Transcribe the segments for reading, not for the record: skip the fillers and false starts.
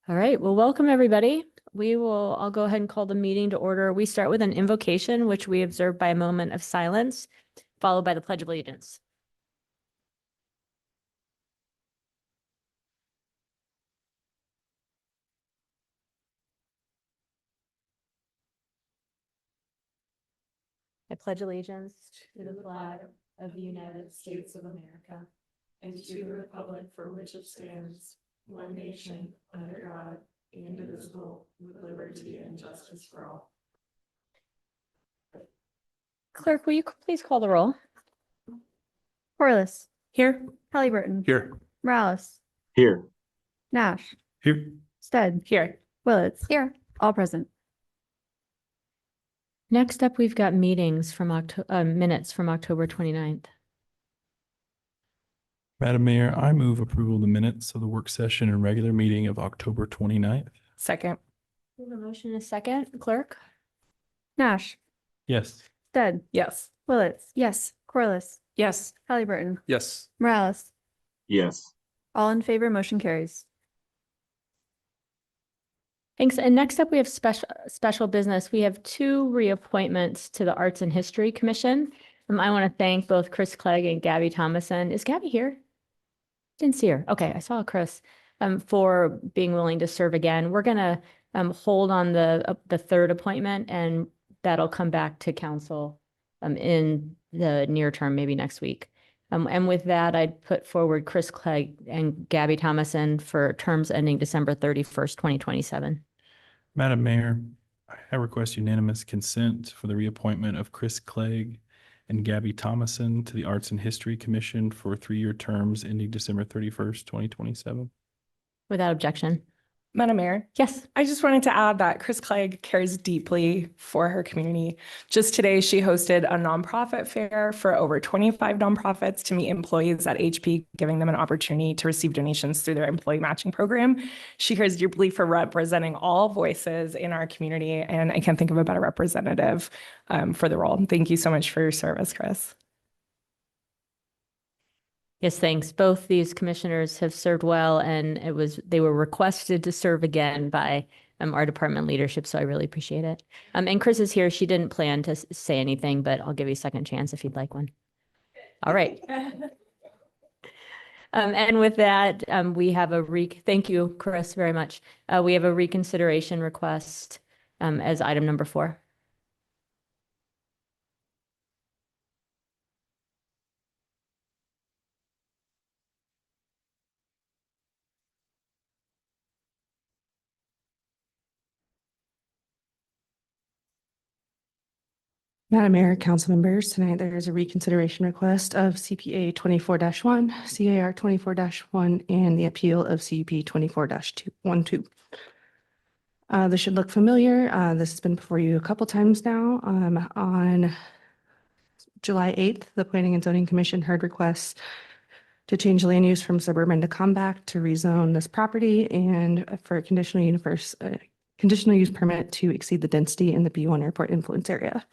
All right, well, welcome everybody. I'll go ahead and call the meeting to order. We start with an invocation, which we observe by a moment of silence, followed by the Pledge of Allegiance. I pledge allegiance to the flag of the United States of America and to the republic for which it stands, one nation, under God, indivisible, with liberty and justice for all. Clerk, will you please call the roll? Corliss. Here. Halliburton. Here. Morales. Here. Nash. Here. Stead. Here. Willits. Here. All present. Next up, we've got minutes from October 29th. Madam Mayor, I move approval of the minutes of the work session and regular meeting of October 29th. Second. We have a motion and a second. Clerk? Nash. Yes. Stead. Yes. Willits. Yes. Corliss. Yes. Halliburton. Yes. Morales. Yes. All in favor, motion carries. Thanks. And next up, we have special business. We have two reappointments to the Arts and History Commission. I want to thank both Chris Clegg and Gabby Thomason. Is Gabby here? Didn't see her. Okay, I saw Chris for being willing to serve again. We're going to hold on the third appointment, and that'll come back to council in the near term, maybe next week. And with that, I'd put forward Chris Clegg and Gabby Thomason for terms ending December 31st, 2027. Madam Mayor, I request unanimous consent for the reappointment of Chris Clegg and Gabby Thomason to the Arts and History Commission for 3-year terms ending December 31st, 2027. Without objection. Madam Mayor, Yes. I just wanted to add that Chris Clegg cares deeply for her community. Just today, she hosted a nonprofit fair for over 25 nonprofits to meet employees at HP, giving them an opportunity to receive donations through their employee matching program. She cares deeply for representing all voices in our community, and I can't think of a better representative for the role. Thank you so much for your service, Chris. Yes, thanks. Both these commissioners have served well, and they were requested to serve again by our department leadership, so I really appreciate it. And Chris is here. She didn't plan to say anything, but I'll give you a second chance if you'd like one. All right. And with that, we have thank you, Chris, very much. We have a reconsideration request as item number 4. Madam Mayor, council members, tonight there is a reconsideration request of CPA 24-1, CAR 24-1, and the appeal of CUP 24-12. This should look familiar. This has been before you a couple times now. On July 8th, the Planning and Zoning Commission heard requests to change land use from suburban to compact to rezone this property and for a conditional use permit to exceed the density in the B1 airport influence area.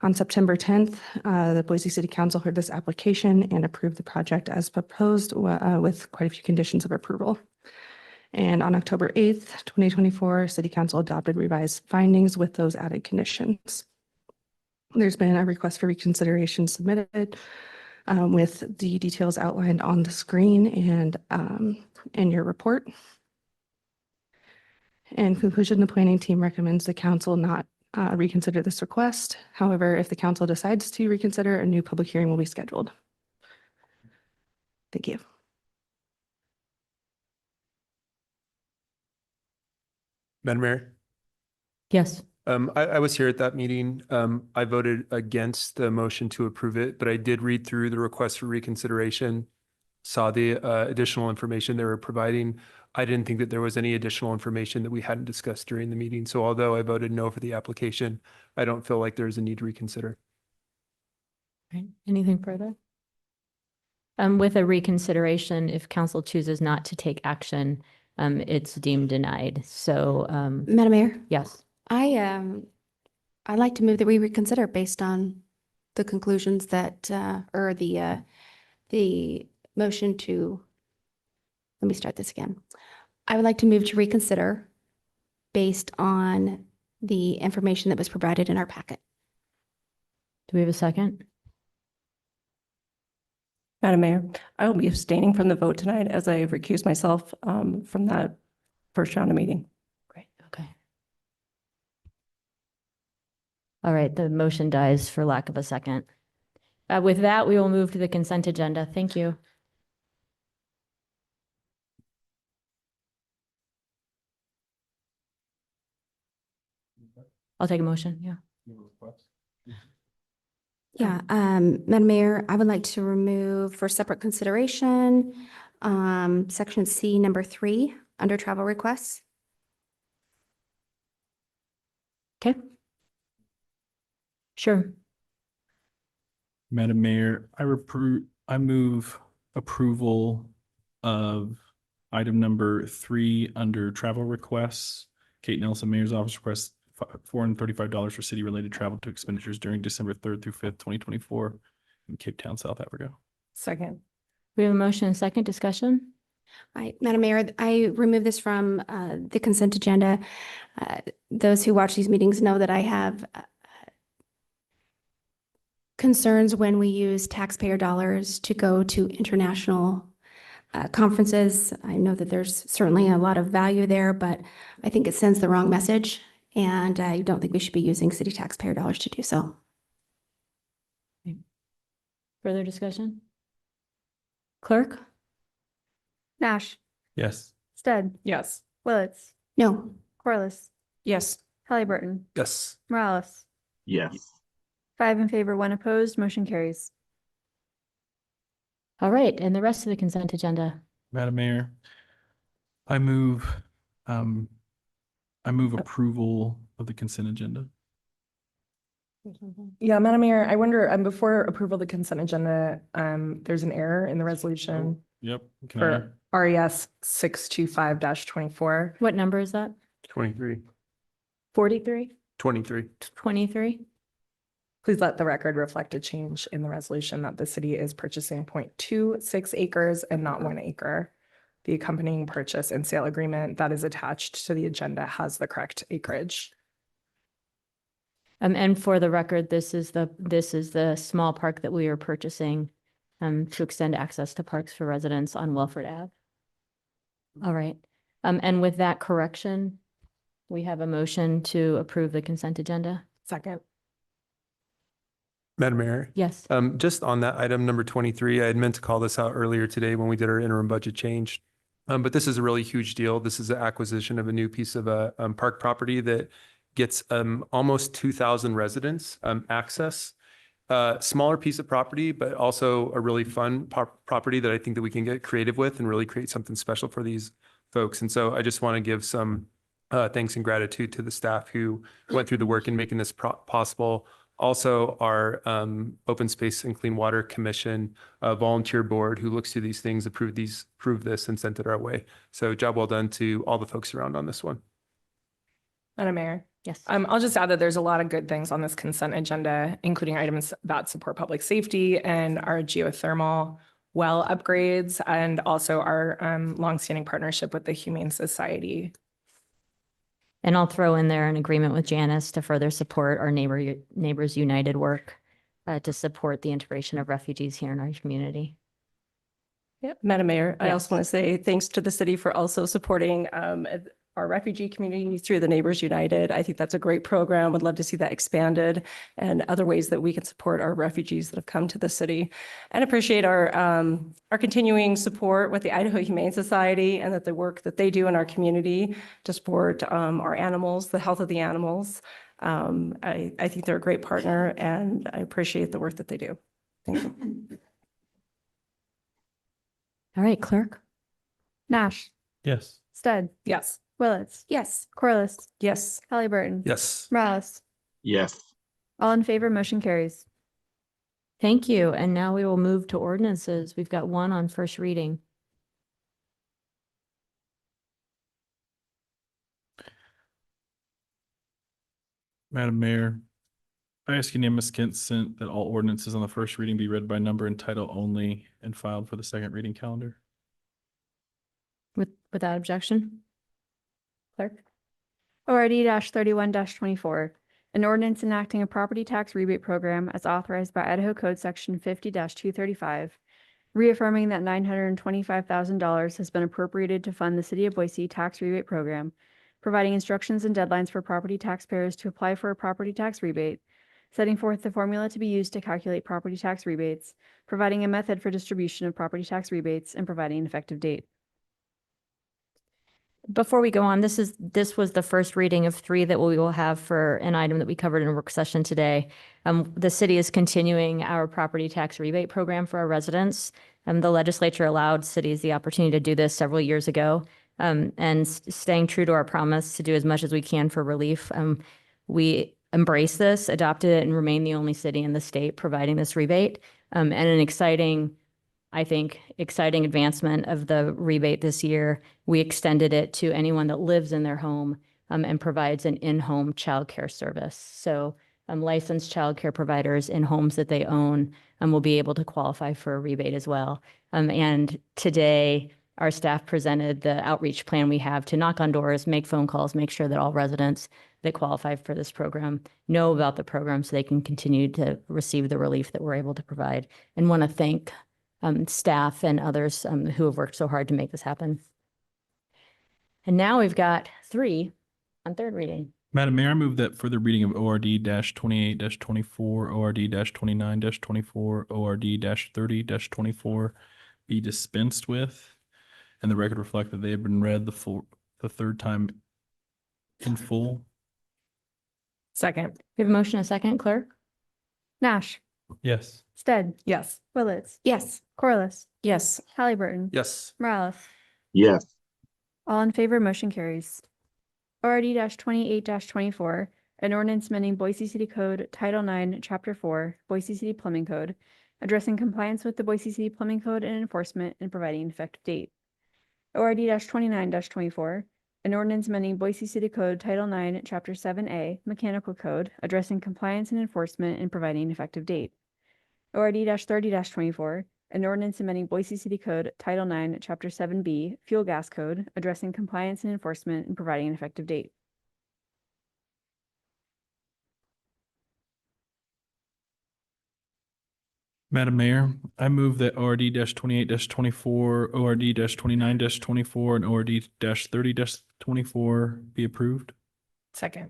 On September 10th, the Boise City Council heard this application and approved the project as proposed with quite a few conditions of approval. And on October 8th, 2024, City Council adopted revised findings with those added conditions. There's been a request for reconsideration submitted with the details outlined on the screen and in your report. In conclusion, the planning team recommends the council not reconsider this request. However, if the council decides to reconsider, a new public hearing will be scheduled. Thank you. Madam Mayor, Yes. I was here at that meeting. I voted against the motion to approve it, but I did read through the request for reconsideration, saw the additional information they were providing. I didn't think that there was any additional information that we hadn't discussed during the meeting. So although I voted no for the application, I don't feel like there's a need to reconsider. Right. Anything further? With a reconsideration, if council chooses not to take action, it's deemed denied. So, Madam Mayor, yes. I'd like to move that we reconsider based on the conclusions that, or the motion to, let me start this again. I would like to move to reconsider based on the information that was provided in our packet. Do we have a second? Madam Mayor, I will be abstaining from the vote tonight as I recuse myself from that first round of meeting. Great, okay. All right, the motion dies for lack of a second. With that, we will move to the consent agenda. Thank you. I'll take a motion, yeah. Yeah, Madam Mayor, I would like to remove for separate consideration, section C, number 3, under travel requests. Okay. Sure. Madam Mayor, I move approval of item number 3 under travel requests. Kate Nelson, Mayor's Office requests $435 for city-related travel to expenditures during December 3rd through 5th, 2024 in Cape Town, South Africa. Second. We have a motion and second discussion. Madam Mayor, I remove this from the consent agenda. Those who watch these meetings know that I have concerns when we use taxpayer dollars to go to international conferences. I know that there's certainly a lot of value there, but I think it sends the wrong message, and I don't think we should be using city taxpayer dollars to do so. Further discussion? Clerk? Nash, Yes. Stead, Yes. Willetts, No. Corliss, Yes. Halliburton, Yes. Morales. Yes. 5 in favor, 1 opposed, motion carries. All right, and the rest of the consent agenda. Madam Mayor, I move approval of the consent agenda. Yeah, Madam Mayor, I wonder, before approval of the consent agenda, there's an error in the resolution Yep. Can I? for RES 625-24. What number is that? 23. 43? 23. 23? Please let the record reflect a change in the resolution that the city is purchasing 0.26 acres and not 1 acre. The accompanying purchase and sale agreement that is attached to the agenda has the correct acreage. And for the record, this is the small park that we are purchasing to extend access to parks for residents on Welford Ave. All right. And with that correction, we have a motion to approve the consent agenda. Second. Madam Mayor, Yes. just on that item number 23, I had meant to call this out earlier today when we did our interim budget change. But this is a really huge deal. This is the acquisition of a new piece of park property that gets almost 2,000 residents access. Smaller piece of property, but also a really fun property that I think that we can get creative with and really create something special for these folks. And so I just want to give some thanks and gratitude to the staff who went through the work in making this possible. Also, our Open Space and Clean Water Commission volunteer board who looks through these things, approved this and sent it our way. So job well done to all the folks around on this one. Madam Mayor. Yes. I'll just add that there's a lot of good things on this consent agenda, including items that support public safety and our geothermal well upgrades, and also our longstanding partnership with the Humane Society. And I'll throw in there an agreement with Janice to further support our Neighbors United work to support the integration of refugees here in our community. Yep. Madam Mayor, I Yes. also want to say thanks to the city for also supporting our refugee community through the Neighbors United. I think that's a great program. Would love to see that expanded and other ways that we can support our refugees that have come to the city. And appreciate our continuing support with the Idaho Humane Society and that the work that they do in our community to support our animals, the health of the animals. I think they're a great partner and I appreciate the work that they do. Thank you. All right, clerk? Nash, Yes. Stead, Yes. Willetts, Yes. Corliss, Yes. Halliburton. Yes. Morales. Yes. All in favor, motion carries. Thank you. And now we will move to ordinances. We've got one on first reading. Madam Mayor, I ask unanimous consent that all ordinances on the first reading be read by number and title only and filed for the second reading calendar. With Without objection? Clerk? ORD 31-24, an ordinance enacting a property tax rebate program as authorized by Idaho Code Section 50-235, reaffirming that $925,000 has been appropriated to fund the City of Boise tax rebate program, providing instructions and deadlines for property taxpayers to apply for a property tax rebate, setting forth the formula to be used to calculate property tax rebates, providing a method for distribution of property tax rebates, and providing an effective date. Before we go on, this was the first reading of 3 that we will have for an item that we covered in a work session today. The city is continuing our property tax rebate program for our residents. The legislature allowed cities the opportunity to do this several years ago. And staying true to our promise to do as much as we can for relief. We embrace this, adopted it, and remain the only city in the state providing this rebate. And an exciting advancement of the rebate this year. We extended it to anyone that lives in their home and provides an in-home childcare service. So licensed childcare providers in homes that they own will be able to qualify for a rebate as well. And today, our staff presented the outreach plan we have to knock on doors, make phone calls, make sure that all residents that qualify for this program know about the program so they can continue to receive the relief that we're able to provide. And want to thank staff and others who have worked so hard to make this happen. And now we've got 3 on third reading. Madam Mayor, I move that further reading of ORD-28-24, ORD-29-24, ORD-30-24 be dispensed with, and the record reflect that they have been read the third time in full. Second. We have a motion, a second, clerk? Nash, Yes. Stead, Yes. Willetts, Yes. Corliss, Yes. Halliburton, Yes. Morales. yes, All in favor, motion carries. ORD 28-24, an ordinance amending Boise City Code Title IX, Chapter 4, Boise City Plumbing Code, addressing compliance with the Boise City Plumbing Code and enforcement and providing an effective date. ORD 29-24, an ordinance amending Boise City Code Title IX, Chapter 7A, Mechanical Code, addressing compliance and enforcement and providing an effective date. ORD 30-24, an ordinance amending Boise City Code Title IX, Chapter 7B, Fuel Gas Code, addressing compliance and enforcement and providing an effective date. Madam Mayor, I move that ORD-28-24, ORD-29-24, and ORD-30-24 be approved. Second.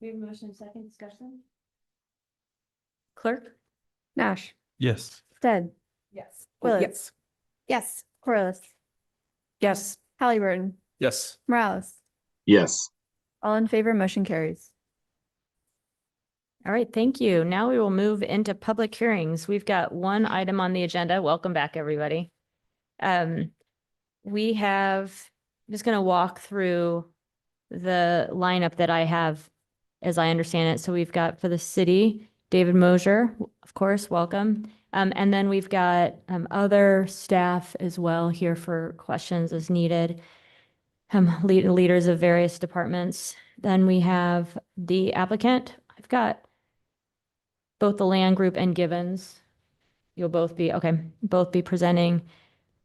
We have a motion, second discussion? Clerk? Nash, Yes. Stead, Yes. Willetts, Yes. Corliss, Yes. Halliburton, Yes. Morales. yes, All in favor, motion carries. All right, thank you. Now we will move into public hearings. We've got one item on the agenda. Welcome back, everybody. I'm just going to walk through the lineup that I have as I understand it. So we've got for the city, David Mosier, of course, welcome. And then we've got other staff as well here for questions as needed. Leaders of various departments. Then we have the applicant. I've got both the land group and Givens. You'll both be presenting.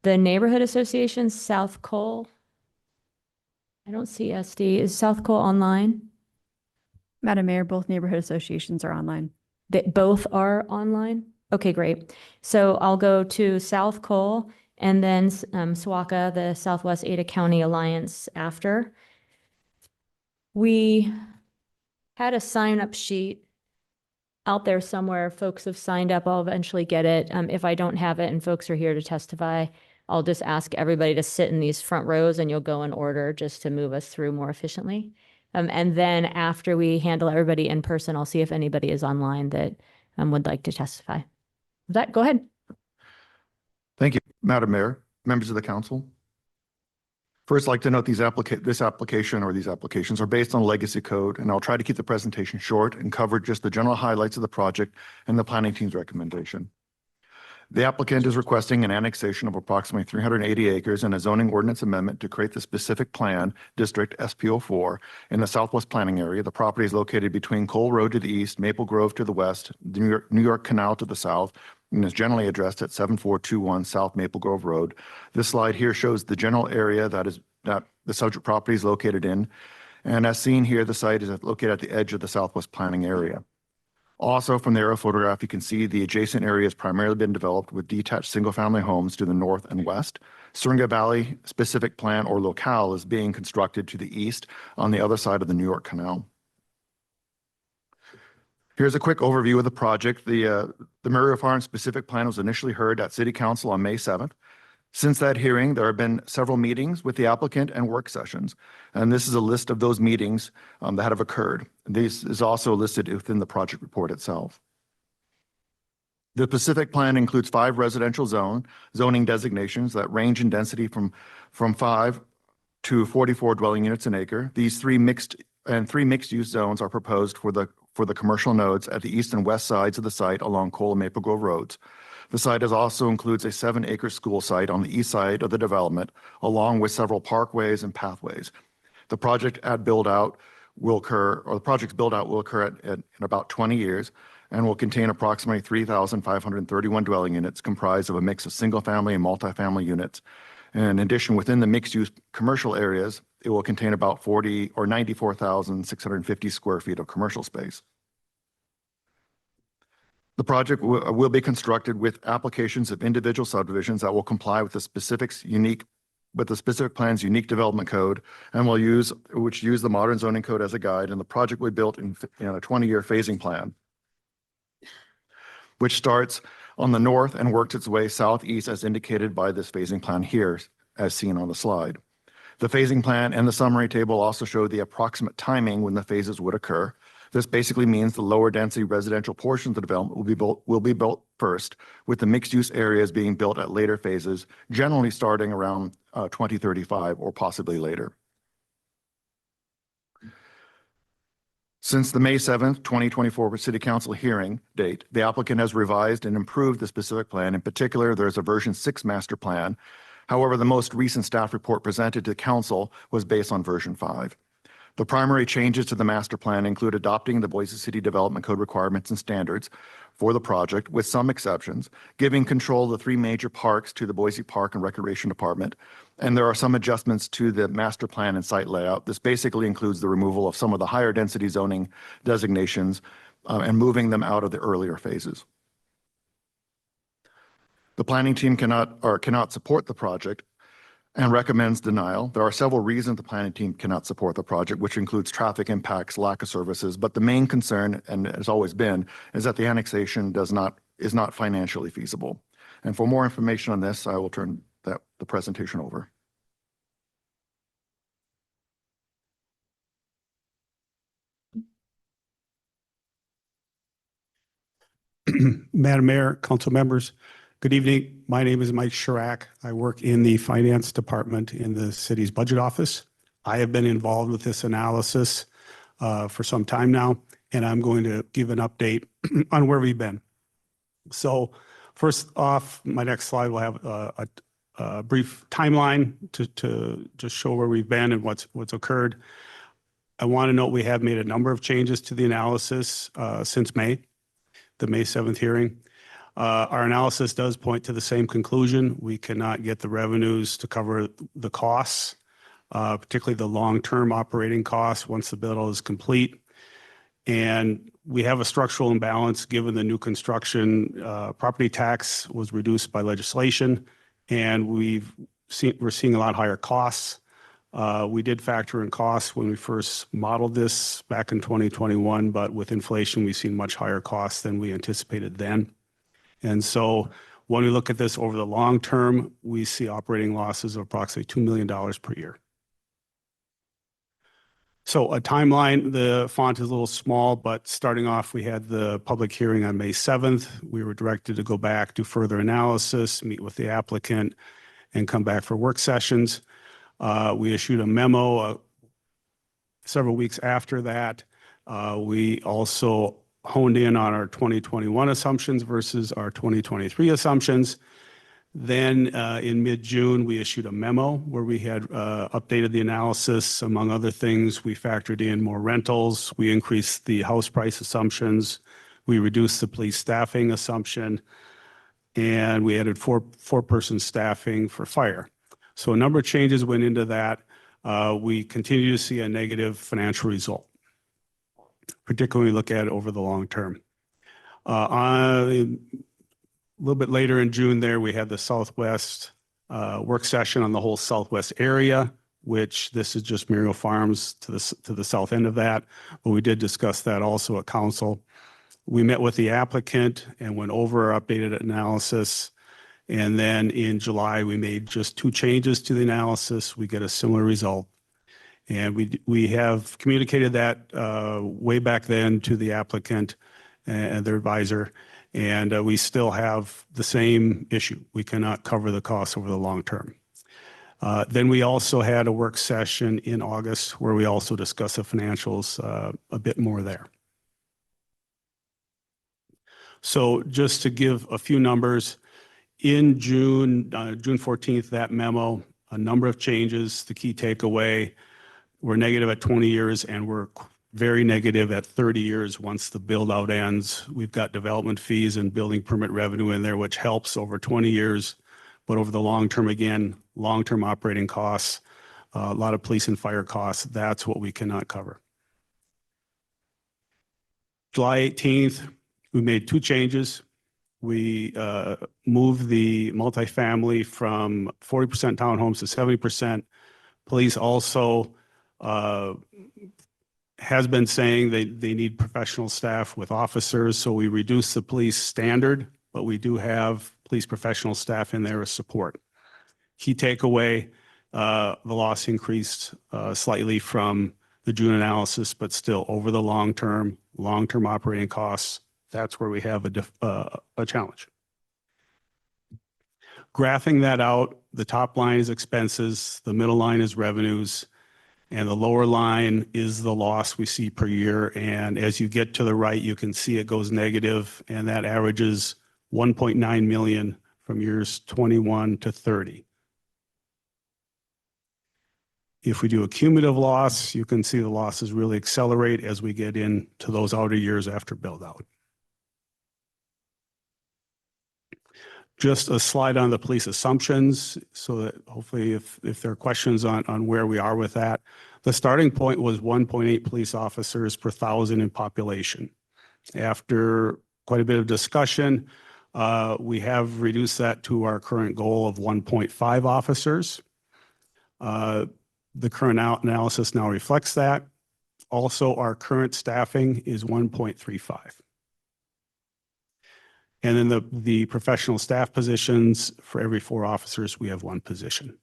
The neighborhood association, South Cole. I don't see SD. Is South Cole online? Madam Mayor, both neighborhood associations are online. They both are online? Okay, great. So I'll go to South Cole and then SWACA, the Southwest Ada County Alliance after. We had a sign-up sheet out there somewhere. Folks have signed up. I'll eventually get it. If I don't have it and folks are here to testify, I'll just ask everybody to sit in these front rows and you'll go in order just to move us through more efficiently. And then after we handle everybody in person, I'll see if anybody is online that would like to testify. Go ahead. Thank you, Madam Mayor, members of the council. First, I'd like to note these applications are based on legacy code, and I'll try to keep the presentation short and cover just the general highlights of the project and the planning team's recommendation. The applicant is requesting an annexation of approximately 380 acres and a zoning ordinance amendment to create the specific plan district SP04 in the Southwest Planning Area. The property is located between Cole Road to the east, Maple Grove to the west, the New York Canal to the south, and is generally addressed at 7421 South Maple Grove Road. This slide here shows the general area that is that the subject property is located in. And as seen here, the site is located at the edge of the Southwest Planning Area. Also, from the aerial photograph, you can see the adjacent area has primarily been developed with detached single-family homes to the north and west. Syringa Valley specific plan or locale is being constructed to the east on the other side of the New York Canal. Here's a quick overview of the project. The Murray Farm specific plan was initially heard at City Council on May 7th. Since that hearing, there have been several meetings with the applicant and work sessions. And this is a list of those meetings that have occurred. This is also listed within the project report itself. The specific plan includes 5 residential zoning designations that range in density from 5 to 44 dwelling units an acre. These 3 mixed-use zones are proposed for the commercial nodes at the east and west sides of the site along Cole and Maple Grove roads. The site also includes a 7-acre school site on the east side of the development, along with several parkways and pathways. The project's build-out will occur in about 20 years and will contain approximately 3,531 dwelling units comprised of a mix of single-family and multifamily units. And in addition, within the mixed-use commercial areas, it will contain about 94,650 square feet of commercial space. The project will be constructed with applications of individual subdivisions that will comply with the specific plan's unique development code and which use the modern zoning code as a guide. And the project will be built in a 20-year phasing plan, which starts on the north and works its way southeast as indicated by this phasing plan here, as seen on the slide. The phasing plan and the summary table also show the approximate timing when the phases would occur. This basically means the lower density residential portions of the development will be built first, with the mixed use areas being built at later phases, generally starting around 2035 or possibly later. Since the May 7th, 2024 City Council hearing date, the applicant has revised and improved the specific plan. In particular, there's a version 6 master plan. However, the most recent staff report presented to council was based on version 5. The primary changes to the master plan include adopting the Boise City Development Code requirements and standards for the project, with some exceptions, giving control of the 3 major parks to the Boise Park and Recreation Department. And there are some adjustments to the master plan and site layout. This basically includes the removal of some of the higher density zoning designations and moving them out of the earlier phases. The planning team cannot support the project and recommends denial. There are several reasons the planning team cannot support the project, which includes traffic impacts, lack of services, but the main concern, and has always been, is that the annexation is not financially feasible. And for more information on this, I will turn the presentation over. Madam Mayor, council members, good evening. My name is Mike Chirac. I work in the finance department in the city's budget office. I have been involved with this analysis for some time now, and I'm going to give an update on where we've been. So first off, my next slide will have a brief timeline to just show where we've been and what's occurred. I want to note we have made a number of changes to the analysis since the May 7th hearing. Our analysis does point to the same conclusion. We cannot get the revenues to cover the costs, particularly the long-term operating costs once the build is complete. And we have a structural imbalance given the new construction. Property tax was reduced by legislation, and we're seeing a lot higher costs. We did factor in costs when we first modeled this back in 2021, but with inflation, we've seen much higher costs than we anticipated then. And so when we look at this over the long term, we see operating losses of approximately $2 million per year. So a timeline, the font is a little small, but starting off, we had the public hearing on May 7th. We were directed to go back, do further analysis, meet with the applicant, and come back for work sessions. We issued a memo several weeks after that. We also honed in on our 2021 assumptions versus our 2023 assumptions. Then in mid-June, we issued a memo where we had updated the analysis. Among other things, we factored in more rentals. We increased the house price assumptions. We reduced the police staffing assumption. And we added four-person staffing for fire. So a number of changes went into that. we continue to see a negative financial result, particularly when we look at it over the long term. A little bit later in June there, we had the Southwest work session on the whole Southwest area, which this is just Muriel Farms to the south end of that, but we did discuss that also at council. We met with the applicant and went over our updated analysis. And then in July, we made just 2 changes to the analysis. We get a similar result. And we have communicated that way back then to the applicant and their advisor. And we still have the same issue. We cannot cover the costs over the long term. Then we also had a work session in August where we also discussed the financials a bit more there. So just to give a few numbers, in June 14th, that memo, a number of changes. The key takeaway, we're negative at 20 years and we're very negative at 30 years once the build out ends. We've got development fees and building permit revenue in there, which helps over 20 years. But over the long term, again, long-term operating costs, a lot of police and fire costs, that's what we cannot cover. July 18th, we made 2 changes. We moved the multifamily from 40% townhomes to 70%. Police also has been saying they need professional staff with officers, so we reduced the police standard, but we do have police professional staff in there as support. Key takeaway, the loss increased slightly from the June analysis, but still over the long-term operating costs, that's where we have a challenge. Graphing that out, the top line is expenses, the middle line is revenues, and the lower line is the loss we see per year. And as you get to the right, you can see it goes negative, and that averages 1.9 million from years 21 to 30. If we do a cumulative loss, you can see the losses really accelerate as we get into those outer years after build out. Just a slide on the police assumptions so that hopefully if there are questions on where we are with that. The starting point was 1.8 police officers per 1,000 in population. After quite a bit of discussion, we have reduced that to our current goal of 1.5 officers. The current analysis now reflects that. Also, our current staffing is 1.35. And then the professional staff positions, for every 4 officers, we have 1 position.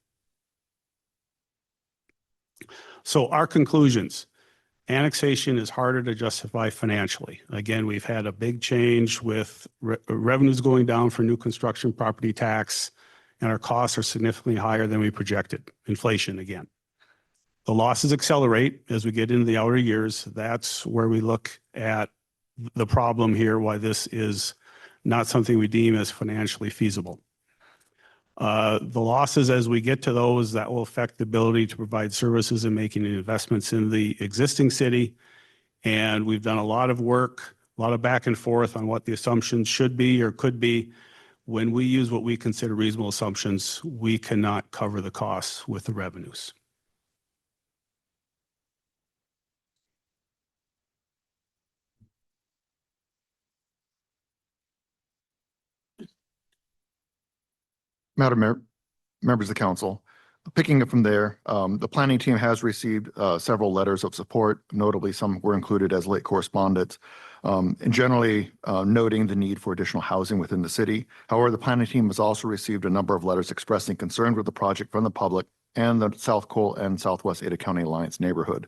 So our conclusions, annexation is harder to justify financially. Again, we've had a big change with revenues going down for new construction property tax, and our costs are significantly higher than we projected, inflation again. The losses accelerate as we get into the outer years. That's where we look at the problem here, why this is not something we deem as financially feasible. The losses, as we get to those, that will affect the ability to provide services and making investments in the existing city. And we've done a lot of work, a lot of back and forth on what the assumptions should be or could be. When we use what we consider reasonable assumptions, we cannot cover the costs with the revenues. Madam Mayor, members of the council, picking up from there, the planning team has received several letters of support. Notably, some were included as late correspondence, and generally noting the need for additional housing within the city. However, the planning team has also received a number of letters expressing concern with the project from the public and the South Cole and Southwest Ada County Alliance neighborhood.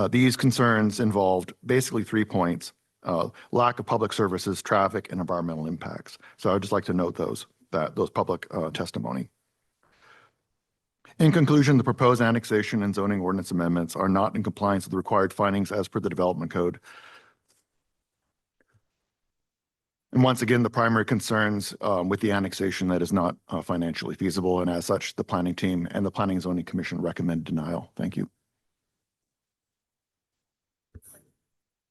These concerns involved basically 3 points: lack of public services, traffic, and environmental impacts. So I'd just like to note those public testimony. In conclusion, the proposed annexation and zoning ordinance amendments are not in compliance with the required findings as per the development code. And once again, the primary concerns with the annexation that is not financially feasible, and as such, the planning team and the Planning and Zoning Commission recommend denial. Thank you.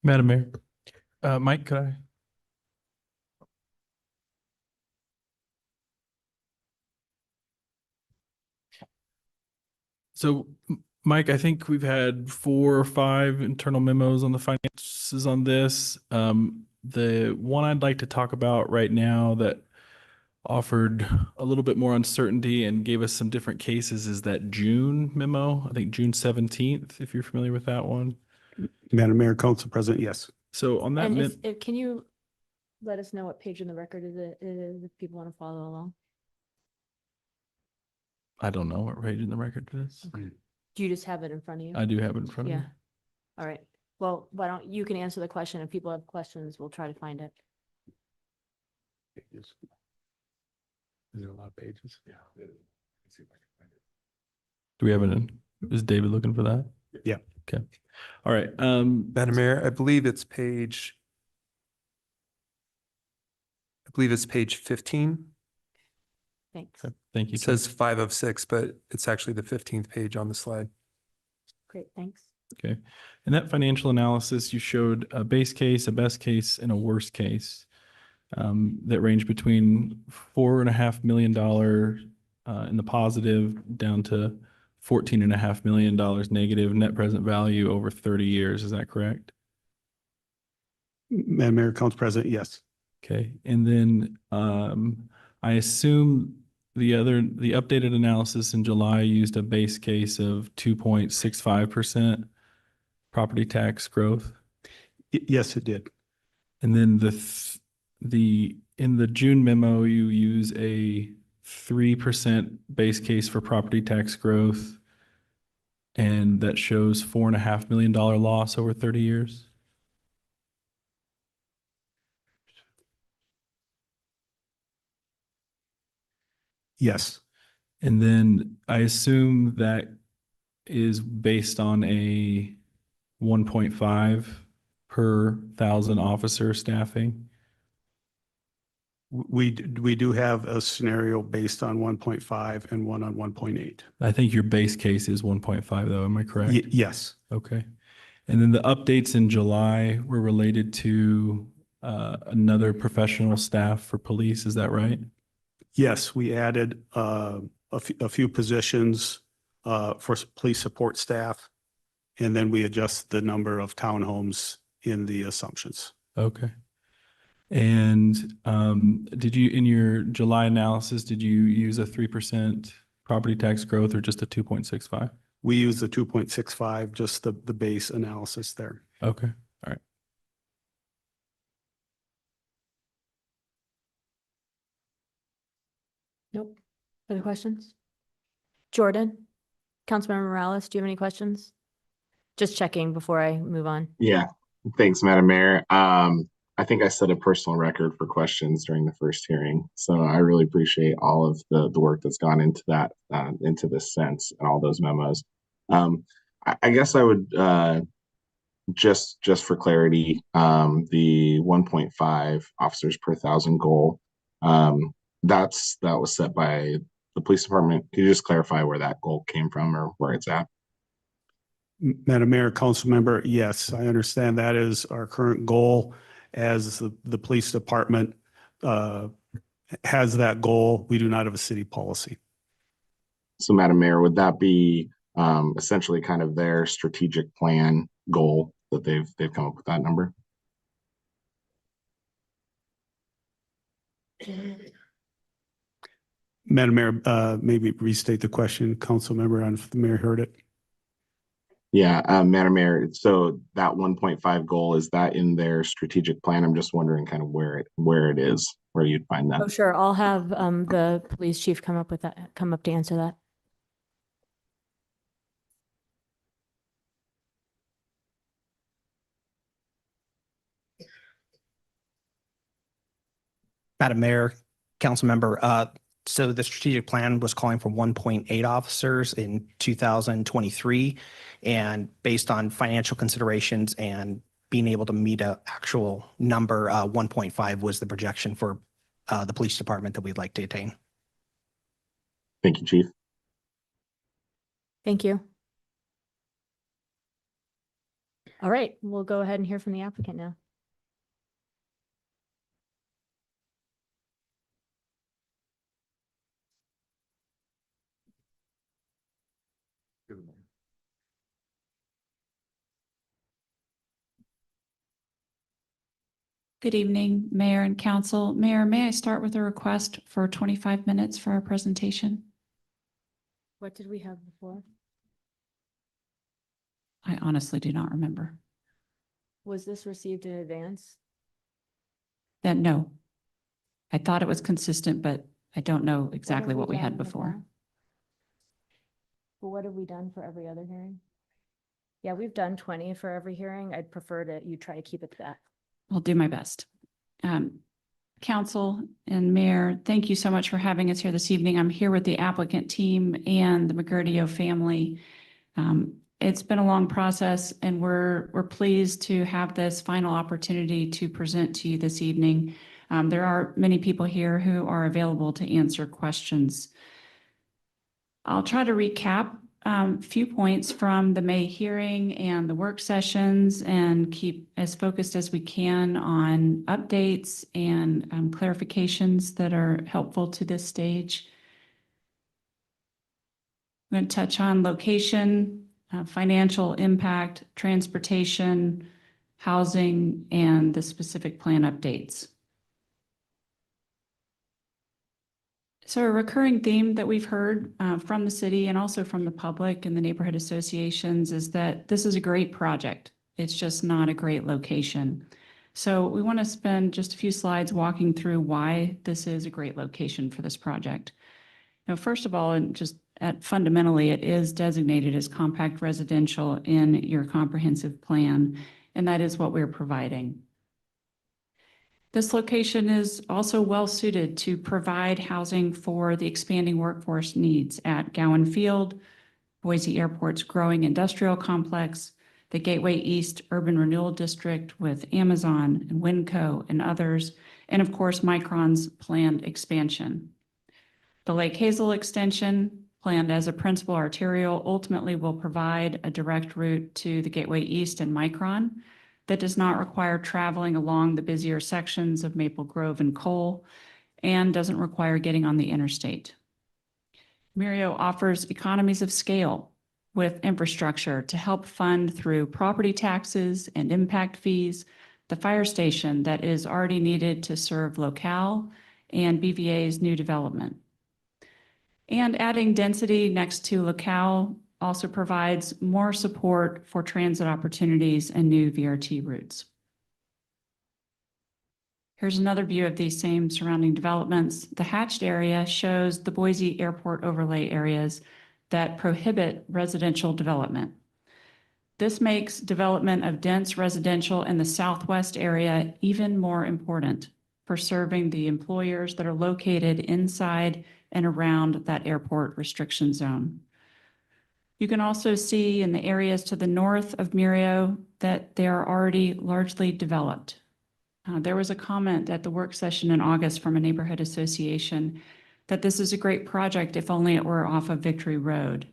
Madam Mayor, Mike, could I? So Mike, I think we've had 4 or 5 internal memos on the finances on this. The one I'd like to talk about right now that offered a little bit more uncertainty and gave us some different cases is that June memo, I think June 17th, if you're familiar with that one. Madam Mayor, Council President, yes. So on that, And can you let us know what page in the record it is if people want to follow along? I don't know what page in the record it is. Do you just have it in front of you? I do have it in front of Yeah. me. All right. Well, why don't you can answer the question. If people have questions, we'll try to find it. Is there a lot of pages? Yeah. Do we have it in? Is David looking for that? Yeah. Okay. All right. Madam Mayor, I believe it's page 15. Thanks. Okay, thank you. It says 5 of 6, but it's actually the 15th page on the slide. Great. Thanks. Okay. In that financial analysis, you showed a base case, a best case, and a worst case that range between $4.5 million in the positive down to $14.5 million negative net present value over 30 years. Is that correct? Madam Mayor, Council President, yes. Okay. And then I assume the updated analysis in July used a base case of 2.65% property tax growth. Yes, it did. And then in the June memo, you use a 3% base case for property tax growth. And that shows $4.5 million loss over 30 years. Yes. And then I assume that is based on a 1.5 per 1,000 officer staffing. We do have a scenario based on 1.5 and one on 1.8. I think your base case is 1.5 though, am I correct? Yes. Okay. And then the updates in July were related to another professional staff for police, is that right? Yes, we added a few positions for police support staff. And then we adjust the number of townhomes in the assumptions. Okay. And did you, in your July analysis, did you use a 3% property tax growth or just a 2.65? We use the 2.65, just the base analysis there. Okay, all right. Nope. Other questions? Jordan? Councilmember Morales, do you have any questions? Just checking before I move on. Yeah, thanks, Madam Mayor. I think I set a personal record for questions during the first hearing. So I really appreciate all of the work that's gone into that, into this sense and all those memos. I guess I would just for clarity, the 1.5 officers per 1,000 goal, that was set by the police department. Can you just clarify where that goal came from or where it's at? Madam Mayor, Council Member, yes, I understand that is our current goal as the police department has that goal. We do not have a city policy. So, Madam Mayor, would that be essentially kind of their strategic plan goal that they've come up with that number? Madam Mayor, maybe restate the question, Council Member, if the mayor heard it. Yeah, Madam Mayor, so that 1.5 goal, is that in their strategic plan? I'm just wondering kind of where it is, where you'd find that. Oh, sure. I'll have the police chief come up to answer that. Madam Mayor, council member, so the strategic plan was calling for 1.8 officers in 2023. And based on financial considerations and being able to meet an actual number, 1.5 was the projection for the police department that we'd like to attain. Thank you, Chief. Thank you. All right, we'll go ahead and hear from the applicant now. Good evening, Mayor and Council. Mayor, may I start with a request for 25 minutes for our presentation? What did we have before? I honestly do not remember. Was this received in advance? Then no. I thought it was consistent, but I don't know exactly have what we done had in the before. past? But what have we done for every other hearing? Yeah, we've done 20 for every hearing. I'd prefer to, you try to keep it to that. I'll do my best. Council and Mayor, thank you so much for having us here this evening. I'm here with the applicant team and the McGurdio family. It's been a long process, and we're pleased to have this final opportunity to present to you this evening. There are many people here who are available to answer questions. I'll try to recap a few points from the May hearing and the work sessions and keep as focused as we can on updates and clarifications that are helpful to this stage. I'm going to touch on location, financial impact, transportation, housing, and the specific plan updates. So a recurring theme that we've heard from the city and also from the public and the neighborhood associations is that this is a great project. It's just not a great location. So we want to spend just a few slides walking through why this is a great location for this project. Now, first of all, and just fundamentally, it is designated as compact residential in your comprehensive plan, and that is what we're providing. This location is also well suited to provide housing for the expanding workforce needs at Gowan Field, Boise Airport's growing industrial complex, the Gateway East Urban Renewal District with Amazon and Winco and others, and of course, Micron's planned expansion. The Lake Hazel extension, planned as a principal arterial, ultimately will provide a direct route to the Gateway East and Micron that does not require traveling along the busier sections of Maple Grove and Cole, and doesn't require getting on the interstate. Mirio offers economies of scale with infrastructure to help fund through property taxes and impact fees, the fire station that is already needed to serve locale and BVA's new development. And adding density next to locale also provides more support for transit opportunities and new VRT routes. Here's another view of these same surrounding developments. The hatched area shows the Boise Airport overlay areas that prohibit residential development. This makes development of dense residential in the southwest area even more important for serving the employers that are located inside and around that airport restriction zone. You can also see in the areas to the north of Mirio that they are already largely developed. There was a comment at the work session in August from a neighborhood association that this is a great project if only it were off of Victory Road.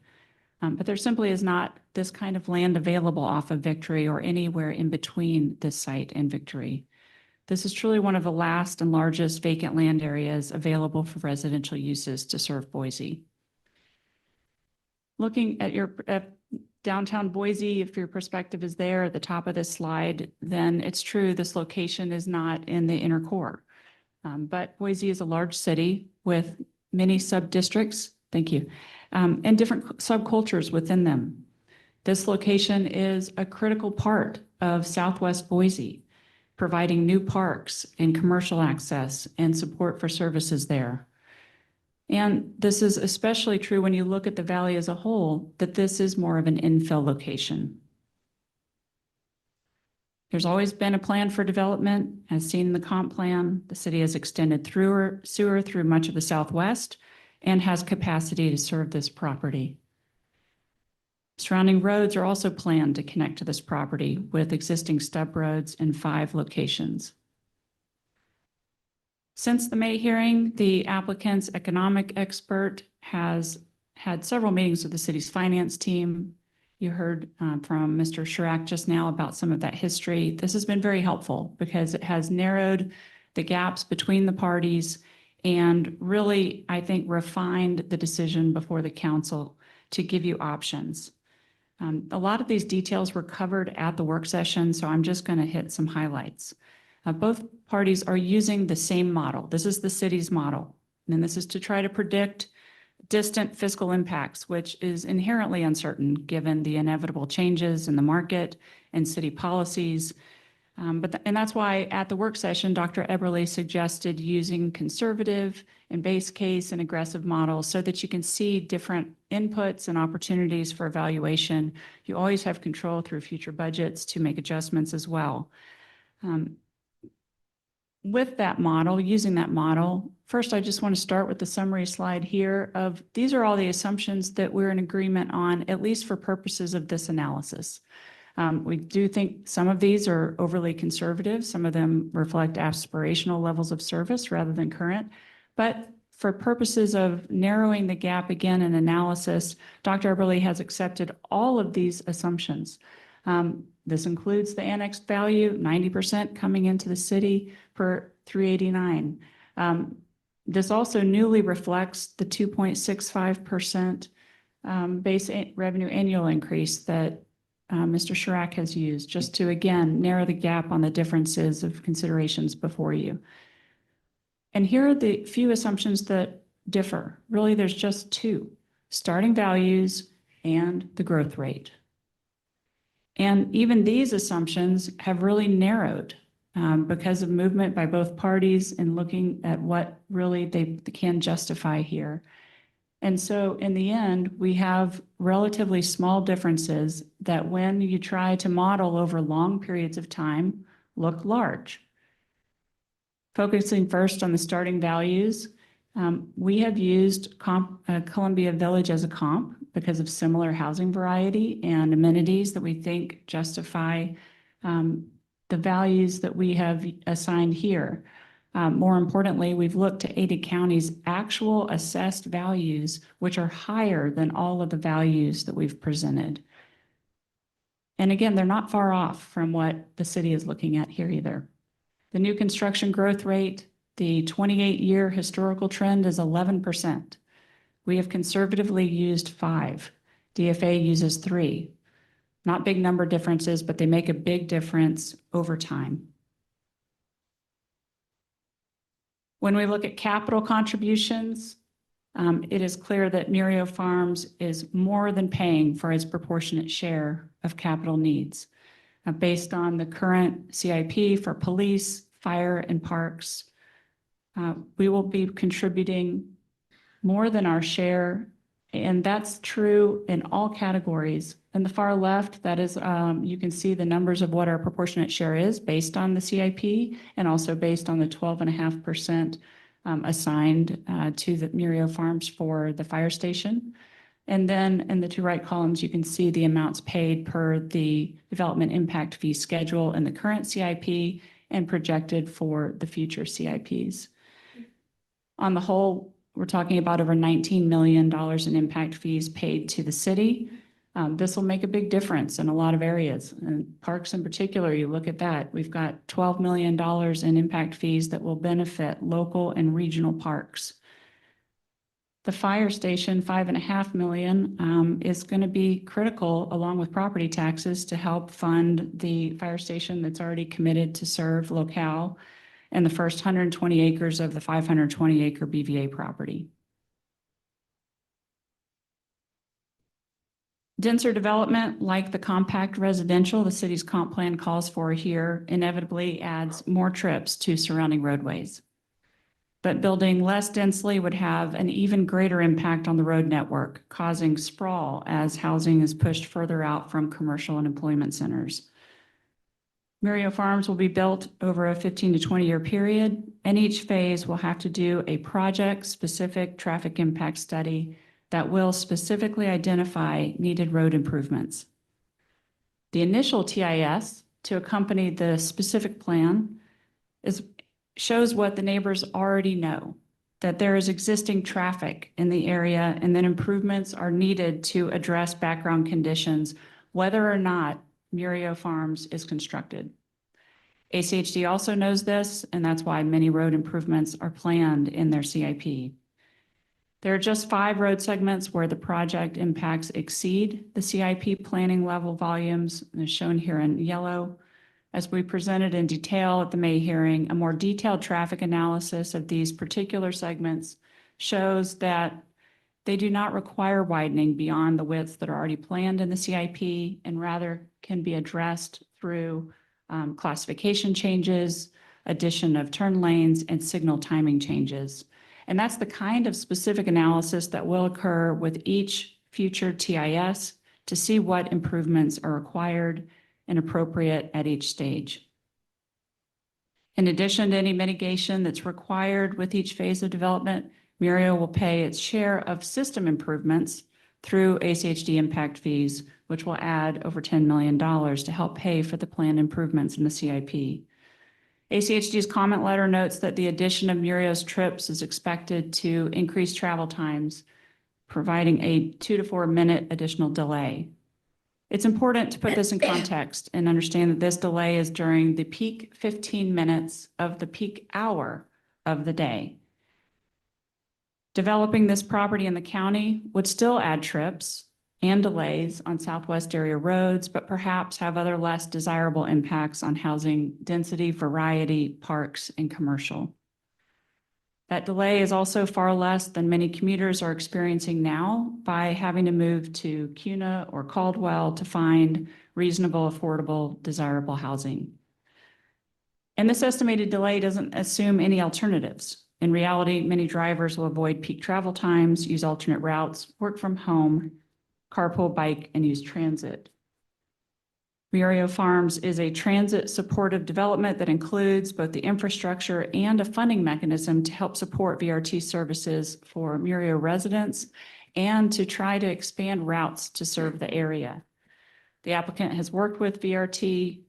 But there simply is not this kind of land available off of Victory or anywhere in between this site and Victory. This is truly one of the last and largest vacant land areas available for residential uses to serve Boise. Looking at your downtown Boise, if your perspective is there at the top of this slide, then it's true this location is not in the inner core. But Boise is a large city with many sub-districts, thank you, and different subcultures within them. This location is a critical part of Southwest Boise, providing new parks and commercial access and support for services there. And this is especially true when you look at the valley as a whole, that this is more of an infill location. There's always been a plan for development, as seen in the comp plan. The city has extended sewer through much of the southwest and has capacity to serve this property. Surrounding roads are also planned to connect to this property with existing stub roads in 5 locations. Since the May hearing, the applicant's economic expert has had several meetings with the city's finance team. You heard from Mr. Chirac just now about some of that history. This has been very helpful because it has narrowed the gaps between the parties and really, I think, refined the decision before the council to give you options. A lot of these details were covered at the work session, so I'm just going to hit some highlights. Both parties are using the same model. This is the city's model. And this is to try to predict distant fiscal impacts, which is inherently uncertain given the inevitable changes in the market and city policies. And that's why at the work session, Dr. Eberle suggested using conservative and base case and aggressive models so that you can see different inputs and opportunities for evaluation. You always have control through future budgets to make adjustments as well. With that model, using that model, first, I just want to start with the summary slide here of these are all the assumptions that we're in agreement on, at least for purposes of this analysis. We do think some of these are overly conservative. Some of them reflect aspirational levels of service rather than current. But for purposes of narrowing the gap again in analysis, Dr. Eberle has accepted all of these assumptions. This includes the annexed value, 90% coming into the city per 389. This also newly reflects the 2.65% base revenue annual increase that Mr. Chirac has used just to, again, narrow the gap on the differences of considerations before you. And here are the few assumptions that differ. Really, there's just two: starting values and the growth rate. And even these assumptions have really narrowed because of movement by both parties and looking at what really they can justify here. And so in the end, we have relatively small differences that when you try to model over long periods of time, look large. Focusing first on the starting values, we have used Columbia Village as a comp because of similar housing variety and amenities that we think justify the values that we have assigned here. More importantly, we've looked to Ada County's actual assessed values, which are higher than all of the values that we've presented. And again, they're not far off from what the city is looking at here either. The new construction growth rate, the 28-year historical trend is 11%. We have conservatively used 5. DFA uses 3. Not big number differences, but they make a big difference over time. When we look at capital contributions, it is clear that Murillo Farms is more than paying for its proportionate share of capital needs. Based on the current CIP for police, fire, and parks, we will be contributing more than our share, and that's true in all categories. In the far left, that is, you can see the numbers of what our proportionate share is based on the CIP and also based on the 12.5% assigned to the Murillo Farms for the fire station. And then in the two right columns, you can see the amounts paid per the development impact fee schedule in the current CIP and projected for the future CIPs. On the whole, we're talking about over $19 million in impact fees paid to the city. This will make a big difference in a lot of areas. And parks in particular, you look at that, we've got $12 million in impact fees that will benefit local and regional parks. The fire station, $5.5 million, is going to be critical along with property taxes to help fund the fire station that's already committed to serve locale and the first 120 acres of the 520-acre BVA property. Denser development, like the compact residential the city's comp plan calls for here, inevitably adds more trips to surrounding roadways. But building less densely would have an even greater impact on the road network, causing sprawl as housing is pushed further out from commercial and employment centers. Murillo Farms will be built over a 15 to 20-year period, and each phase will have to do a project-specific traffic impact study that will specifically identify needed road improvements. The initial TIS to accompany the specific plan shows what the neighbors already know, that there is existing traffic in the area and that improvements are needed to address background conditions, whether or not Murillo Farms is constructed. ACHD also knows this, and that's why many road improvements are planned in their CIP. There are just 5 road segments where the project impacts exceed the CIP planning level volumes, and they're shown here in yellow. As we presented in detail at the May hearing, a more detailed traffic analysis of these particular segments shows that they do not require widening beyond the widths that are already planned in the CIP and rather can be addressed through classification changes, addition of turn lanes, and signal timing changes. And that's the kind of specific analysis that will occur with each future TIS to see what improvements are required and appropriate at each stage. In addition to any mitigation that's required with each phase of development, Murio will pay its share of system improvements through ACHD impact fees, which will add over $10 million to help pay for the planned improvements in the CIP. ACHD's comment letter notes that the addition of Murio's trips is expected to increase travel times, providing a 2 to 4 minute additional delay. It's important to put this in context and understand that this delay is during the peak 15 minutes of the peak hour of the day. Developing this property in the county would still add trips and delays on Southwest area roads, but perhaps have other less desirable impacts on housing density, variety, parks, and commercial. That delay is also far less than many commuters are experiencing now by having to move to Cuna or Caldwell to find reasonable, affordable, desirable housing. And this estimated delay doesn't assume any alternatives. In reality, many drivers will avoid peak travel times, use alternate routes, work from home, carpool, bike, and use transit. Murio Farms is a transit supportive development that includes both the infrastructure and a funding mechanism to help support VRT services for Murio residents and to try to expand routes to serve the area. The applicant has worked with VRT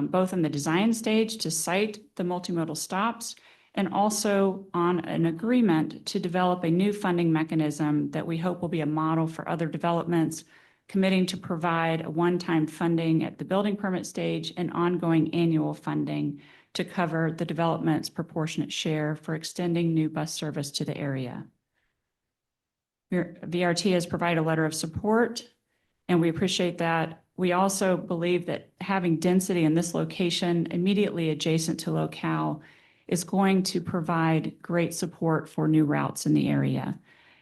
both in the design stage to site the multimodal stops and also on an agreement to develop a new funding mechanism that we hope will be a model for other developments, committing to provide a one-time funding at the building permit stage and ongoing annual funding to cover the development's proportionate share for extending new bus service to the area. VRT has provided a letter of support, and we appreciate that. We also believe that having density in this location immediately adjacent to locale is going to provide great support for new routes in the area.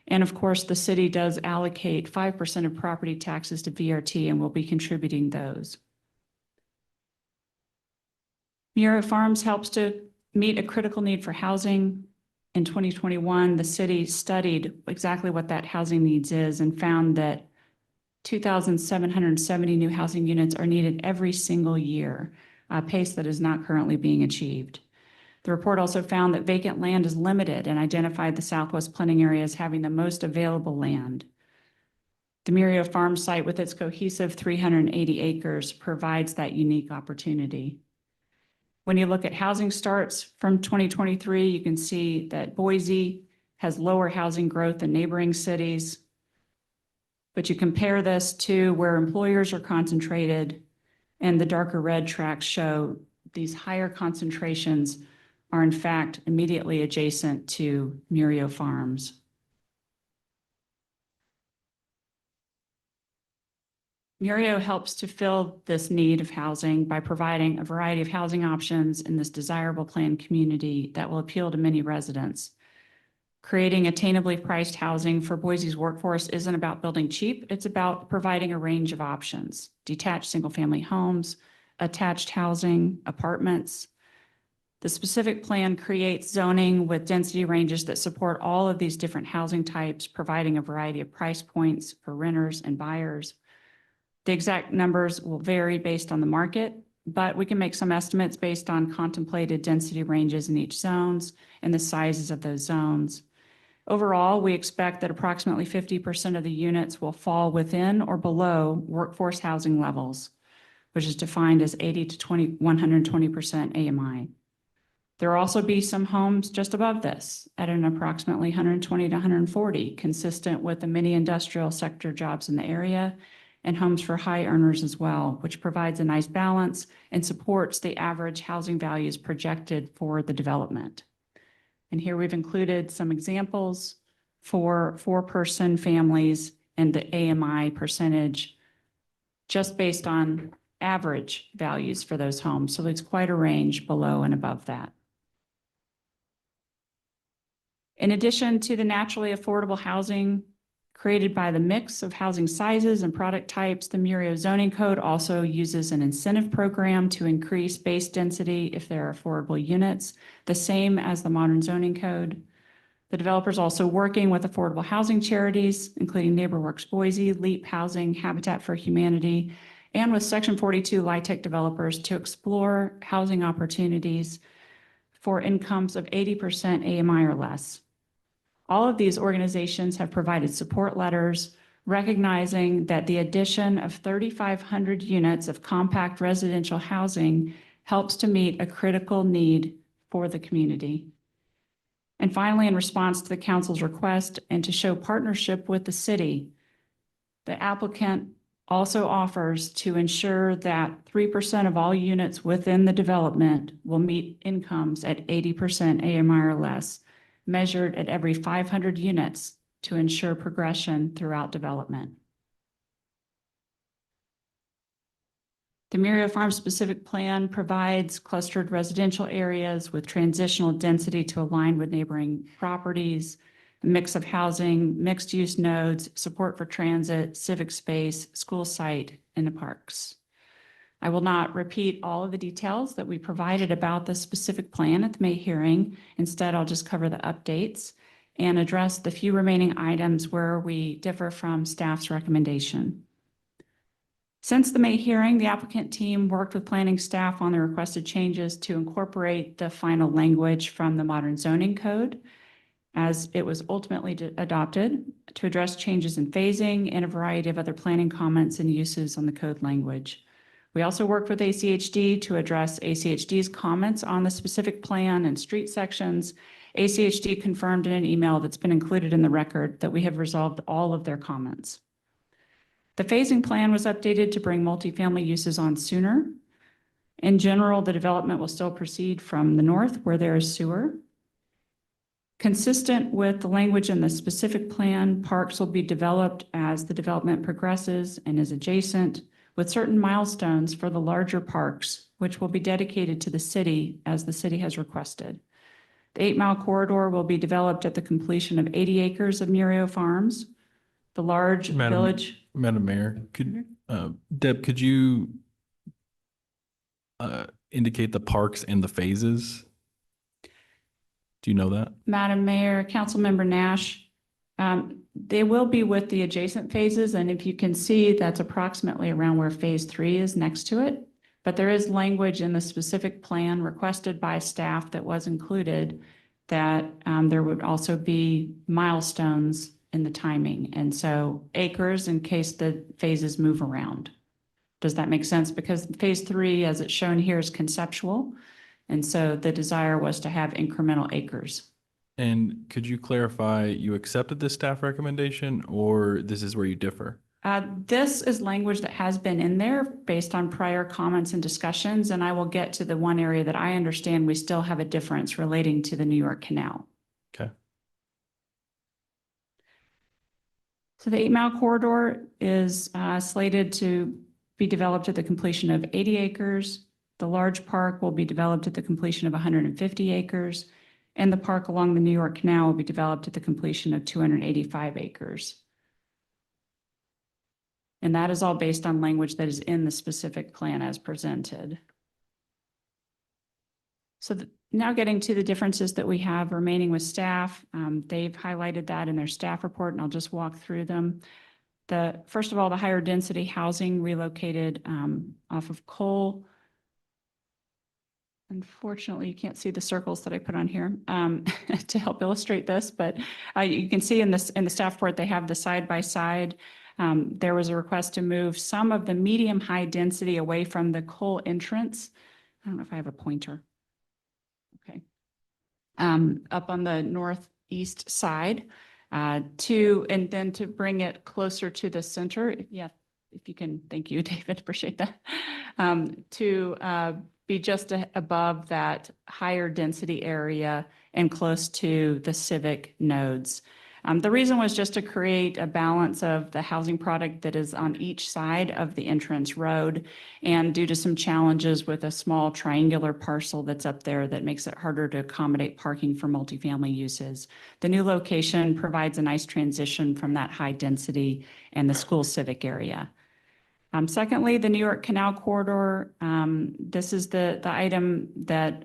And of course, the city does allocate 5% of property taxes to VRT and will be contributing those. Murio Farms helps to meet a critical need for housing. In 2021, the city studied exactly what that housing needs is and found that 2,770 new housing units are needed every single year, a pace that is not currently being achieved. The report also found that vacant land is limited and identified the Southwest planning area as having the most available land. The Murio Farm site with its cohesive 380 acres provides that unique opportunity. When you look at housing starts from 2023, you can see that Boise has lower housing growth than neighboring cities. But you compare this to where employers are concentrated, and the darker red tracks show these higher concentrations are in fact immediately adjacent to Murio Farms. Murio helps to fill this need of housing by providing a variety of housing options in this desirable planned community that will appeal to many residents. Creating attainably priced housing for Boise's workforce isn't about building cheap, it's about providing a range of options: detached single-family homes, attached housing, apartments. The specific plan creates zoning with density ranges that support all of these different housing types, providing a variety of price points for renters and buyers. The exact numbers will vary based on the market, but we can make some estimates based on contemplated density ranges in each zones and the sizes of those zones. Overall, we expect that approximately 50% of the units will fall within or below workforce housing levels, which is defined as 80 to 120% AMI. There will also be some homes just above this at an approximately 120 to 140, consistent with the many industrial sector jobs in the area, and homes for high earners as well, which provides a nice balance and supports the average housing values projected for the development. And here we've included some examples for four-person families and the AMI percentage just based on average values for those homes. So it's quite a range below and above that. In addition to the naturally affordable housing created by the mix of housing sizes and product types, the Murio zoning code also uses an incentive program to increase base density if there are affordable units, the same as the modern zoning code. The developer is also working with affordable housing charities, including NeighborWorks Boise, LEAP Housing, Habitat for Humanity, and with Section 42 LIHTC developers to explore housing opportunities for incomes of 80% AMI or less. All of these organizations have provided support letters recognizing that the addition of 3,500 units of compact residential housing helps to meet a critical need for the community. And finally, in response to the council's request and to show partnership with the city, the applicant also offers to ensure that 3% of all units within the development will meet incomes at 80% AMI or less, measured at every 500 units to ensure progression throughout development. The Murio Farm specific plan provides clustered residential areas with transitional density to align with neighboring properties, a mix of housing, mixed use nodes, support for transit, civic space, school site, and the parks. I will not repeat all of the details that we provided about the specific plan at the May hearing. Instead, I'll just cover the updates and address the few remaining items where we differ from staff's recommendation. Since the May hearing, the applicant team worked with planning staff on the requested changes to incorporate the final language from the modern zoning code as it was ultimately adopted to address changes in phasing and a variety of other planning comments and uses on the code language. We also worked with ACHD to address ACHD's comments on the specific plan and street sections. ACHD confirmed in an email that's been included in the record that we have resolved all of their comments. The phasing plan was updated to bring multifamily uses on sooner. In general, the development will still proceed from the north where there is sewer. Consistent with the language in the specific plan, parks will be developed as the development progresses and is adjacent, with certain milestones for the larger parks, which will be dedicated to the city as the city has requested. The 8-mile corridor will be developed at the completion of 80 acres of Murio Farms. The large village. Madam Mayor, Deb, could you indicate the parks and the phases? Do you know that? Madam Mayor, Councilmember Nash, they will be with the adjacent phases. And if you can see, that's approximately around where phase 3 is next to it. But there is language in the specific plan requested by staff that was included that there would also be milestones in the timing. And so acres in case the phases move around. Does that make sense? Because phase 3, as it's shown here, is conceptual. And so the desire was to have incremental acres. And could you clarify, you accepted this staff recommendation or this is where you differ? This is language that has been in there based on prior comments and discussions. And I will get to the one area that I understand we still have a difference relating to the New York Canal. Okay. So the 8-mile corridor is slated to be developed at the completion of 80 acres. The large park will be developed at the completion of 150 acres. And the park along the New York Canal will be developed at the completion of 285 acres. And that is all based on language that is in the specific plan as presented. So now getting to the differences that we have remaining with staff, they've highlighted that in their staff report, and I'll just walk through them. First of all, the higher density housing relocated off of Cole. Unfortunately, you can't see the circles that I put on here to help illustrate this, but you can see in the staff report, they have the side-by-side. There was a request to move some of the medium-high density away from the Cole entrance. I don't know if I have a pointer. Okay. Up on the northeast side and then to bring it closer to the center. Yeah, if you can, thank you, David, appreciate that. To be just above that higher density area and close to the civic nodes. The reason was just to create a balance of the housing product that is on each side of the entrance road, and due to some challenges with a small triangular parcel that's up there that makes it harder to accommodate parking for multifamily uses. The new location provides a nice transition from that high density and the school civic area. Secondly, the New York Canal Corridor. This is the item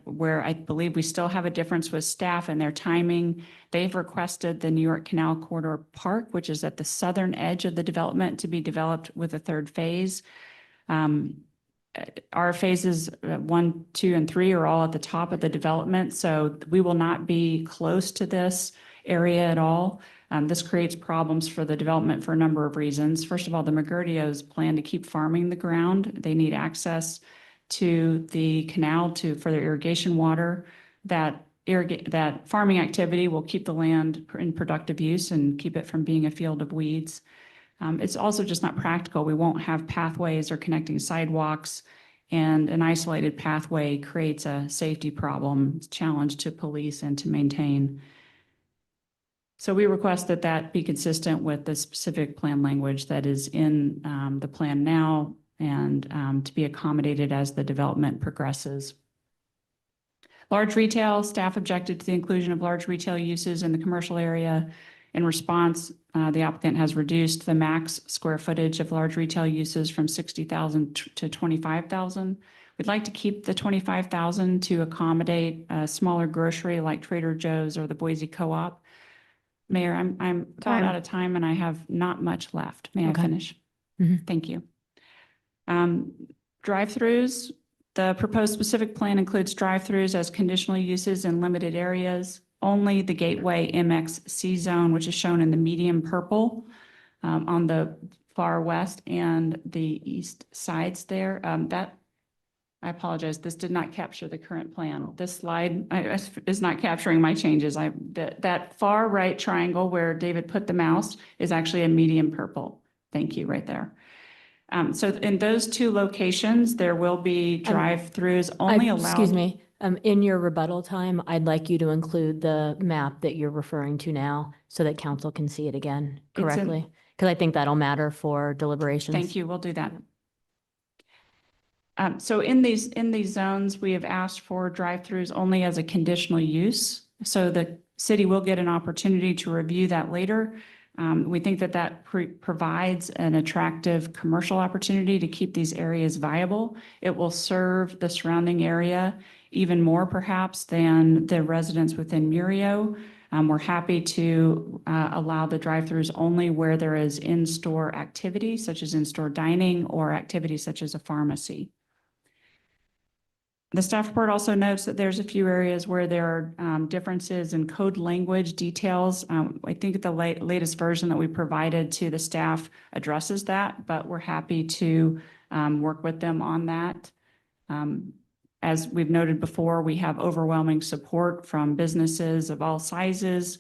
where I believe we still have a difference with staff and their timing. They've requested the New York Canal Corridor Park, which is at the southern edge of the development, to be developed with a third phase. Our phases 1, 2, and 3 are all at the top of the development, so we will not be close to this area at all. This creates problems for the development for a number of reasons. First of all, the McGurdios plan to keep farming the ground. They need access to the canal for their irrigation water. That farming activity will keep the land in productive use and keep it from being a field of weeds. It's also just not practical. We won't have pathways or connecting sidewalks, and an isolated pathway creates a safety problem, challenge to police and to maintain. So we request that that be consistent with the specific plan language that is in the plan now, and to be accommodated as the development progresses. Large retail, staff objected to the inclusion of large retail uses in the commercial area. In response, the applicant has reduced the max square footage of large retail uses from 60,000 to 25,000. We'd like to keep the 25,000 to accommodate a smaller grocery like Trader Joe's or the Boise Co-op. Mayor, I'm about out of time and I have not much left. May I finish? Thank you. Drive-throughs. The proposed specific plan includes drive-throughs as conditional uses in limited areas. Only the Gateway MXC zone, which is shown in the medium purple on the far west and the east sides there. I apologize, this did not capture the current plan. This slide is not capturing my changes. That far right triangle where David put the mouse is actually a medium purple. Thank you, right there. So in those two locations, there will be drive-throughs only allowed. Excuse me, in your rebuttal time, I'd like you to include the map that you're referring to now so that council can see it again correctly. Because I think that'll matter for deliberations. Thank you, we'll do that. So in these zones, we have asked for drive-throughs only as a conditional use. So the city will get an opportunity to review that later. We think that provides an attractive commercial opportunity to keep these areas viable. It will serve the surrounding area even more perhaps than the residents within Murio. We're happy to allow the drive-throughs only where there is in-store activity, such as in-store dining or activities such as a pharmacy. The staff report also notes that there's a few areas where there are differences in code language details. I think the latest version that we provided to the staff addresses that, but we're happy to work with them on that. As we've noted before, we have overwhelming support from businesses of all sizes,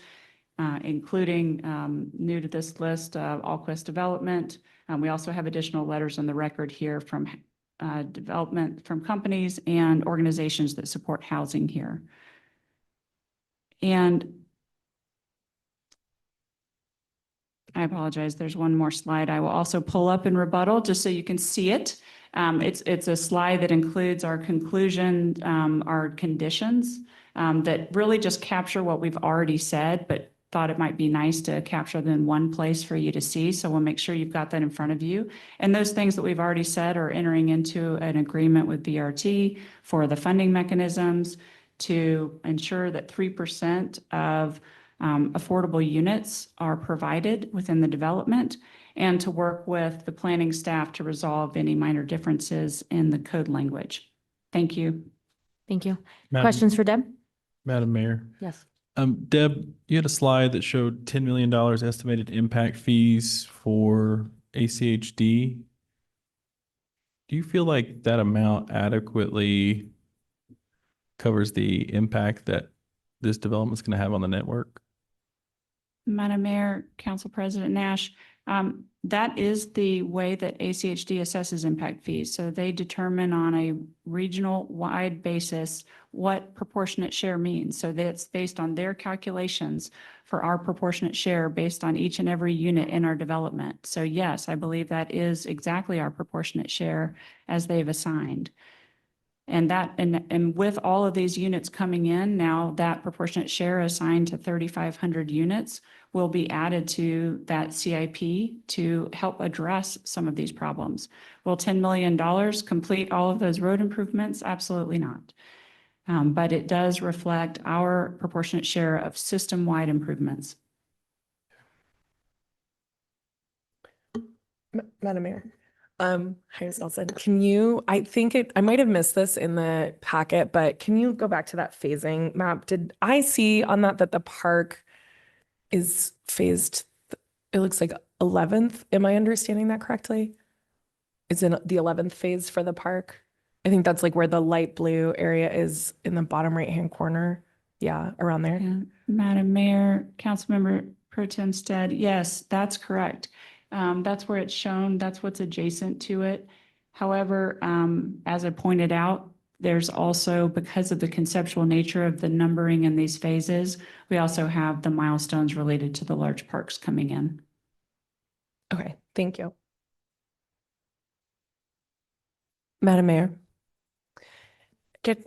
including new to this list, Allquist Development. We also have additional letters on the record here from development from companies and organizations that support housing here. And I apologize, there's one more slide I will also pull up in rebuttal just so you can see it. It's a slide that includes our conclusion, our conditions that really just capture what we've already said, but thought it might be nice to capture them in one place for you to see. So we'll make sure you've got that in front of you. And those things that we've already said are entering into an agreement with BRT for the funding mechanisms to ensure that 3% of affordable units are provided within the development, and to work with the planning staff to resolve any minor differences in the code language. Thank you. Thank you. Madam- Questions for Deb? Madam Mayor. Yes. Deb, you had a slide that showed $10 million estimated impact fees for ACHD. Do you feel like that amount adequately covers the impact that this development is going to have on the network? Madam Mayor, Council President Nash, That is the way that ACHD assesses impact fees. So they determine on a regional wide basis what proportionate share means. So that's based on their calculations for our proportionate share based on each and every unit in our development. So yes, I believe that is exactly our proportionate share as they've assigned. And that, and with all of these units coming in, now that proportionate share assigned to 3,500 units will be added to that CIP to help address some of these problems. Will $10 million complete all of those road improvements? Absolutely not. But it does reflect our proportionate share of system-wide improvements. Madam Mayor. Hi, Ms. Nelson. Can you, I might have missed this in the packet, but can you go back to that phasing map? Did I see on that the park is phased, it looks like 11th. Am I understanding that correctly? Is in the 11th phase for the park? I think that's like where the light blue area is in the bottom right-hand corner. Yeah, around there. Yeah. Madam Mayor, Councilmember Pro Tem Stead, yes, that's correct. That's where it's shown. That's what's adjacent to it. However, as I pointed out, there's also, because of the conceptual nature of the numbering in these phases, we also have the milestones related to the large parks coming in. Okay, thank you. Madam Mayor.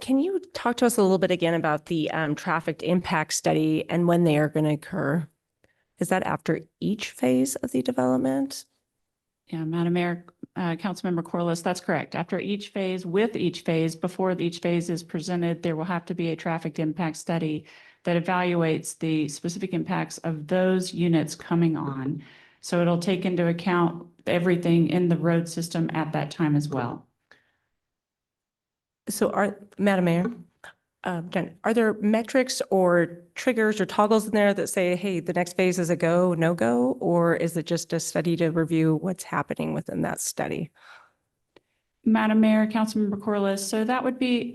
Can you talk to us a little bit again about the traffic impact study and when they are going to occur? Is that after each phase of the development? Yeah, Madam Mayor, Councilmember Corliss, that's correct. After each phase, with each phase, before each phase is presented, there will have to be a traffic impact study that evaluates the specific impacts of those units coming on. So it'll take into account everything in the road system at that time as well. So Madam Mayor, Jen, are there metrics or triggers or toggles in there that say, hey, the next phase is a go, no go, or is it just a study to review what's happening within that study? Madam Mayor, Councilmember Corliss, so that would be,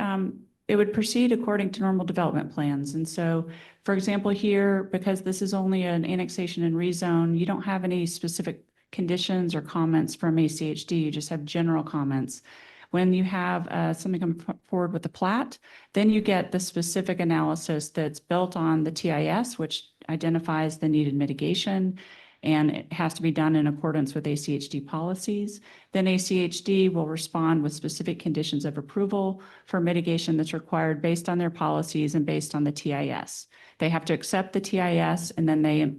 it would proceed according to normal development plans. And so, for example, here, because this is only an annexation and rezone, you don't have any specific conditions or comments from ACHD, you just have general comments. When you have something come forward with the plat, then you get the specific analysis that's built on the TIS, which identifies the needed mitigation, and it has to be done in accordance with ACHD policies. Then ACHD will respond with specific conditions of approval for mitigation that's required based on their policies and based on the TIS. They have to accept the TIS and then they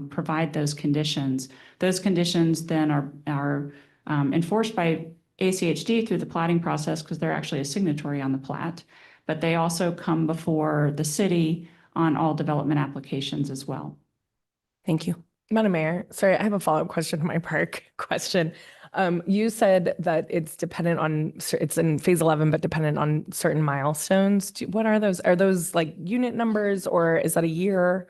provide those conditions. Those conditions then are enforced by ACHD through the platting process because they're actually a signatory on the plat, but they also come before the city on all development applications as well. Thank you. Madam Mayor, sorry, I have a follow-up question to my park question. You said that it's dependent on, it's in phase 11, but dependent on certain milestones. What are those? Are those like unit numbers, or is that a year,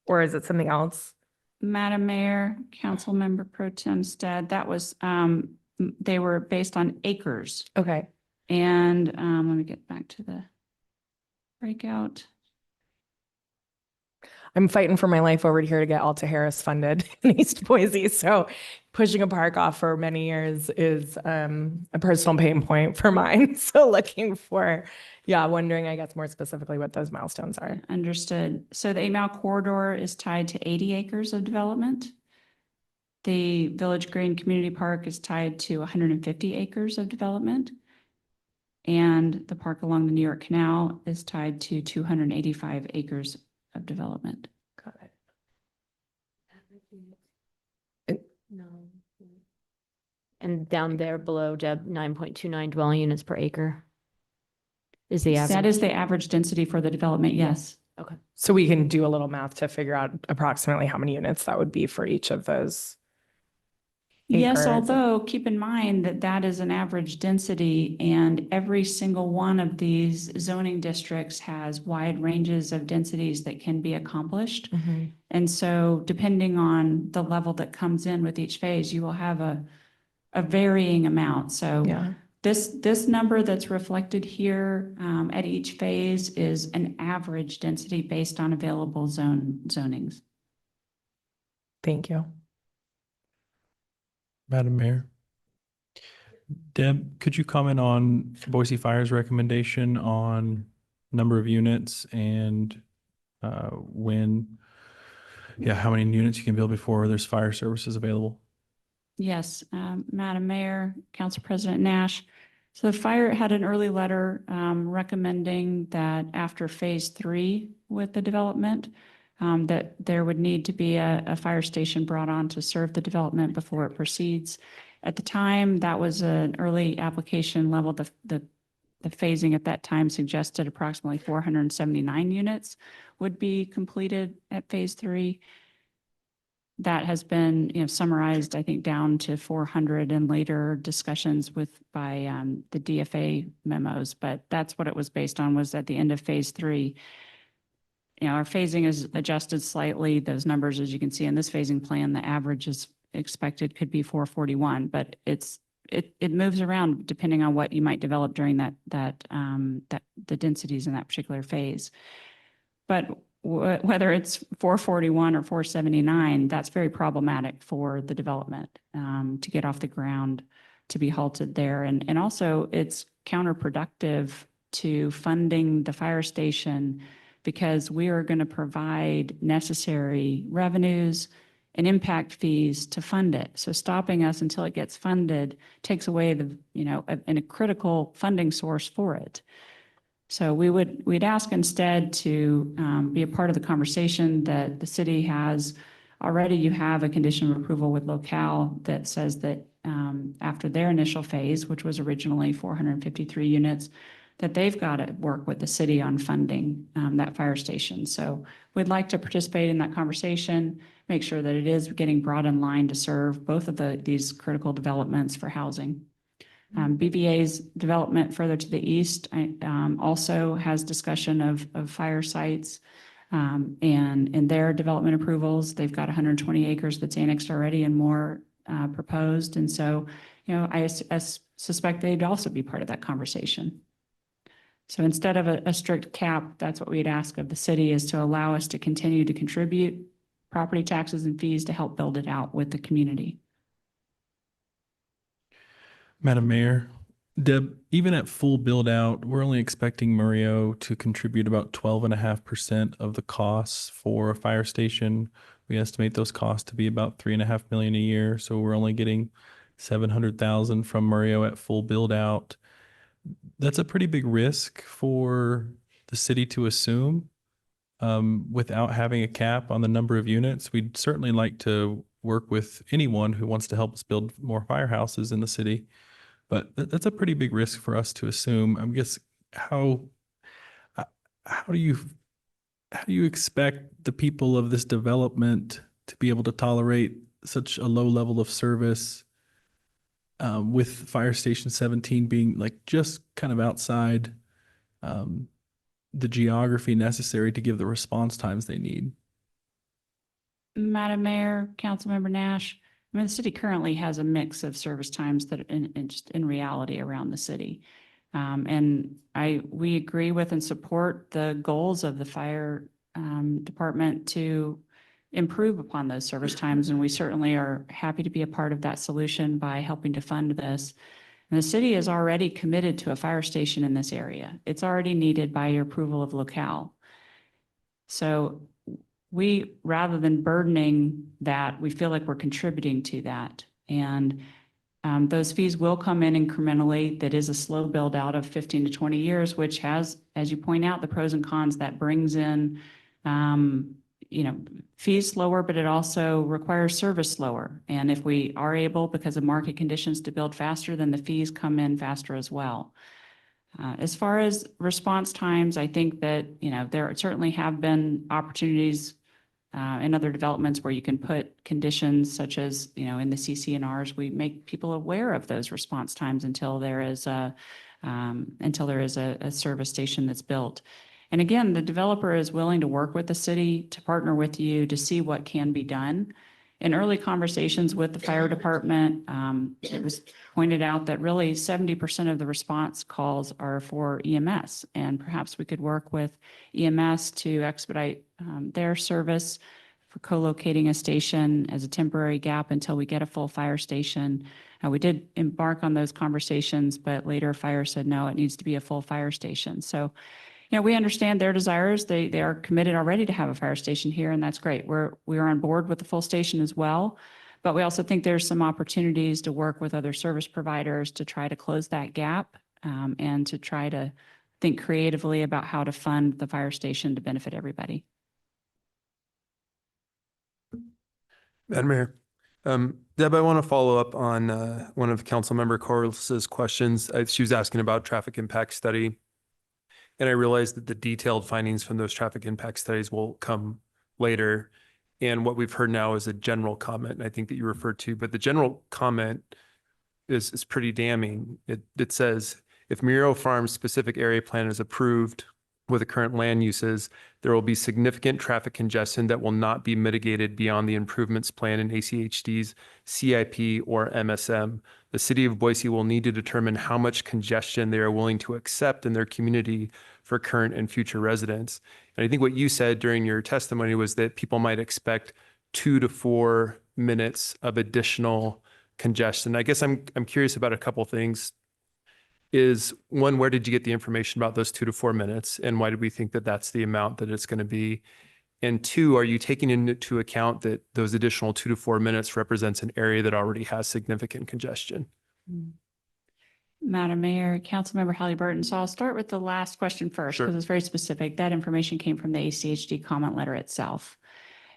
or is it something else? Madam Mayor, Councilmember Pro Tem Stead, that was, they were based on acres. Okay. And let me get back to the breakout. I'm fighting for my life over here to get Alta Harris funded in East Boise. So pushing a park off for many years is a personal pain point for mine. So looking for, wondering, I guess, more specifically what those milestones are. Understood. So the 8-mile corridor is tied to 80 acres of development. The Village Green Community Park is tied to 150 acres of development. And the park along the New York Canal is tied to 285 acres of development. Got it. And down there below, Deb, 9.29 dwelling units per acre is the average. That is the average density for the development, yes. Okay. So we can do a little math to figure out approximately how many units that would be for each of those. Yes, acres. although keep in mind that that is an average density and every single one of these zoning districts has wide ranges of densities that can be accomplished. Mm-hmm. And so depending on the level that comes in with each phase, you will have a varying amount. So this number that's reflected here at each phase is an average density based on available zonings. Thank you. Madam Mayor. Deb, could you comment on Boise Fire's recommendation on number of units and how many units you can build before there's fire services available? Yes, Madam Mayor, Council President Nash. So the fire had an early letter recommending that after phase 3 with the development, that there would need to be a fire station brought on to serve the development before it proceeds. At the time, that was an early application level. The phasing at that time suggested approximately 479 units would be completed at phase 3. That has been, summarized, I think, down to 400 in later discussions by the DFA memos. But that's what it was based on, was at the end of phase 3. Our phasing is adjusted slightly. Those numbers, as you can see in this phasing plan, the average is expected could be 441, but it moves around depending on what you might develop during that the densities in that particular phase. But whether it's 441 or 479, that's very problematic for the development to get off the ground, to be halted there. And also it's counterproductive to funding the fire station, because we are going to provide necessary revenues and impact fees to fund it. So stopping us until it gets funded takes away a critical funding source for it. So we'd ask instead to be a part of the conversation that the city has already. You have a condition of approval with locale that says that after their initial phase, which was originally 453 units, that they've got to work with the city on funding that fire station. So we'd like to participate in that conversation, make sure that it is getting brought in line to serve both of these critical developments for housing. BVA's development further to the east also has discussion of fire sites, and in their development approvals, they've got 120 acres that's annexed already and more proposed. And so, I suspect they'd also be part of that conversation. So instead of a strict cap, that's what we'd ask of the city, is to allow us to continue to contribute property taxes and fees to help build it out with the community. Madam Mayor, Deb, even at full build out, we're only expecting Murio to contribute about 12.5% of the costs for a fire station. We estimate those costs to be about $3.5 million a year. So we're only getting 700,000 from Murio at full build out. That's a pretty big risk for the city to assume without having a cap on the number of units. We'd certainly like to work with anyone who wants to help us build more firehouses in the city, but that's a pretty big risk for us to assume. I guess how do you expect the people of this development to be able to tolerate such a low level of service? With Fire Station 17 being like just kind of outside the geography necessary to give the response times they need. Madam Mayor, Councilmember Nash, the city currently has a mix of service times that are just in reality around the city. And we agree with and support the goals of the fire department to improve upon those service times. And we certainly are happy to be a part of that solution by helping to fund this. And the city is already committed to a fire station in this area. It's already needed by your approval of locale. So we, rather than burdening that, we feel like we're contributing to that. And those fees will come in incrementally. That is a slow build out of 15 to 20 years, which has, as you point out, the pros and cons. That brings in fees slower, but it also requires service slower. And if we are able, because of market conditions, to build faster, then the fees come in faster as well. As far as response times, I think that, there certainly have been opportunities in other developments where you can put conditions such as, in the CC&Rs, we make people aware of those response times until there is a service station that's built. And again, the developer is willing to work with the city to partner with you to see what can be done. In early conversations with the fire department, it was pointed out that really 70% of the response calls are for EMS, and perhaps we could work with EMS to expedite their service for co-locating a station as a temporary gap until we get a full fire station. We did embark on those conversations, but later fire said, no, it needs to be a full fire station. So, we understand their desires. They are committed already to have a fire station here, and that's great. We are on board with the full station as well. But we also think there's some opportunities to work with other service providers to try to close that gap, and to try to think creatively about how to fund the fire station to benefit everybody. Madam Mayor, Deb, I want to follow up on one of Councilmember Corliss's questions. She was asking about traffic impact study. And I realized that the detailed findings from those traffic impact studies will come later. And what we've heard now is a general comment, I think that you referred to, but the general comment is pretty damning. It says, if Muro Farms specific area plan is approved with the current land uses, there will be significant traffic congestion that will not be mitigated beyond the improvements plan in ACHD's CIP or MSM. The city of Boise will need to determine how much congestion they are willing to accept in their community for current and future residents. And I think what you said during your testimony was that people might expect 2 to 4 minutes of additional congestion. I guess I'm curious about a couple things. Is one, where did you get the information about those 2 to 4 minutes? And why did we think that that's the amount that it's going to be? And two, are you taking into account that those additional 2 to 4 minutes represents an area that already has significant congestion? Madam Mayor, Councilmember Halliburton. So I'll start with the last question first, Sure. because it's very specific. That information came from the ACHD comment letter itself.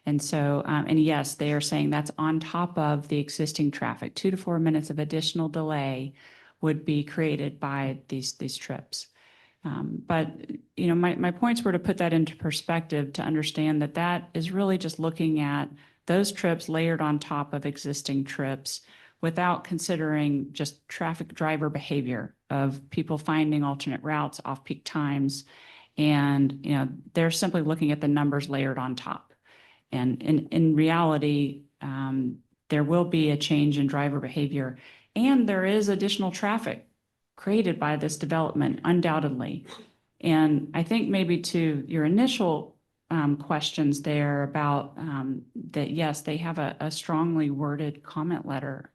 And so, and yes, they are saying that's on top of the existing traffic. 2 to 4 minutes of additional delay would be created by these trips. But, my points were to put that into perspective, to understand that that is really just looking at those trips layered on top of existing trips without considering just traffic driver behavior of people finding alternate routes off peak times. And, they're simply looking at the numbers layered on top. And in reality, there will be a change in driver behavior, and there is additional traffic created by this development, undoubtedly. And I think maybe to your initial questions there about that, yes, they have a strongly worded comment letter.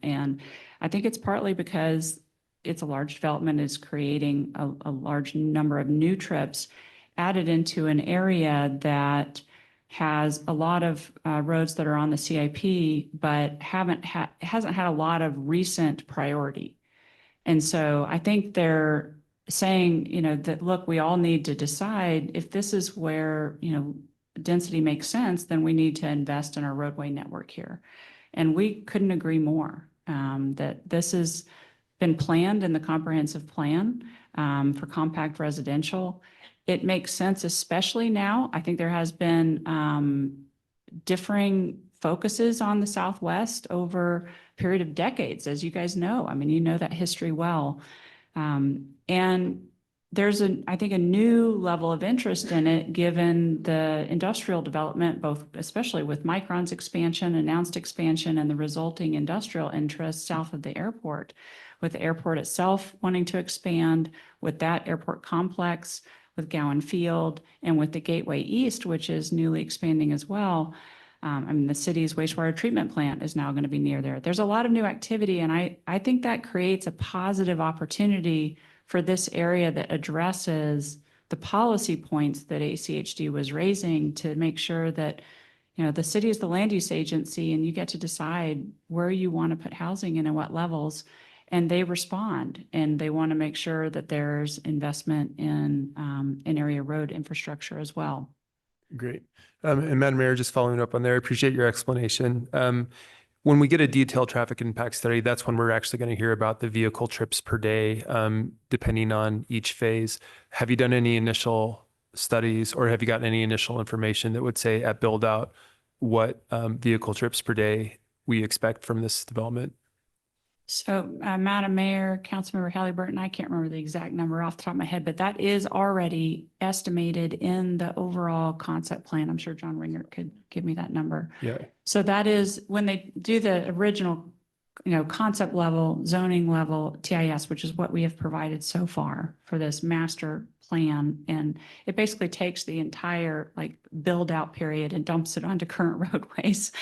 And I think it's partly because it's a large development, is creating a large number of new trips added into an area that has a lot of roads that are on the CIP, but hasn't had a lot of recent priority. And so I think they're saying, that, look, we all need to decide if this is where, density makes sense, then we need to invest in our roadway network here. And we couldn't agree more, that this has been planned in the comprehensive plan for compact residential. It makes sense, especially now. I think there has been differing focuses on the Southwest over a period of decades, as you guys know. I mean, you know that history well. And there's I think a new level of interest in it, given the industrial development, especially with Micron's expansion, announced expansion, and the resulting industrial interest south of the airport, with the airport itself wanting to expand, with that airport complex, with Gowan Field, and with the Gateway East, which is newly expanding as well. The city's wastewater treatment plant is now going to be near there. There's a lot of new activity, and I think that creates a positive opportunity for this area that addresses the policy points that ACHD was raising, to make sure that, the city is the land use agency, and you get to decide where you want to put housing and at what levels. And they respond, and they want to make sure that there's investment in area road infrastructure as well. Great. And Madam Mayor, just following up on there, I appreciate your explanation. When we get a detailed traffic impact study, that's when we're actually going to hear about the vehicle trips per day, depending on each phase. Have you done any initial studies, or have you gotten any initial information that would say at build out what vehicle trips per day we expect from this development? So, Madam Mayor, Councilmember Halliburton, I can't remember the exact number off the top of my head, but that is already estimated in the overall concept plan. I'm sure John Ringer could give me that number. Yeah. So that is when they do the original concept level, zoning level, TIS, which is what we have provided so far for this master plan. And it basically takes the entire build out period and dumps it onto current roadways.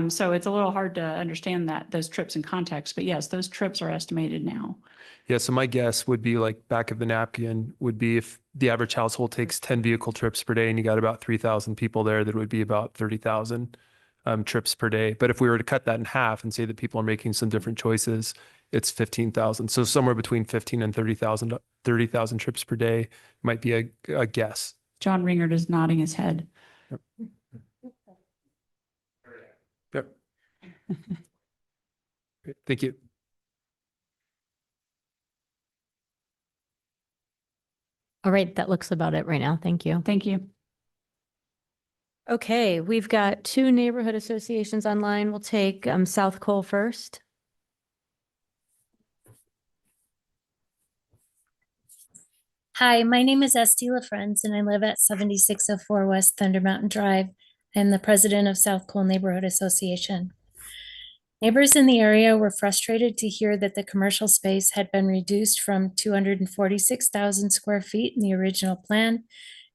So it's a little hard to understand those trips in context, but yes, those trips are estimated now. Yeah, so my guess would be back of the napkin would be if the average household takes 10 vehicle trips per day and you got about 3,000 people there, that would be about 30,000 trips per day. But if we were to cut that in half and say that people are making some different choices, it's 15,000. So somewhere between 15 and 30,000 trips per day might be a guess. John Ringard is nodding his head. Yep. Great, thank you. All right, that looks about it right now. Thank you. Thank you. Okay, we've got two neighborhood associations online. We'll take South Cole first. Hi, my name is Esty LaFrenz and I live at 7604 West Thunder Mountain Drive. I'm the president of South Cole Neighborhood Association. Neighbors in the area were frustrated to hear that the commercial space had been reduced from 246,000 square feet in the original plan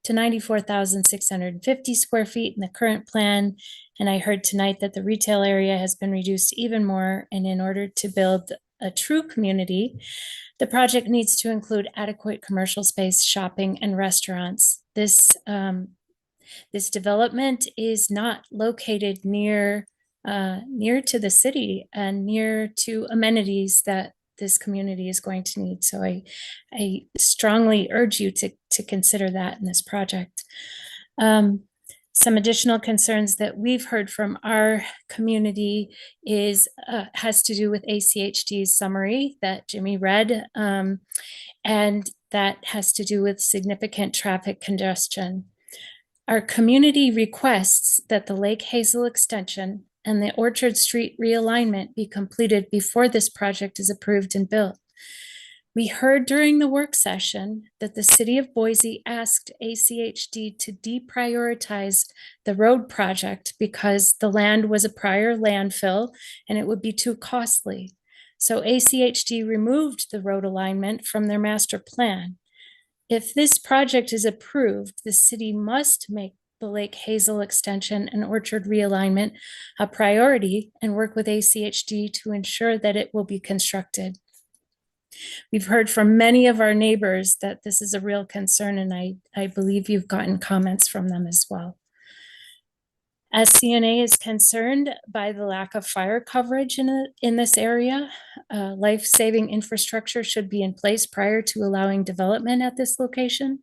to 94,650 square feet in the current plan. And I heard tonight that the retail area has been reduced even more. And in order to build a true community, the project needs to include adequate commercial space, shopping, and restaurants. This development is not located near to the city and near to amenities that this community is going to need. So I strongly urge you to consider that in this project. Some additional concerns that we've heard from our community has to do with ACHD's summary that Jimmy read, and that has to do with significant traffic congestion. Our community requests that the Lake Hazel extension and the Orchard Street realignment be completed before this project is approved and built. We heard during the work session that the city of Boise asked ACHD to deprioritize the road project because the land was a prior landfill and it would be too costly. So ACHD removed the road alignment from their master plan. If this project is approved, the city must make the Lake Hazel extension and Orchard realignment a priority and work with ACHD to ensure that it will be constructed. We've heard from many of our neighbors that this is a real concern, and I believe you've gotten comments from them as well. As CNA is concerned by the lack of fire coverage in this area, life-saving infrastructure should be in place prior to allowing development at this location.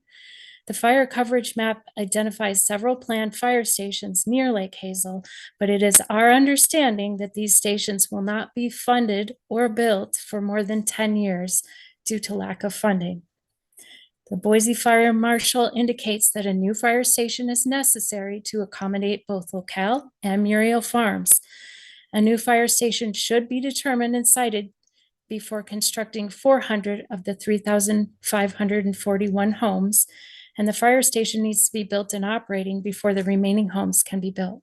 The fire coverage map identifies several planned fire stations near Lake Hazel, but it is our understanding that these stations will not be funded or built for more than 10 years due to lack of funding. The Boise Fire Marshal indicates that a new fire station is necessary to accommodate both locale and Muriel Farms. A new fire station should be determined and sited before constructing 400 of the 3,541 homes, and the fire station needs to be built and operating before the remaining homes can be built.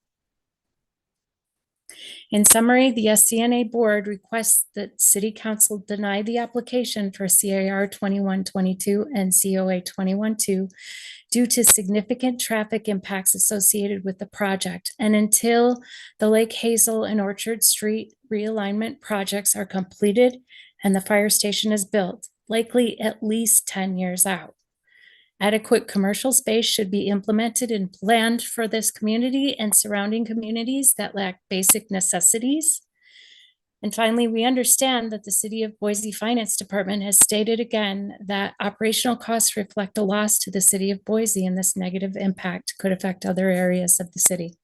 In summary, the SCNA board requests that City Council deny the application for CAR 2122 and COA 212 due to significant traffic impacts associated with the project. And until the Lake Hazel and Orchard Street realignment projects are completed and the fire station is built, likely at least 10 years out. Adequate commercial space should be implemented and planned for this community and surrounding communities that lack basic necessities. And finally, we understand that the City of Boise Finance Department has stated again that operational costs reflect a loss to the City of Boise, and this negative impact could affect other areas of the city.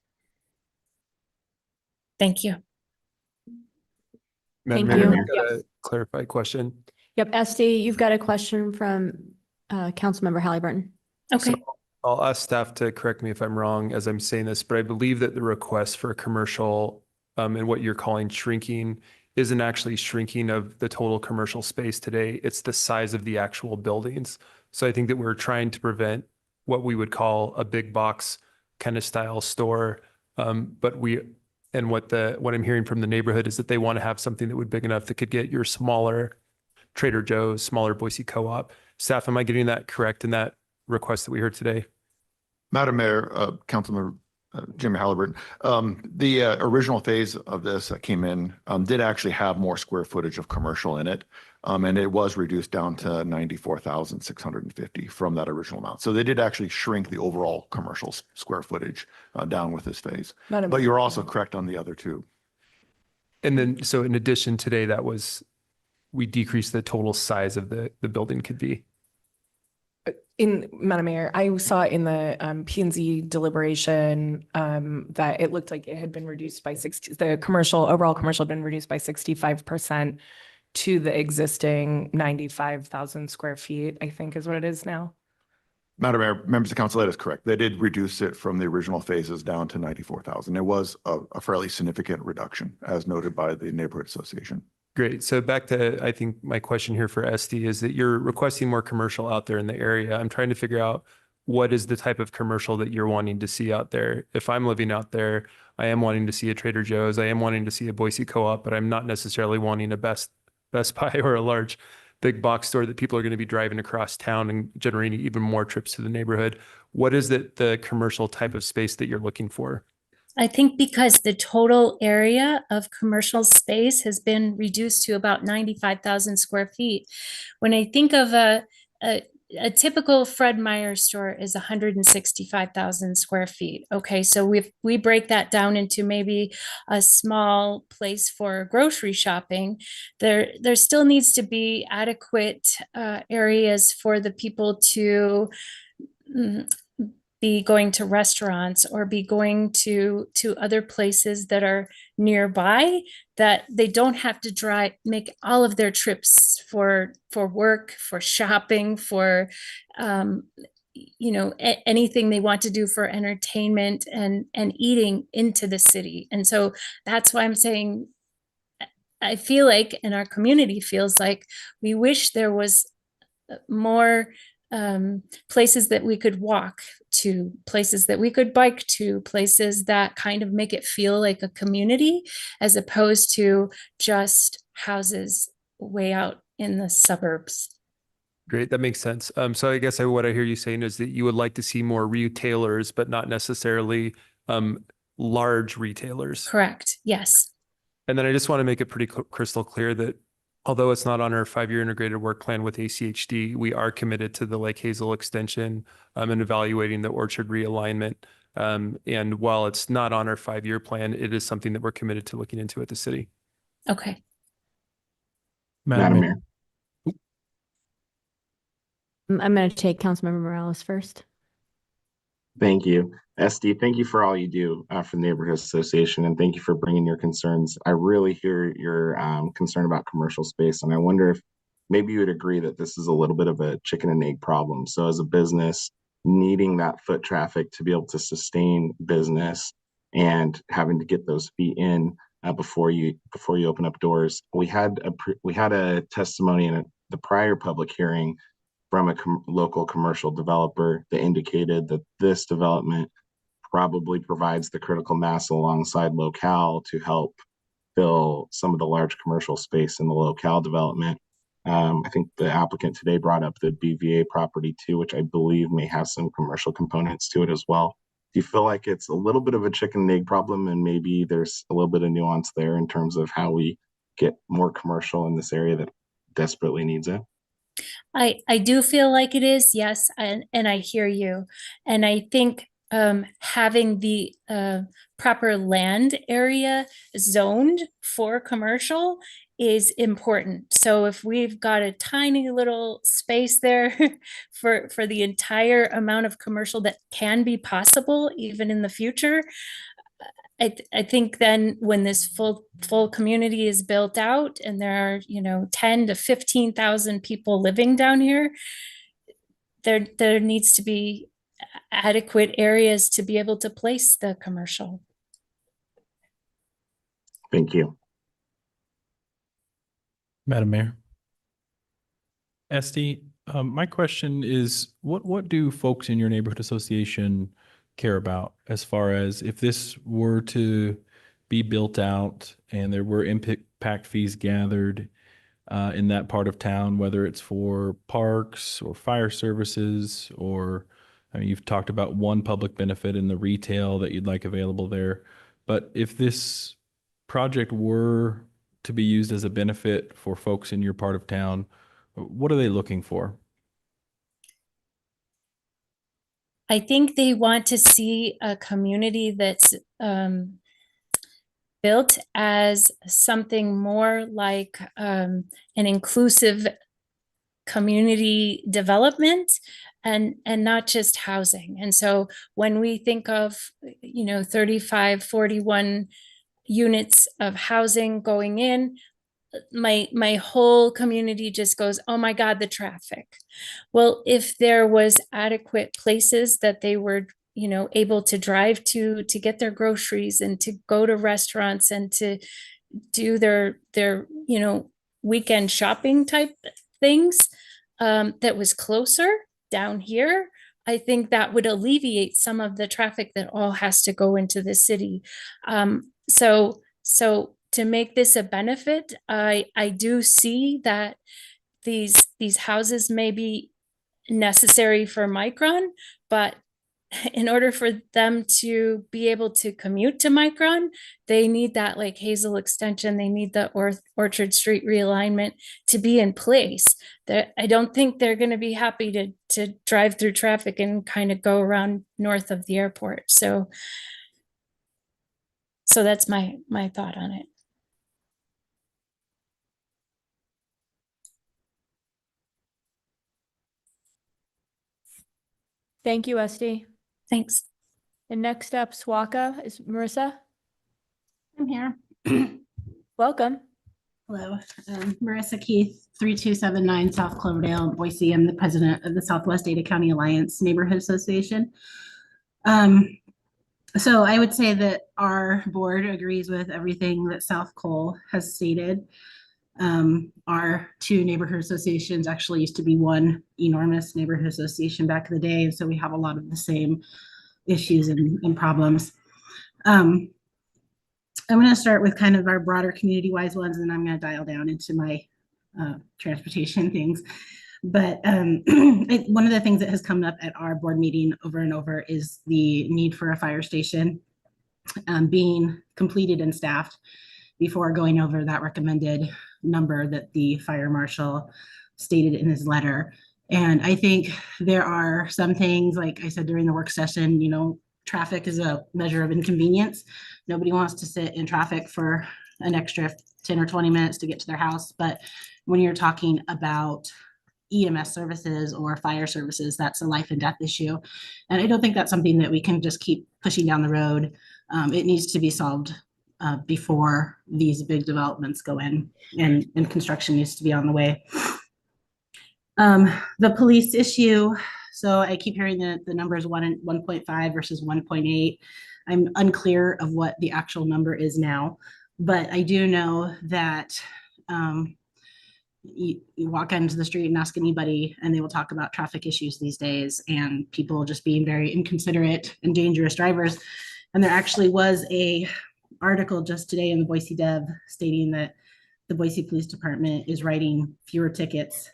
Thank you. Madam Thank Mayor, you. I've got a clarified question. Yep, Esty, you've got a question from Councilmember Halliburton. Okay. So I'll ask staff to correct me if I'm wrong as I'm saying this, but I believe that the request for commercial and what you're calling shrinking isn't actually shrinking of the total commercial space today. It's the size of the actual buildings. So I think that we're trying to prevent what we would call a big box kind of style store. But And what I'm hearing from the neighborhood is that they want to have something that would be big enough that could get your smaller Trader Joe's, smaller Boise Co-op. Staff, am I getting that correct in that request that we heard today? Madam Mayor, Councilmember Jimmy Halliburton, the original phase of this that came in did actually have more square footage of commercial in it. And it was reduced down to 94,650 from that original amount. So they did actually shrink the overall commercial square footage down with this phase. But you're also correct on the other two. And then, so in addition today, we decreased the total size of the building could be. Madam Mayor, I saw in the P&Z deliberation that it looked like it had been reduced by 60, the overall commercial had been reduced by 65% to the existing 95,000 square feet, I think is what it is now. Madam Mayor, members of council, that is correct. They did reduce it from the original phases down to 94,000. It was a fairly significant reduction as noted by the neighborhood association. Great. So back to, I think my question here for SD is that you're requesting more commercial out there in the area. I'm trying to figure out what is the type of commercial that you're wanting to see out there. If I'm living out there, I am wanting to see a Trader Joe's. I am wanting to see a Boise Co-op, but I'm not necessarily wanting a Best Buy or a large big box store that people are going to be driving across town and generating even more trips to the neighborhood. What is the commercial type of space that you're looking for? I think because the total area of commercial space has been reduced to about 95,000 square feet. When I think of a typical Fred Meyer store is 165,000 square feet. Okay, so we break that down into maybe a small place for grocery shopping. There still needs to be adequate areas for the people to be going to restaurants or be going to other places that are nearby, that they don't have to make all of their trips for work, for shopping, for anything they want to do for entertainment and eating into the city. And so that's why I'm saying I feel like, and our community feels like, we wish there was more places that we could walk to, places that we could bike to, places that kind of make it feel like a community, as opposed to just houses way out in the suburbs. Great, that makes sense. So I guess what I hear you saying is that you would like to see more retailers, but not necessarily large retailers. Correct, yes. And then I just want to make it pretty crystal clear that although it's not on our 5-year integrated work plan with ACHD, we are committed to the Lake Hazel extension and evaluating the Orchard realignment. And while it's not on our 5-year plan, it is something that we're committed to looking into at the city. Okay. Madam Mayor. I'm going to take Councilmember Morales first. Thank you. SD, thank you for all you do for the Neighborhood Association, and thank you for bringing your concerns. I really hear your concern about commercial space, and I wonder if maybe you would agree that this is a little bit of a chicken and egg problem. So as a business, needing that foot traffic to be able to sustain business and having to get those feet in before you open up doors. We had a testimony in the prior public hearing from a local commercial developer that indicated that this development probably provides the critical mass alongside locale to help fill some of the large commercial space in the locale development. I think the applicant today brought up the BVA property too, which I believe may have some commercial components to it as well. Do you feel like it's a little bit of a chicken and egg problem, and maybe there's a little bit of nuance there in terms of how we get more commercial in this area that desperately needs it? I do feel like it is, yes, and I hear you. And I think having the proper land area zoned for commercial is important. So if we've got a tiny little space there for the entire amount of commercial that can be possible even in the future, I think then when this full community is built out and there are 10 to 15,000 people living down here, there needs to be adequate areas to be able to place the commercial. Thank you. Madam Mayor. SD, my question is, what do folks in your neighborhood association care about as far as if this were to be built out and there were impact fees gathered in that part of town, whether it's for parks or fire services, or I mean, you've talked about one public benefit in the retail that you'd like available there. But if this project were to be used as a benefit for folks in your part of town, what are they looking for? I think they want to see a community that's built as something more like an inclusive community development and not just housing. And so when we think of 35, 41 units of housing going in, my whole community just goes, oh my God, the traffic. Well, if there was adequate places that they were able to drive to get their groceries and to go to restaurants and to do their weekend shopping type things, that was closer down here, I think that would alleviate some of the traffic that all has to go into the city. So to make this a benefit, I do see that these houses may be necessary for Micron, but in order for them to be able to commute to Micron, they need that like Hazel extension, they need the Orchard Street realignment to be in place. I don't think they're going to be happy to drive through traffic and kind of go around north of the airport. So that's my thought on it. Thank you, Esty. Thanks. And next up, SWACA is Marissa. I'm here. Welcome. Hello, Marissa Keith, 3279 South Cloverdale, Boise. I'm the president of the Southwest Ada County Alliance Neighborhood Association. So I would say that our board agrees with everything that South Cole has stated. Our two neighborhood associations actually used to be one enormous neighborhood association back in the day, and so we have a lot of the same issues and problems. I'm going to start with kind of our broader community-wise ones, and then I'm going to dial down into my transportation things. But one of the things that has come up at our board meeting over and over is the need for a fire station being completed and staffed before going over that recommended number that the fire marshal stated in his letter. And I think there are some things, like I said during the work session, traffic is a measure of inconvenience. Nobody wants to sit in traffic for an extra 10 or 20 minutes to get to their house. But when you're talking about EMS services or fire services, that's a life and death issue. And I don't think that's something that we can just keep pushing down the road. It needs to be solved before these big developments go in, and construction needs to be on the way. The police issue. So I keep hearing that the number is 1.5 versus 1.8. I'm unclear of what the actual number is now, but I do know that you walk into the street and ask anybody and they will talk about traffic issues these days and people just being very inconsiderate and dangerous drivers. And there actually was a article just today in the Boise Dev stating that the Boise Police Department is writing fewer tickets,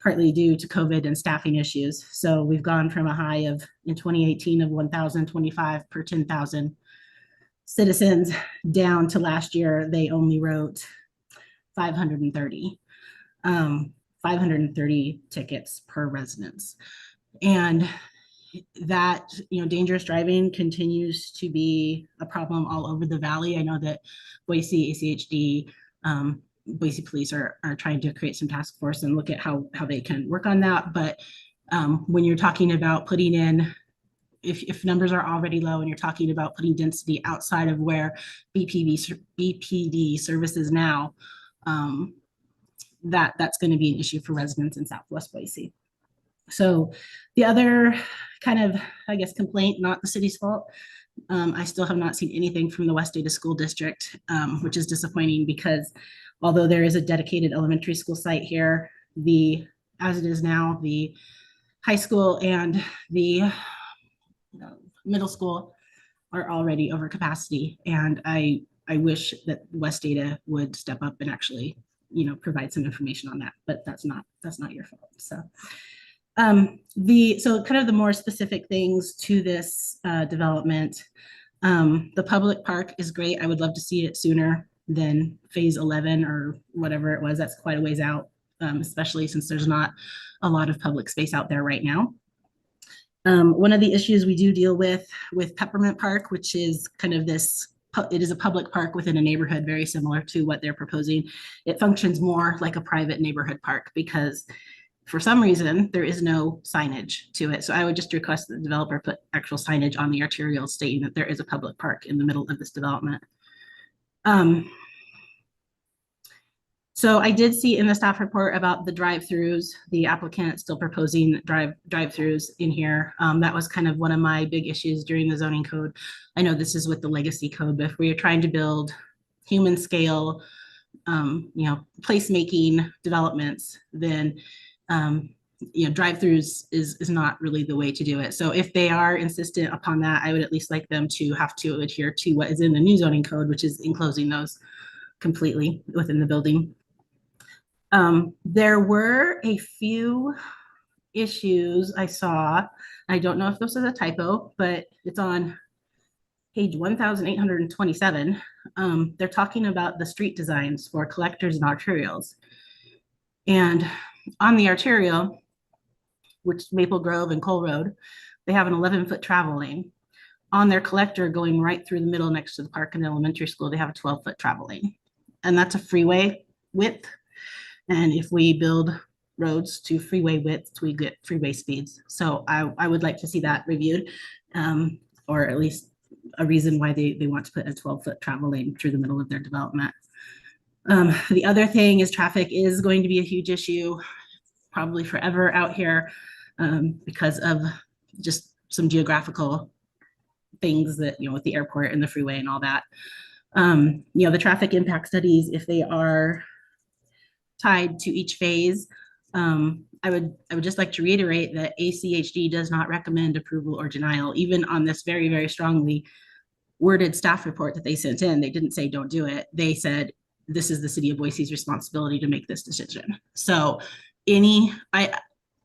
partly due to COVID and staffing issues. So we've gone from a high of in 2018 of 1,025 per 10,000 citizens down to last year, they only wrote 530 tickets per residence. And that, dangerous driving continues to be a problem all over the valley. I know that Boise, ACHD, Boise police are trying to create some task force and look at how they can work on that. But when you're talking about putting in, if numbers are already low and you're talking about putting density outside of where BPD services now, that's going to be an issue for residents in Southwest Boise. So the other kind of, I guess, complaint, not the city's fault. I still have not seen anything from the West Ada School District, which is disappointing because although there is a dedicated elementary school site here, as it is now, the high school and the middle school are already over capacity. And I wish that West Data would step up and actually, provide some information on that, but that's not your fault. So so kind of the more specific things to this development, the public park is great. I would love to see it sooner than phase 11 or whatever it was. That's quite a ways out, especially since there's not a lot of public space out there right now. One of the issues we do deal with Peppermint Park, which is kind of this, it is a public park within a neighborhood very similar to what they're proposing. It functions more like a private neighborhood park because for some reason there is no signage to it. So I would just request that the developer put actual signage on the arterial stating that there is a public park in the middle of this development. So I did see in the staff report about the drive-throughs, the applicant still proposing drive-throughs in here. That was kind of one of my big issues during the zoning code. I know this is with the legacy code, but if we are trying to build human scale, placemaking developments, then drive-throughs is not really the way to do it. So if they are insistent upon that, I would at least like them to have to adhere to what is in the new zoning code, which is enclosing those completely within the building. There were a few issues I saw. I don't know if this is a typo, but it's on page 1827. They're talking about the street designs for collectors and arterials. And on the arterial, which is Maple Grove and Cole Road, they have an 11-foot travel lane. On their collector going right through the middle next to the park and elementary school, they have a 12-foot travel lane. And that's a freeway width. And if we build roads to freeway widths, we get freeway speeds. So I would like to see that reviewed, or at least a reason why they want to put a 12-foot travel lane through the middle of their development. The other thing is traffic is going to be a huge issue, probably forever out here, because of just some geographical things that, with the airport and the freeway and all that. The traffic impact studies, if they are tied to each phase, I would just like to reiterate that ACHD does not recommend approval or denial. Even on this very, very strongly worded staff report that they sent in, they didn't say don't do it. They said this is the city of Boise's responsibility to make this decision. So I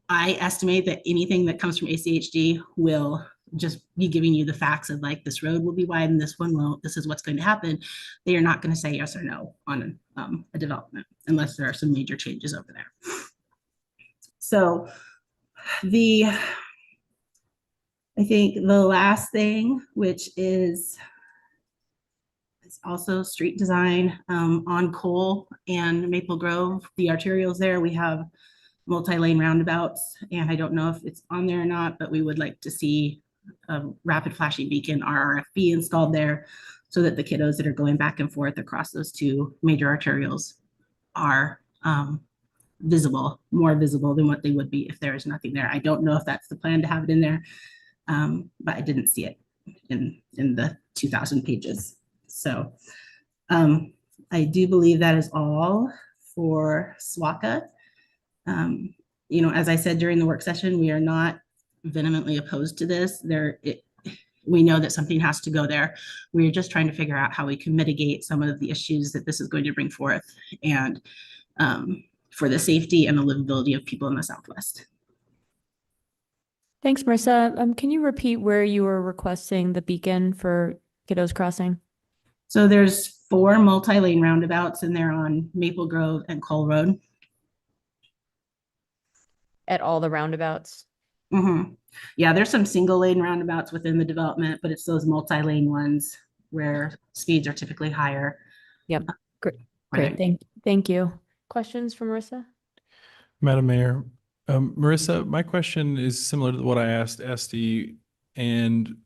estimate that anything that comes from ACHD will just be giving you the facts of like, this road will be wide and this one won't, this is what's going to happen. They are not going to say yes or no on a development unless there are some major changes over there. So I think the last thing, which is also street design, on Cole and Maple Grove, the arterials there, we have multi-lane roundabouts, and I don't know if it's on there or not, but we would like to see a rapid flashing beacon RRFB installed there so that the kiddos that are going back and forth across those two major arterials are more visible than what they would be if there is nothing there. I don't know if that's the plan to have it in there, but I didn't see it in the 2,000 pages. So I do believe that is all for SWACA. As I said during the work session, we are not vehemently opposed to this. We know that something has to go there. We're just trying to figure out how we can mitigate some of the issues that this is going to bring forth, and for the safety and the livability of people in the Southwest. Thanks, Marissa. Can you repeat where you were requesting the beacon for kiddos crossing? So there's 4 multi-lane roundabouts, and they're on Maple Grove and Cole Road. At all the roundabouts? Mm-hmm. Yeah, there's some single lane roundabouts within the development, but it's those multi-lane ones where speeds are typically higher. Yep. Great. Thank you. Questions for Marissa? Madam Mayor, Marissa, my question is similar to what I asked Esty. And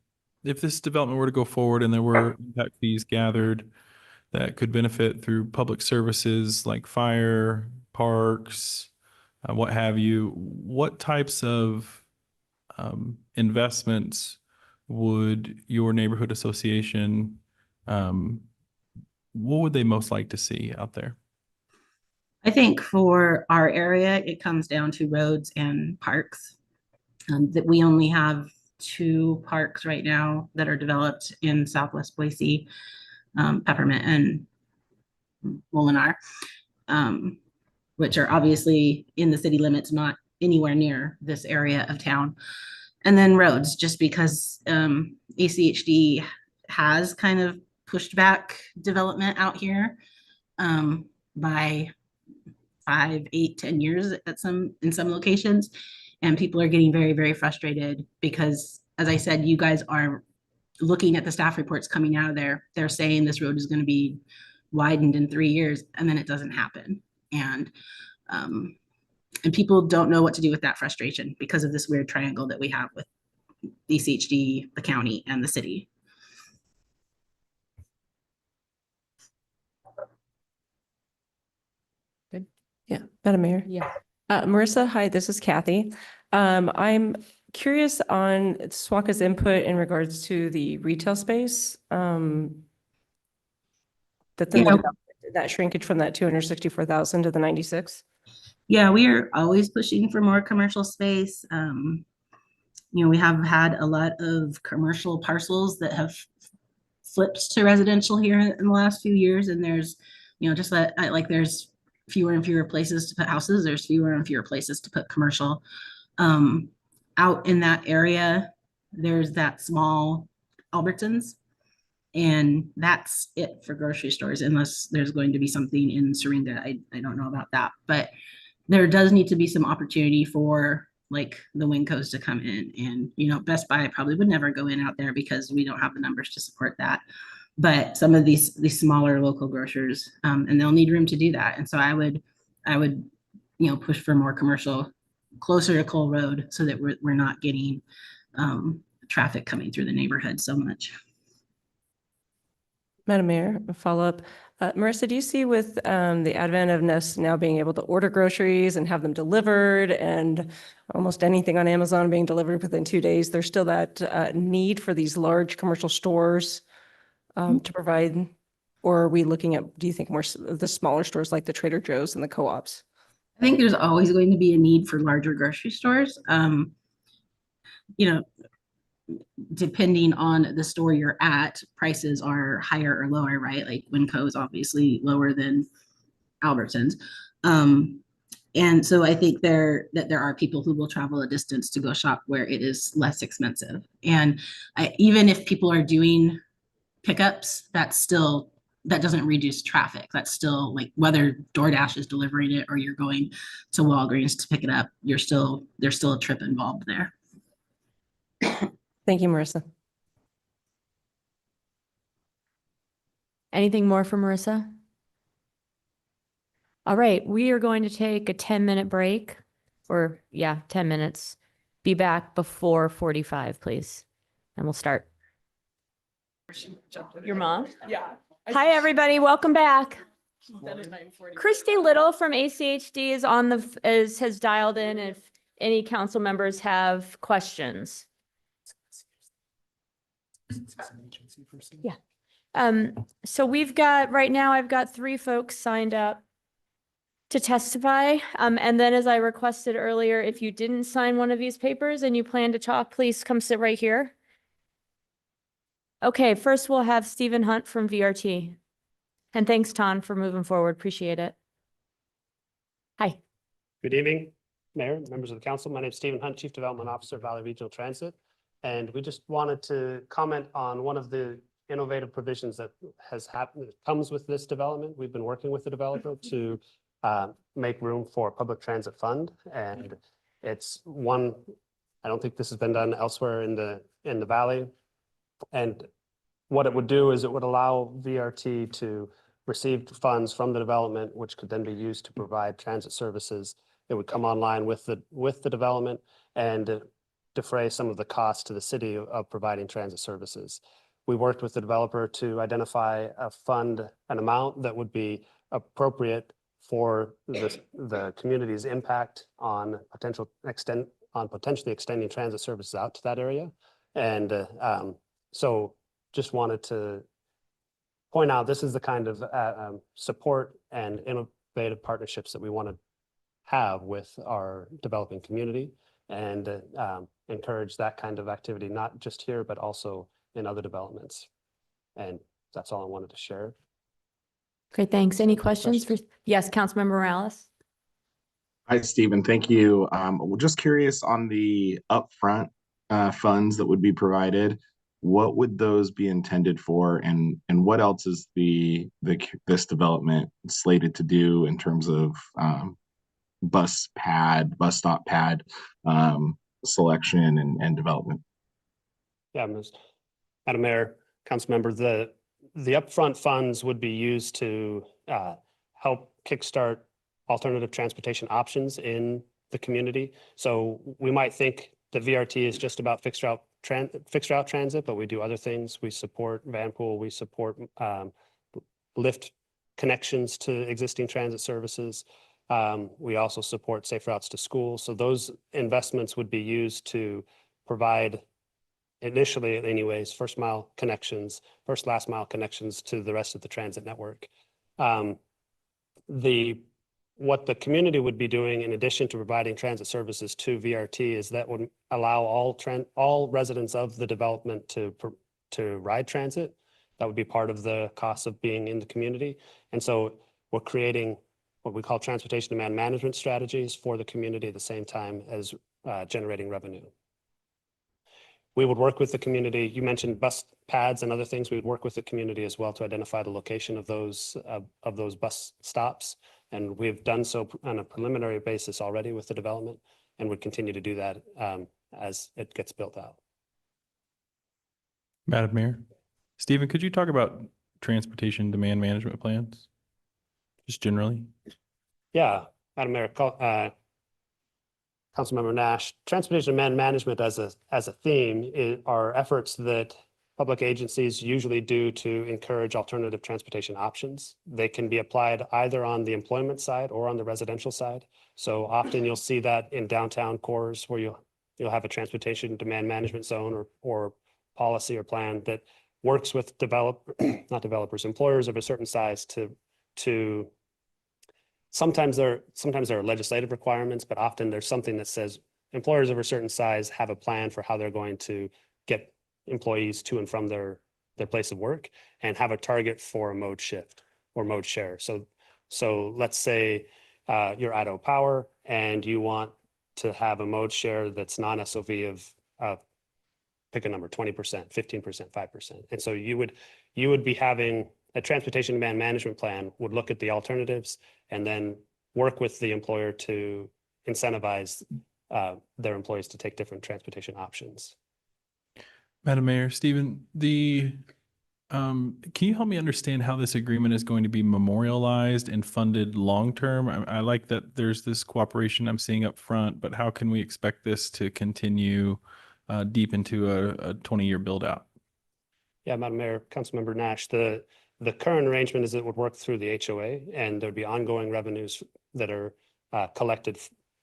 if this development were to go forward and there were impact fees gathered that could benefit through public services like fire, parks, what have you, what types of investments would your neighborhood association, what would they most like to see out there? I think for our area, it comes down to roads and parks. That we only have two parks right now that are developed in Southwest Boise, Peppermint and Molinar, which are obviously in the city limits, not anywhere near this area of town. And then roads, just because ACHD has kind of pushed back development out here by 5, 8, 10 years in some locations. And people are getting very, very frustrated because, as I said, you guys are looking at the staff reports coming out of there. They're saying this road is going to be widened in 3 years, and then it doesn't happen. And people don't know what to do with that frustration because of this weird triangle that we have with DCHD, the county, and the city. Good. Yeah, Madam Mayor. Yeah. Marissa, hi, this is Kathy. I'm curious on SWACA's input in regards to the retail space. That shrinkage from that 264,000 to the 96. Yeah, we are always pushing for more commercial space. We have had a lot of commercial parcels that have flipped to residential here in the last few years. And there's, just like there's fewer and fewer places to put houses. There's fewer and fewer places to put commercial. Out in that area, there's that small Albertsons. And that's it for grocery stores, unless there's going to be something in Syringa. I don't know about that, but there does need to be some opportunity for like the Wincos to come in. And, Best Buy probably would never go in out there because we don't have the numbers to support that. But some of these smaller local grocers, and they'll need room to do that. And so I would, push for more commercial closer to Cole Road so that we're not getting traffic coming through the neighborhood so much. Madam Mayor, a follow-up. Marissa, do you see with the advent of us now being able to order groceries and have them delivered and almost anything on Amazon being delivered within 2 days, there's still that need for these large commercial stores to provide? Or are we looking at, do you think, more of the smaller stores like the Trader Joe's and the co-ops? I think there's always going to be a need for larger grocery stores. Depending on the store you're at, prices are higher or lower, right? Like Winco is obviously lower than Albertsons. And so I think there are people who will travel a distance to go shop where it is less expensive. And even if people are doing pickups, that doesn't reduce traffic. That's still like whether DoorDash is delivering it or you're going to Walgreens to pick it up, there's still a trip involved there. Thank you, Marissa. Anything more for Marissa? All right, we are going to take a 10-minute break, or 10 minutes. Be back before 45, please. And we'll start. Your mom? Yeah. Hi, everybody. Welcome back. Christy Little from ACHD is has dialed in if any council members have questions. Yeah. So right now I've got 3 folks signed up to testify. And then as I requested earlier, if you didn't sign one of these papers and you plan to talk, please come sit right here. Okay, first we'll have Stephen Hunt from VRT. And thanks, Ton, for moving forward. Appreciate it. Hi. Good evening, Mayor, members of the council. My name is Stephen Hunt, Chief Development Officer, Valley Regional Transit. And we just wanted to comment on one of the innovative provisions that has happened, that comes with this development. We've been working with the developer to make room for public transit fund. And it's one, I don't think this has been done elsewhere in the Valley. And what it would do is it would allow VRT to receive funds from the development, which could then be used to provide transit services. It would come online with the development and defray some of the costs to the city of providing transit services. We worked with the developer to identify an amount that would be appropriate for the community's impact on potentially extending transit services out to that area. And so just wanted to point out, this is the kind of support and innovative partnerships that we want to have with our developing community. and encourage that kind of activity, not just here, but also in other developments. And that's all I wanted to share. Great, thanks. Any questions for, yes, Councilmember Morales? Hi, Stephen. Thank you. We're just curious on the upfront funds that would be provided. What would those be intended for, and what else is this development slated to do in terms of bus stop pad selection and development? Yeah, Madam Mayor, Council Member, the upfront funds would be used to help kickstart alternative transportation options in the community. So we might think the VRT is just about fixed route transit, but we do other things. We support vanpool, we support lift connections to existing transit services. We also support safe routes to school. So those investments would be used to provide, initially anyways, first last mile connections to the rest of the transit network. What the community would be doing in addition to providing transit services to VRT is that would allow all residents of the development to ride transit. That would be part of the cost of being in the community. And so we're creating what we call transportation demand management strategies for the community at the same time as generating revenue. We would work with the community. You mentioned bus pads and other things. We would work with the community as well to identify the location of those bus stops. And we've done so on a preliminary basis already with the development, and would continue to do that as it gets built out. Madam Mayor, Stephen, could you talk about transportation demand management plans? Just generally? Yeah, Madam Mayor, Councilmember Nash, transportation demand management as a theme are efforts that public agencies usually do to encourage alternative transportation options. They can be applied either on the employment side or on the residential side. So often you'll see that in downtown cores where you'll have a transportation demand management zone or policy or plan that works with employers of a certain size to sometimes there are legislative requirements, but often there's something that says employers of a certain size have a plan for how they're going to get employees to and from their place of work and have a target for a mode shift or mode share. So let's say you're Idaho Power and you want to have a mode share that's non-SOV of pick a number, 20%, 15%, 5%. And so you would be having a transportation demand management plan would look at the alternatives and then work with the employer to incentivize their employees to take different transportation options. Madam Mayor, Stephen, can you help me understand how this agreement is going to be memorialized and funded long-term? I like that there's this cooperation I'm seeing up front, but how can we expect this to continue deep into a 20-year build-out? Yeah, Madam Mayor, Councilmember Nash, the current arrangement is it would work through the HOA, and there'd be ongoing revenues that are collected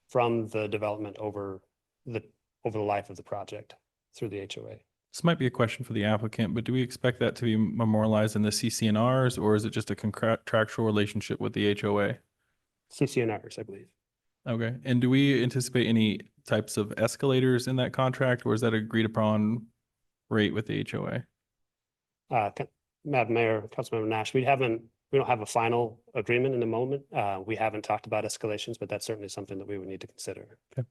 from the development over the life of the project through the HOA. This might be a question for the applicant, but do we expect that to be memorialized in the CCNRs, or is it just a contractual relationship with the HOA? CCNRs, I believe. Okay. And do we anticipate any types of escalators in that contract, or is that agreed upon rate with the HOA? Madam Mayor, Councilmember Nash, we don't have a final agreement in the moment. We haven't talked about escalations, but that's certainly something that we would need to consider. Okay.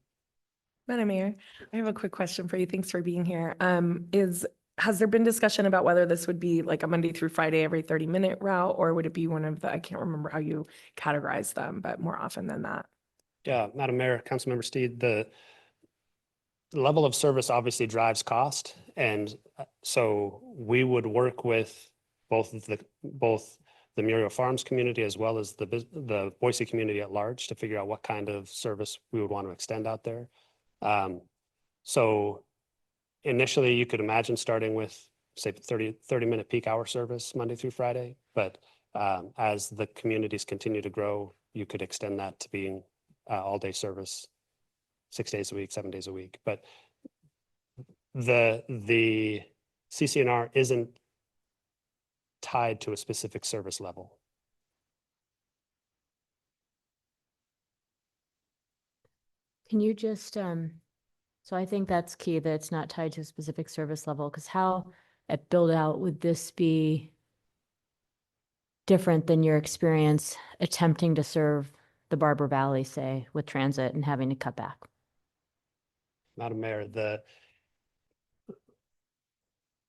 Madam Mayor, I have a quick question for you. Thanks for being here. Has there been discussion about whether this would be like a Monday through Friday every 30-minute route, or would it be one of I can't remember how you categorize them, but more often than that? Yeah, Madam Mayor, Councilmember Steed, the level of service obviously drives cost. And so we would work with both the Muriel Farms community as well as the Boise community at large to figure out what kind of service we would want to extend out there. So initially you could imagine starting with say 30-minute peak hour service Monday through Friday, but as the communities continue to grow, you could extend that to being all day service 6 days a week, 7 days a week. But the CCNR isn't tied to a specific service level. Can you just So I think that's key, that it's not tied to a specific service level, because how at build out would this be different than your experience attempting to serve the Barber Valley, say, with transit and having to cut back? Madam Mayor, the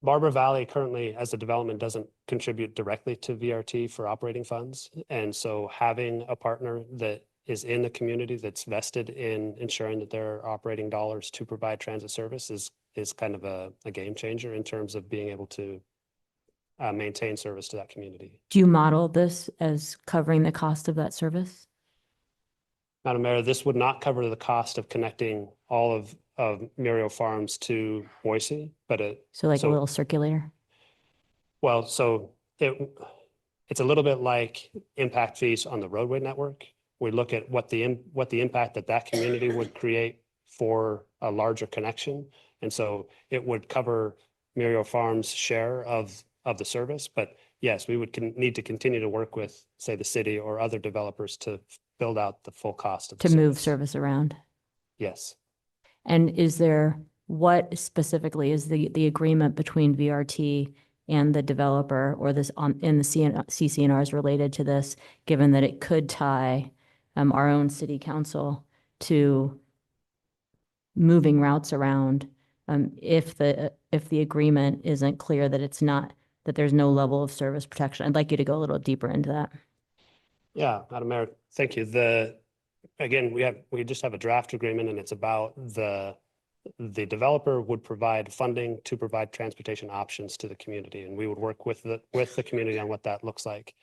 Barber Valley currently, as a development, doesn't contribute directly to VRT for operating funds. And so having a partner that is in the community that's vested in ensuring that there are operating dollars to provide transit service is kind of a game changer in terms of being able to maintain service to that community. Do you model this as covering the cost of that service? Madam Mayor, this would not cover the cost of connecting all of Muriel Farms to Boise, but So like a little circulator? well, so it's a little bit like impact fees on the roadway network. We look at what the impact that community would create for a larger connection. And so it would cover Muriel Farms' share of the service. But yes, we would need to continue to work with, say, the city or other developers to build out the full cost of the To move service around? Yes. And what specifically is the agreement between VRT and the developer, or this in the CCNRs related to this, given that it could tie our own city council to moving routes around, if the agreement isn't clear that there's no level of service protection? I'd like you to go a little deeper into that. Yeah, Madam Mayor, thank you. Again, we just have a draft agreement, and it's about the developer would provide funding to provide transportation options to the community, and we would work with the community on what that looks like.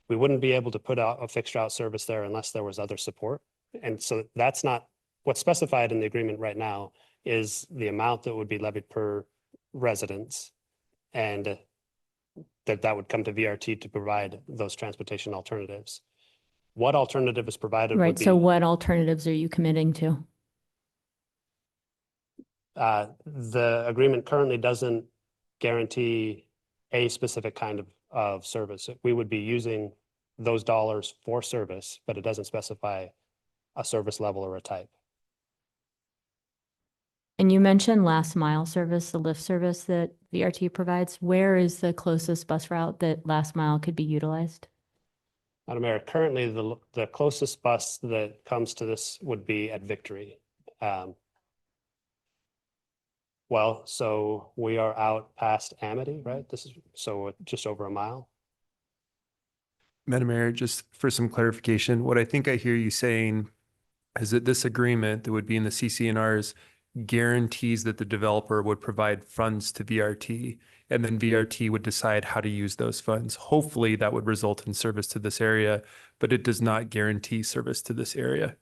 We wouldn't be able to put out a fixed route service there unless there was other support. And so that's not what's specified in the agreement right now, is the amount that would be levied per residence, and that would come to VRT to provide those transportation alternatives. What alternative is provided would Right, be, so what alternatives are you committing to? the agreement currently doesn't guarantee a specific kind of service. We would be using those dollars for service, but it doesn't specify a service level or a type. And you mentioned last mile service, the Lyft service that VRT provides. Where is the closest bus route that last mile could be utilized? Madam Mayor, currently the closest bus that comes to this would be at Victory. Well, so we are out past Amity, right? This is just over a mile. Madam Mayor, just for some clarification, what I think I hear you saying is that this agreement that would be in the CCNRs guarantees that the developer would provide funds to VRT, and then VRT would decide how to use those funds. Hopefully that would result in service to this area, but it does not guarantee service to this area.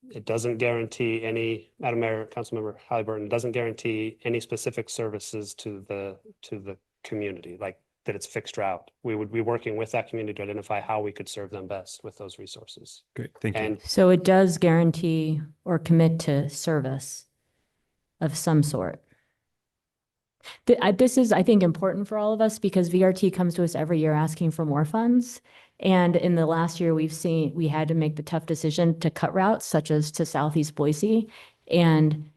It doesn't guarantee any, Madam Mayor, Councilmember Halliburton, doesn't guarantee any specific services to the community, like that it's fixed route. We would be working with that community to identify how we could serve them best with those resources. Great, thank you. So it does guarantee or commit to service of some sort. This is, I think, important for all of us, because VRT comes to us every year asking for more funds. And in the last year, we had to make the tough decision to cut routes, such as to Southeast Boise. And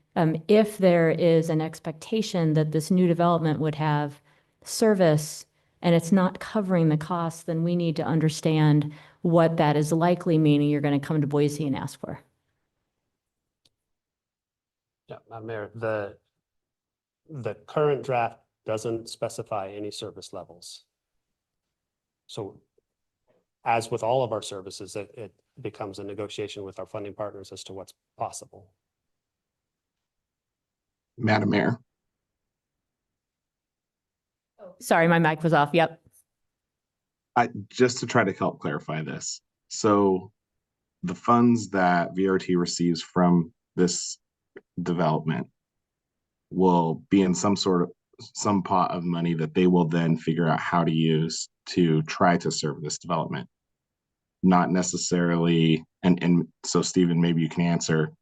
if there is an expectation that this new development would have service and it's not covering the costs, then we need to understand what that is likely meaning you're going to come to Boise and ask for. Yeah, Madam Mayor, the current draft doesn't specify any service levels. So as with all of our services, it becomes a negotiation with our funding partners as to what's possible. Madam Mayor. Sorry, my mic was off. Yep. Just to try to help clarify this. So the funds that VRT receives from this development will be in some pot of money that they will then figure out how to use to try to serve this development. Not necessarily, and so Stephen, maybe you can answer,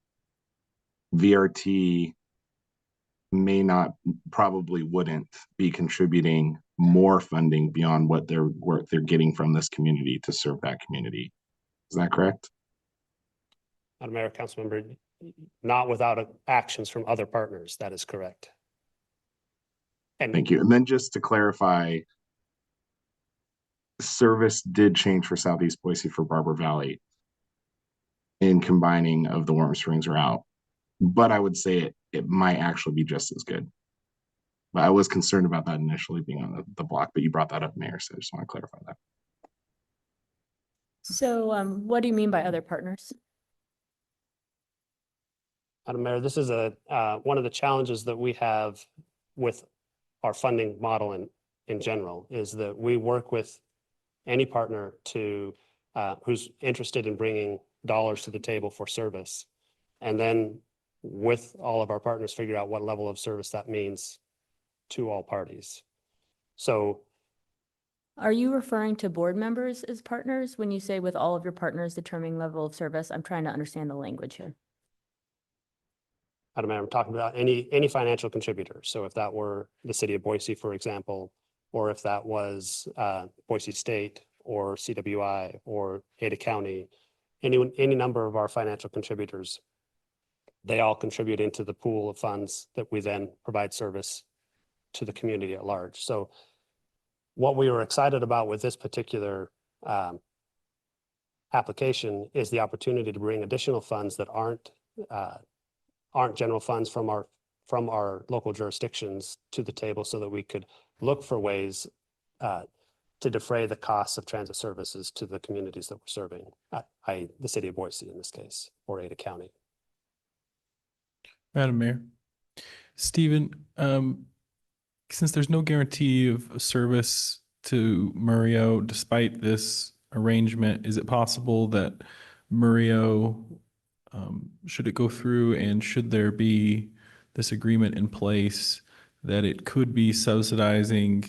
VRT probably wouldn't be contributing more funding beyond what they're getting from this community to serve that community. Is that correct? Madam Mayor, Councilmember, not without actions from other partners. That is correct. And Thank you. And then just to clarify, service did change for Southeast Boise for Barber Valley in combining of the Warm Springs route, but I would say it might actually be just as good. But I was concerned about that initially being on the block, but you brought that up, Mayor, so I just want to clarify that. So what do you mean by other partners? Madam Mayor, this is one of the challenges that we have with our funding model in general, is that we work with any partner who's interested in bringing dollars to the table for service. And then with all of our partners, figure out what level of service that means to all parties. So Are you referring to board members as partners when you say with all of your partners determining level of service? I'm trying to understand the language here. Madam Mayor, I'm talking about any financial contributor. So if that were the city of Boise, for example, or if that was Boise State or CWI or Ada County, any number of our financial contributors, they all contribute into the pool of funds that we then provide service to the community at large. So what we were excited about with this particular application is the opportunity to bring additional funds that aren't general funds from our local jurisdictions to the table, so that we could look for ways to defray the costs of transit services to the communities that we're serving, i.e. the city of Boise in this case, or Ada County. Madam Mayor, Stephen, since there's no guarantee of service to Murillo despite this arrangement, is it possible that Murillo, should it go through and should there be this agreement in place, that it could be subsidizing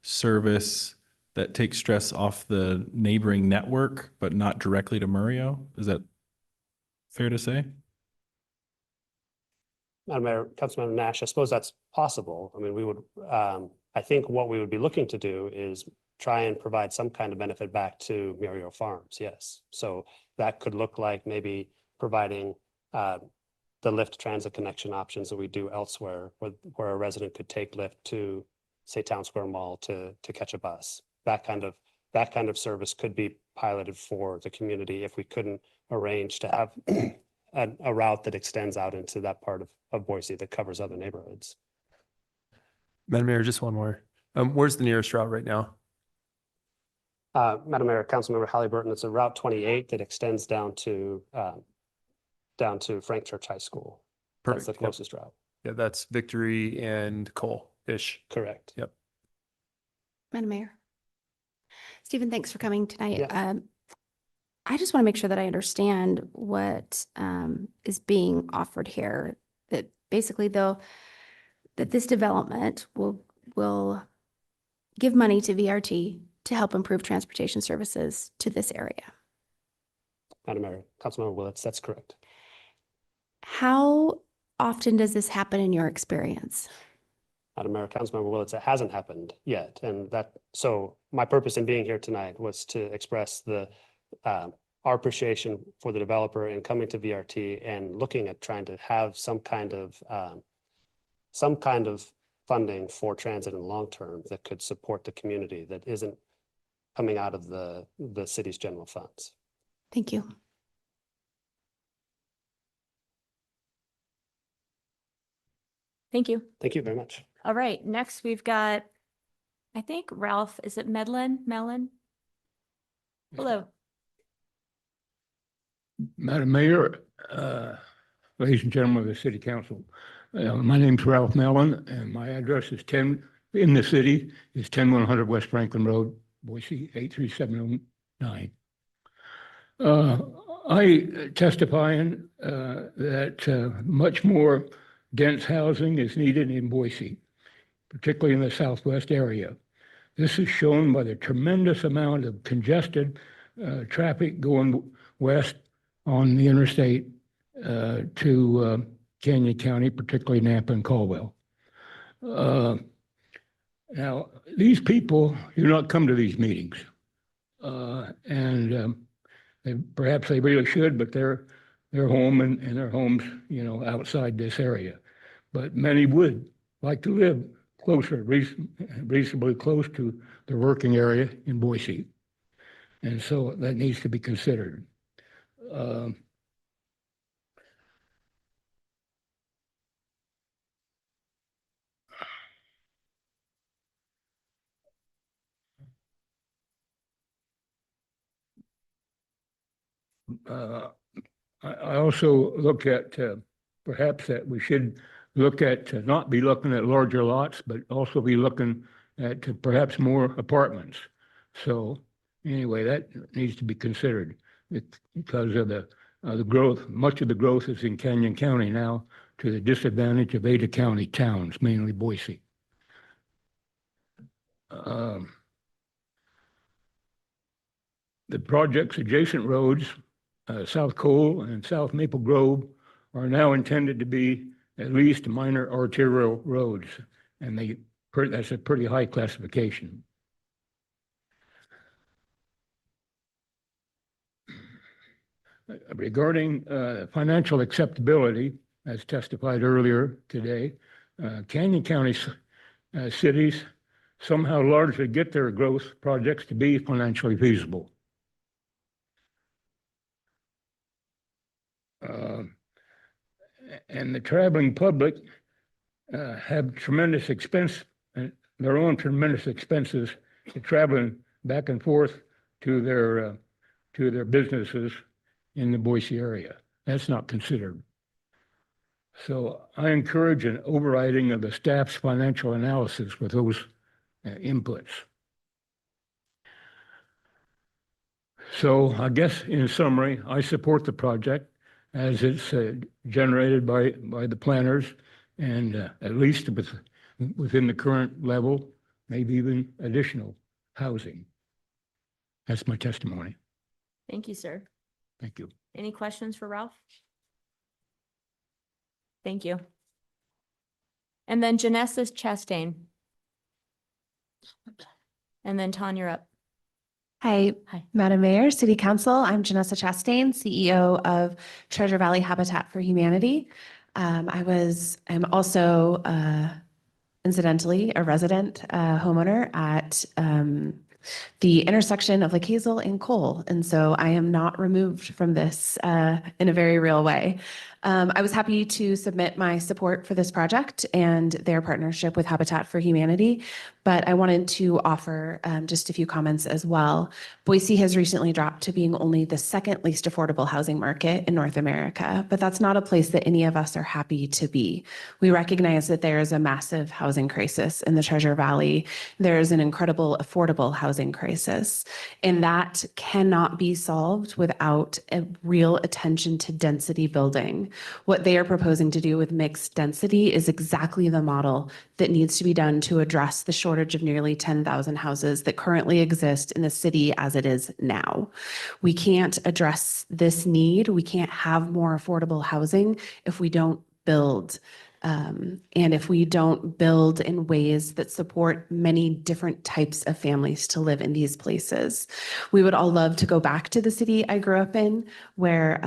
service that takes stress off the neighboring network, but not directly to Murillo? Is that fair to say? Madam Mayor, Councilmember Nash, I suppose that's possible. I mean, we would, I think what we would be looking to do is try and provide some kind of benefit back to Murillo Farms, yes. So that could look like maybe providing the Lyft transit connection options that we do elsewhere, where a resident could take Lyft to, say, Town Square Mall to catch a bus. That kind of service could be piloted for the community if we couldn't arrange to have a route that extends out into that part of Boise that covers other neighborhoods. Madam Mayor, just one more. Where's the nearest route right now? Madam Mayor, Councilmember Halliburton, it's a Route 28 that extends down to Frank Church High School. That's the closest route. Yeah, that's Victory and Cole-ish. Correct. Yep. Madam Mayor. Stephen, thanks for coming tonight. Yeah. I just want to make sure that I understand what is being offered here. That basically, though, that this development will give money to VRT to help improve transportation services to this area. Madam Mayor, Councilmember Willetts, that's correct. How often does this happen in your experience? Madam Mayor, Councilmember Willetts, it hasn't happened yet. And so my purpose in being here tonight was to express our appreciation for the developer in coming to VRT and looking at trying to have some kind of funding for transit in the long term that could support the community that isn't coming out of the city's general funds. Thank you. Thank you. Thank you very much. All right, next we've got, I think Ralph, is it Mellon? Hello. Madam Mayor, ladies and gentlemen of the City Council, my name's Ralph Mellon, and my address is 10 in the city is 10100 West Franklin Road, Boise 83709. I testifying that much more dense housing is needed in Boise, particularly in the southwest area. This is shown by the tremendous amount of congested traffic going west on the interstate to Canyon County, particularly Nampa and Caldwell. Now, these people do not come to these meetings, and perhaps they really should, but they're their home and their homes, you know, outside this area. But many would like to live closer, reasonably close to the working area in Boise. And so that needs to be considered. I also look at perhaps that we should look at not be looking at larger lots, but also be looking at perhaps more apartments. So anyway, that needs to be considered because of the growth. Much of the growth is in Canyon County now, to the disadvantage of Ada County towns, mainly Boise. The project's adjacent roads, South Cole and South Maple Grove, are now intended to be at least minor arterial roads, and that's a pretty high classification. Regarding financial acceptability, as testified earlier today, Canyon County cities somehow largely get their growth projects to be financially feasible. And the traveling public have tremendous expense, their own tremendous expenses to traveling back and forth to their businesses in the Boise area. That's not considered. So I encourage an overriding of the staff's financial analysis with those inputs. So I guess in summary, I support the project as it's generated by the planners, and at least within the current level, maybe even additional housing. That's my testimony. Thank you, sir. Thank you. Any questions for Ralph? Thank you. And then Janessa Chastain. And then Tanya, you're up. Hi, Hi. Madam Mayor, City Council. I'm Janessa Chastain, CEO of Treasure Valley Habitat for Humanity. I'm also incidentally a resident homeowner at the intersection of Lake Hazel and Cole. And so I am not removed from this in a very real way. I was happy to submit my support for this project and their partnership with Habitat for Humanity, but I wanted to offer just a few comments as well. Boise has recently dropped to being only the second least affordable housing market in North America, but that's not a place that any of us are happy to be. We recognize that there is a massive housing crisis in the Treasure Valley. There is an incredible affordable housing crisis, and that cannot be solved without a real attention to density building. What they are proposing to do with mixed density is exactly the model that needs to be done to address the shortage of nearly 10,000 houses that currently exist in the city as it is now. We can't address this need. We can't have more affordable housing if we don't build. And if we don't build in ways that support many different types of families to live in these places. We would all love to go back to the city I grew up in, where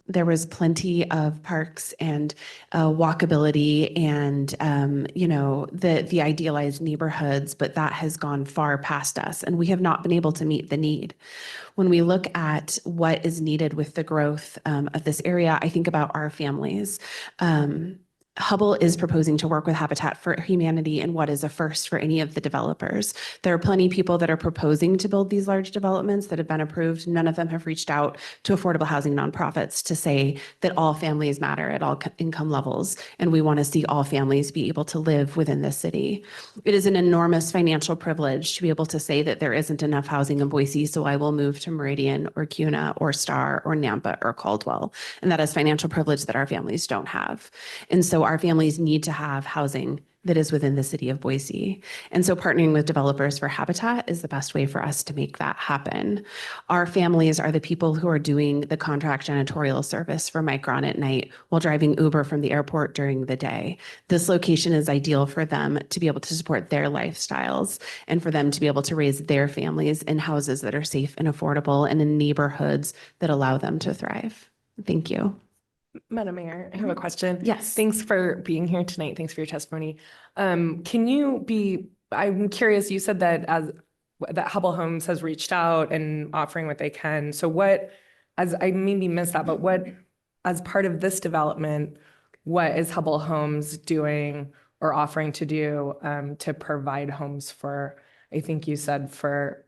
there was plenty of parks and walkability and, the idealized neighborhoods, but that has gone far past us, and we have not been able to meet the need. When we look at what is needed with the growth of this area, I think about our families. Hubble is proposing to work with Habitat for Humanity in what is a first for any of the developers. There are plenty of people that are proposing to build these large developments that have been approved. None of them have reached out to affordable housing nonprofits to say that all families matter at all income levels, and we want to see all families be able to live within the city. It is an enormous financial privilege to be able to say that there isn't enough housing in Boise, so I will move to Meridian or Cuna or Star or Nampa or Caldwell. And that is financial privilege that our families don't have. And so our families need to have housing that is within the city of Boise. And so partnering with developers for Habitat is the best way for us to make that happen. Our families are the people who are doing the contract janitorial service for Micron at night while driving Uber from the airport during the day. This location is ideal for them to be able to support their lifestyles and for them to be able to raise their families in houses that are safe and affordable and in neighborhoods that allow them to thrive. Thank you. Madam Mayor, I have a question. Yes. Thanks for being here tonight. Thanks for your testimony. I'm curious, you said that that Hubble Homes has reached out and offering what they can. So as I maybe missed that, but as part of this development, what is Hubble Homes doing or offering to do to provide homes for, I think you said for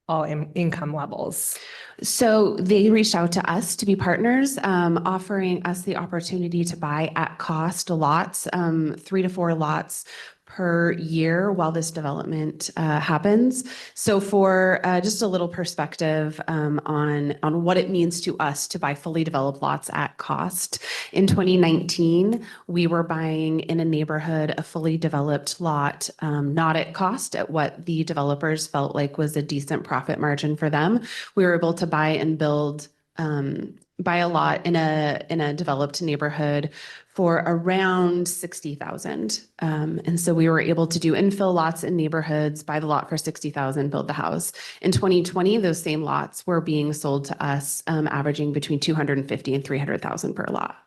all income levels? So they reached out to us to be partners, offering us the opportunity to buy at cost lots, 3 to 4 lots per year while this development happens. So for just a little perspective on what it means to us to buy fully developed lots at cost. In 2019, we were buying in a neighborhood a fully developed lot, not at cost, at what the developers felt like was a decent profit margin for them. We were able to buy and build, buy a lot in a developed neighborhood for around 60,000. And so we were able to do infill lots in neighborhoods, buy the lot for 60,000, build the house. In 2020, those same lots were being sold to us, averaging between 250 and 300,000 per lot.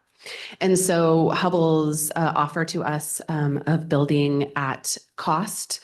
And so Hubble's offer to us of building at cost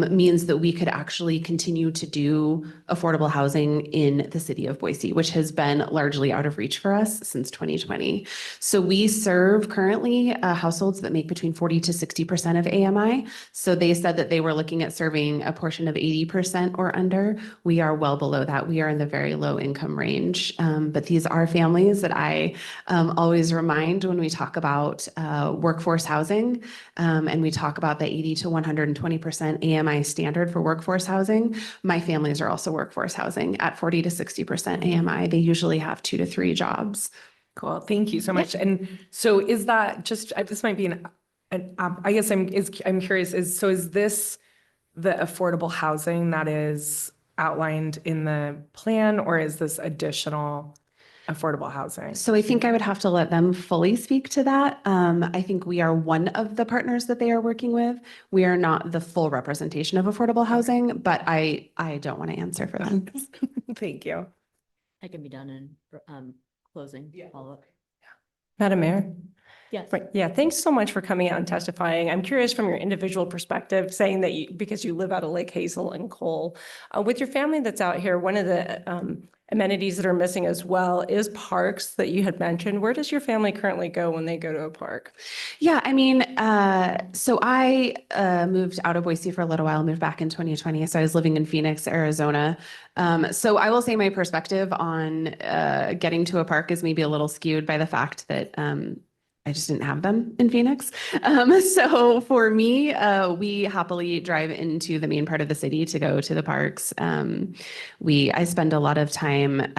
means that we could actually continue to do affordable housing in the city of Boise, which has been largely out of reach for us since 2020. So we serve currently households that make between 40 to 60% of AMI. So they said that they were looking at serving a portion of 80% or under. We are well below that. We are in the very low income range. But these are families that I always remind when we talk about workforce housing and we talk about the 80 to 120% AMI standard for workforce housing. My families are also workforce housing at 40 to 60% AMI. They usually have 2 to 3 jobs. Cool. Thank you so much. And so is that just, this might be I guess I'm curious, is this the affordable housing that is outlined in the plan, or is this additional affordable housing? So I think I would have to let them fully speak to that. I think we are one of the partners that they are working with. We are not the full representation of affordable housing, but I don't want to answer for them. Thank you. I can be done in closing follow-up. Madam Mayor? Yes. Right. Yeah, thanks so much for coming out and testifying. I'm curious from your individual perspective, saying that because you live out of Lake Hazel and Cole, with your family that's out here, one of the amenities that are missing as well is parks that you had mentioned. Where does your family currently go when they go to a park? Yeah, I mean, so I moved out of Boise for a little while, moved back in 2020. So I was living in Phoenix, Arizona. So I will say my perspective on getting to a park is maybe a little skewed by the fact that I just didn't have them in Phoenix. So for me, we happily drive into the main part of the city to go to the parks. I spend a lot of time,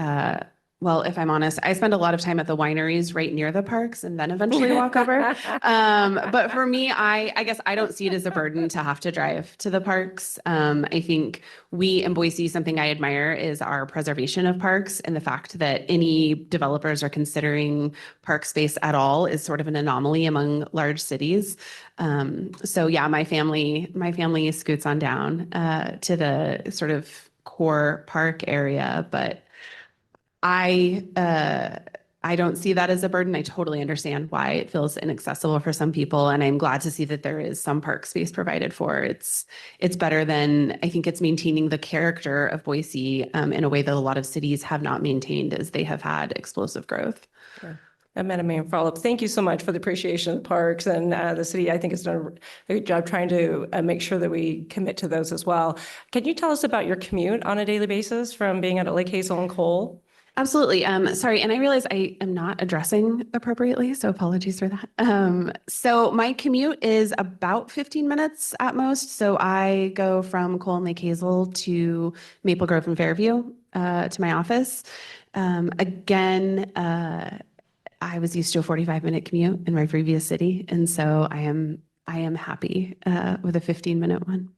well, if I'm honest, I spend a lot of time at the wineries right near the parks and then eventually walk over. But for me, I guess I don't see it as a burden to have to drive to the parks. I think we in Boise, something I admire is our preservation of parks, and the fact that any developers are considering park space at all is sort of an anomaly among large cities. So yeah, my family scoots on down to the sort of core park area, but I don't see that as a burden. I totally understand why it feels inaccessible for some people, and I'm glad to see that there is some park space provided for. It's better than, I think it's maintaining the character of Boise in a way that a lot of cities have not maintained as they have had explosive growth. Sure. Madam Mayor, follow-up. Thank you so much for the appreciation of the parks, and the city, I think, has done a good job trying to make sure that we commit to those as well. Can you tell us about your commute on a daily basis from being at Lake Hazel and Cole? Absolutely. Sorry. And I realize I am not addressing appropriately, so apologies for that. So my commute is about 15 minutes at most. So I go from Cole and Lake Hazel to Maple Grove and Fairview to my office. Again, I was used to a 45-minute commute in my previous city. And so I am happy with a 15-minute one.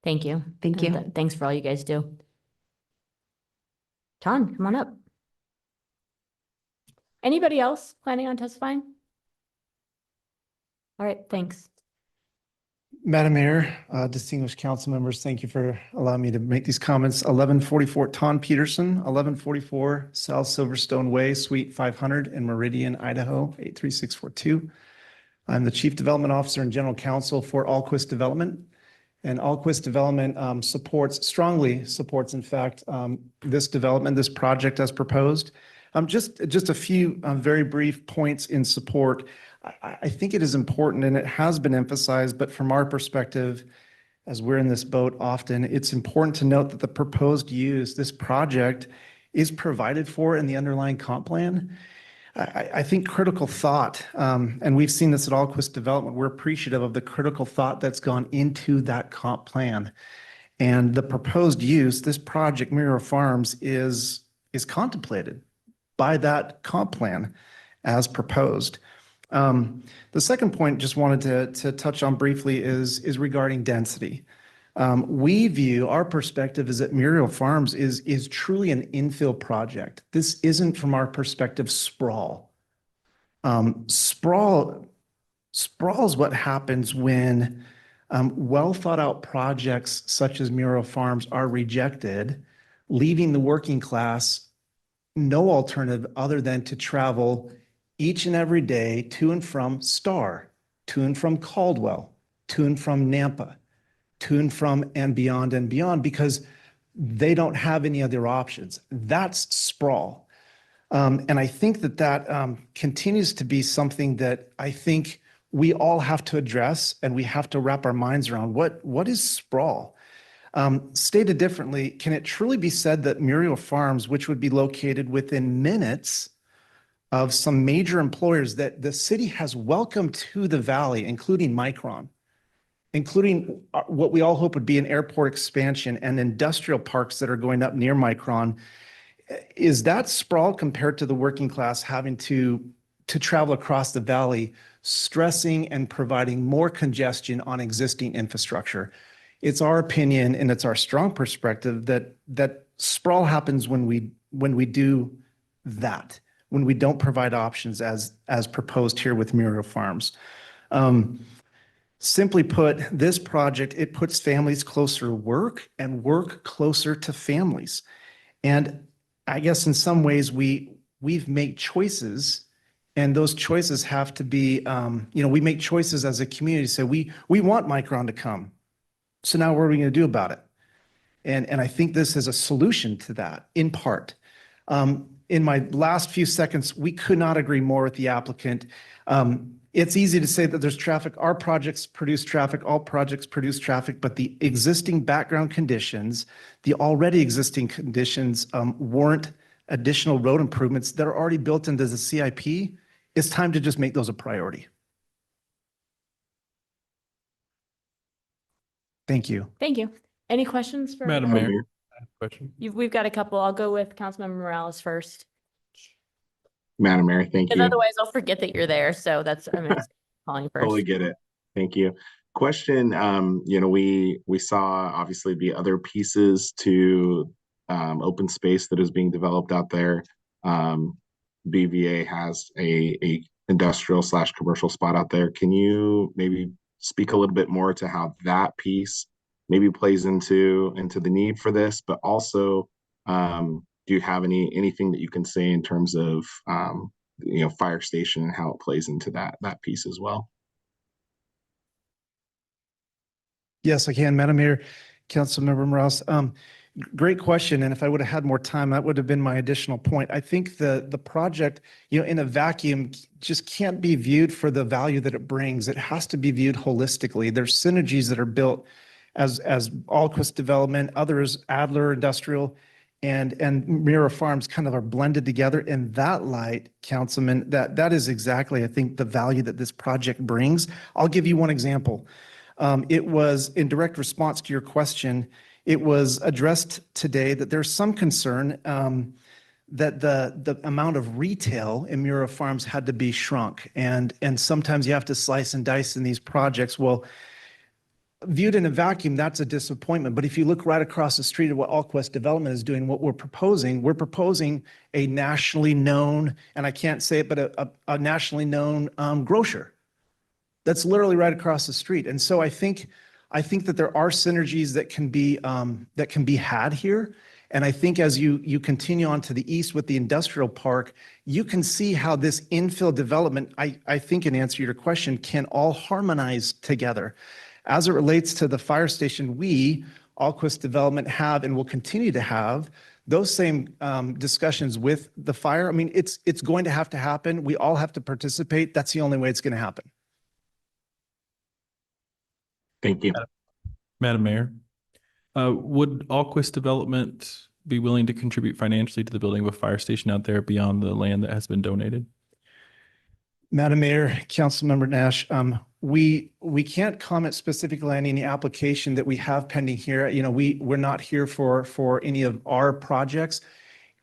Thank you. Thank And you. thanks for all you guys do. John, come on up. Anybody else planning on testifying? All right, thanks. Madam Mayor, distinguished council members, thank you for allowing me to make these comments. 1144 Ton Peterson, 1144 South Silverstone Way, Suite 500 in Meridian, Idaho, 83642. I'm the Chief Development Officer and General Counsel for Allquist Development. And Allquist Development strongly supports, in fact, this development, this project as proposed. Just a few very brief points in support. I think it is important, and it has been emphasized, but from our perspective, as we're in this boat often, it's important to note that the proposed use, this project, is provided for in the underlying comp plan. I think critical thought, and we've seen this at Allquist Development, we're appreciative of the critical thought that's gone into that comp plan. And the proposed use, this project, Muriel Farms, is contemplated by that comp plan as proposed. The second point just wanted to touch on briefly is regarding density. We view, our perspective is that Muriel Farms is truly an infill project. This isn't, from our perspective, sprawl. Sprawl is what happens when well thought out projects such as Muriel Farms are rejected, leaving the working class no alternative other than to travel each and every day to and from Star, to and from Caldwell, to and from Nampa, to and from and beyond, because they don't have any other options. That's sprawl. And I think that continues to be something that I think we all have to address, and we have to wrap our minds around what is sprawl? Stated differently, can it truly be said that Muriel Farms, which would be located within minutes of some major employers that the city has welcomed to the valley, including Micron, including what we all hope would be an airport expansion and industrial parks that are going up near Micron, is that sprawl compared to the working class having to travel across the valley, stressing and providing more congestion on existing infrastructure? It's our opinion, and it's our strong perspective that sprawl happens when we do that, when we don't provide options as proposed here with Muriel Farms. Simply put, this project, it puts families closer to work and work closer to families. And I guess in some ways we've made choices, and those choices have to be, we make choices as a community. So we want Micron to come. So now what are we going to do about it? And I think this is a solution to that, in part. In my last few seconds, we could not agree more with the applicant. It's easy to say that there's traffic. Our projects produce traffic. All projects produce traffic. But the existing background conditions, the already existing conditions warrant additional road improvements that are already built into the CIP. It's time to just make those a priority. Thank you. Thank you. Any questions for Madam Mayor, I have a question. We've got a couple. I'll go with Councilmember Morales first. Madam Mayor, thank Because you. otherwise I'll forget that you're there. So that's, I'm just calling first. Totally get it. Thank you. Question, we saw obviously the other pieces to open space that is being developed out there. BVA has a industrial / commercial spot out there. Can you maybe speak a little bit more to how that piece maybe plays into the need for this, but also do you have anything that you can say in terms of fire station and how it plays into that piece as well? Yes, I can, Madam Mayor, Councilmember Morales. Great question. And if I would have had more time, that would have been my additional point. I think the project, in a vacuum, just can't be viewed for the value that it brings. It has to be viewed holistically. There's synergies that are built as Allquist Development, others, Adler Industrial, and Muriel Farms kind of are blended together. In that light, Councilman, that is exactly, I think, the value that this project brings. I'll give you one example. It was in direct response to your question. It was addressed today that there's some concern that the amount of retail in Muriel Farms had to be shrunk. And sometimes you have to slice and dice in these projects. Well, viewed in a vacuum, that's a disappointment. But if you look right across the street at what Allquist Development is doing, what we're proposing a nationally known, and I can't say it, but a nationally known grocer. That's literally right across the street. And so I think that there are synergies that can be had here. And I think as you continue on to the east with the industrial park, you can see how this infill development, I think in answer to your question, can all harmonize together. As it relates to the fire station, we, Alquist Development, have and will continue to have those same discussions with the fire. I mean, it's going to happen. We all have to participate. That's the only way it's going to happen. Thank you. Madam Mayor, would Alquist Development be willing to contribute financially to the building of a fire station out there beyond the land that has been donated? Madam Mayor, Councilmember Nash, we can't comment specifically on any application that we have pending here. You know, we're not here for any of our projects.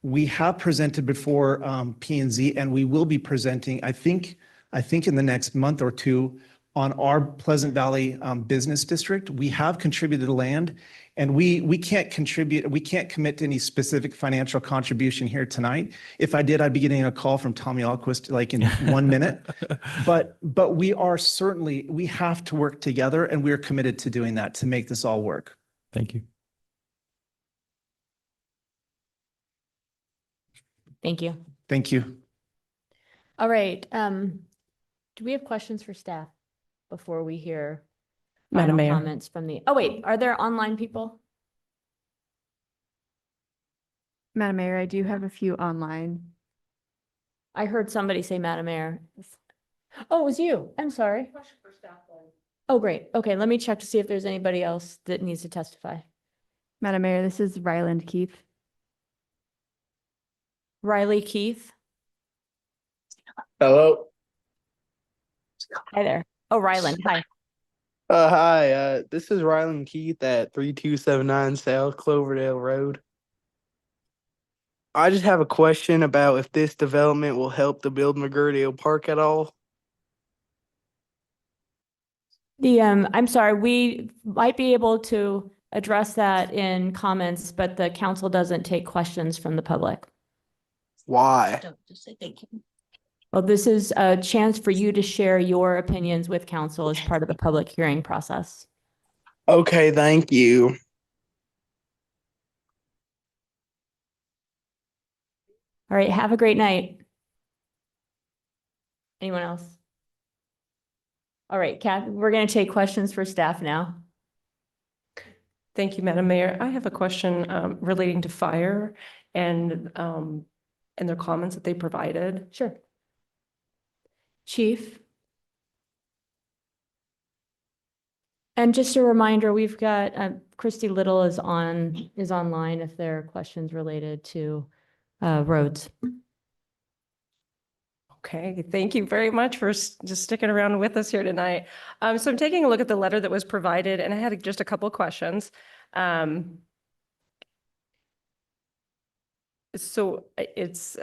We have presented before P&Z, and we will be presenting, I think in the next month or two, on our Pleasant Valley Business District. We have contributed land, and we can't commit to any specific financial contribution here tonight. If I did, I'd be getting a call from Tommy Alquist like in 1 minute. But we have to work together, and we're committed to doing that to make this all work. Thank you. Thank you. Thank you. All right. Do we have questions for staff before we hear Madam final Mayor. comments from the, oh wait, are there online people? Madam Mayor, I do have a few online. I heard somebody say Madam Mayor. Oh, it was you. I'm sorry. Oh, great. Okay, let me check to see if there's anybody else that needs to testify. Madam Mayor, this is Ryland Keith. Riley Keith. Hello. Hi there. Oh, Ryland. Hi. Hi. This is Ryland Keith at 3279 South Cloverdale Road. I just have a question about if this development will help to build McGirdale Park at all. I'm sorry, we might be able to address that in comments, but the council doesn't take questions from the public. Why? Just say thank you. Well, this is a chance for you to share your opinions with council as part of the public hearing process. Okay, thank you. All right, have a great night. Anyone else? All right, Kath, we're going to take questions for staff now. Thank you, Madam Mayor. I have a question relating to fire and their comments that they provided. Sure. Chief. And just a reminder, we've got Christy Little is online if there are questions related to roads. Okay, thank you very much for just sticking around with us here tonight. So I'm taking a look at the letter that was provided, and I had just a couple of questions. So it's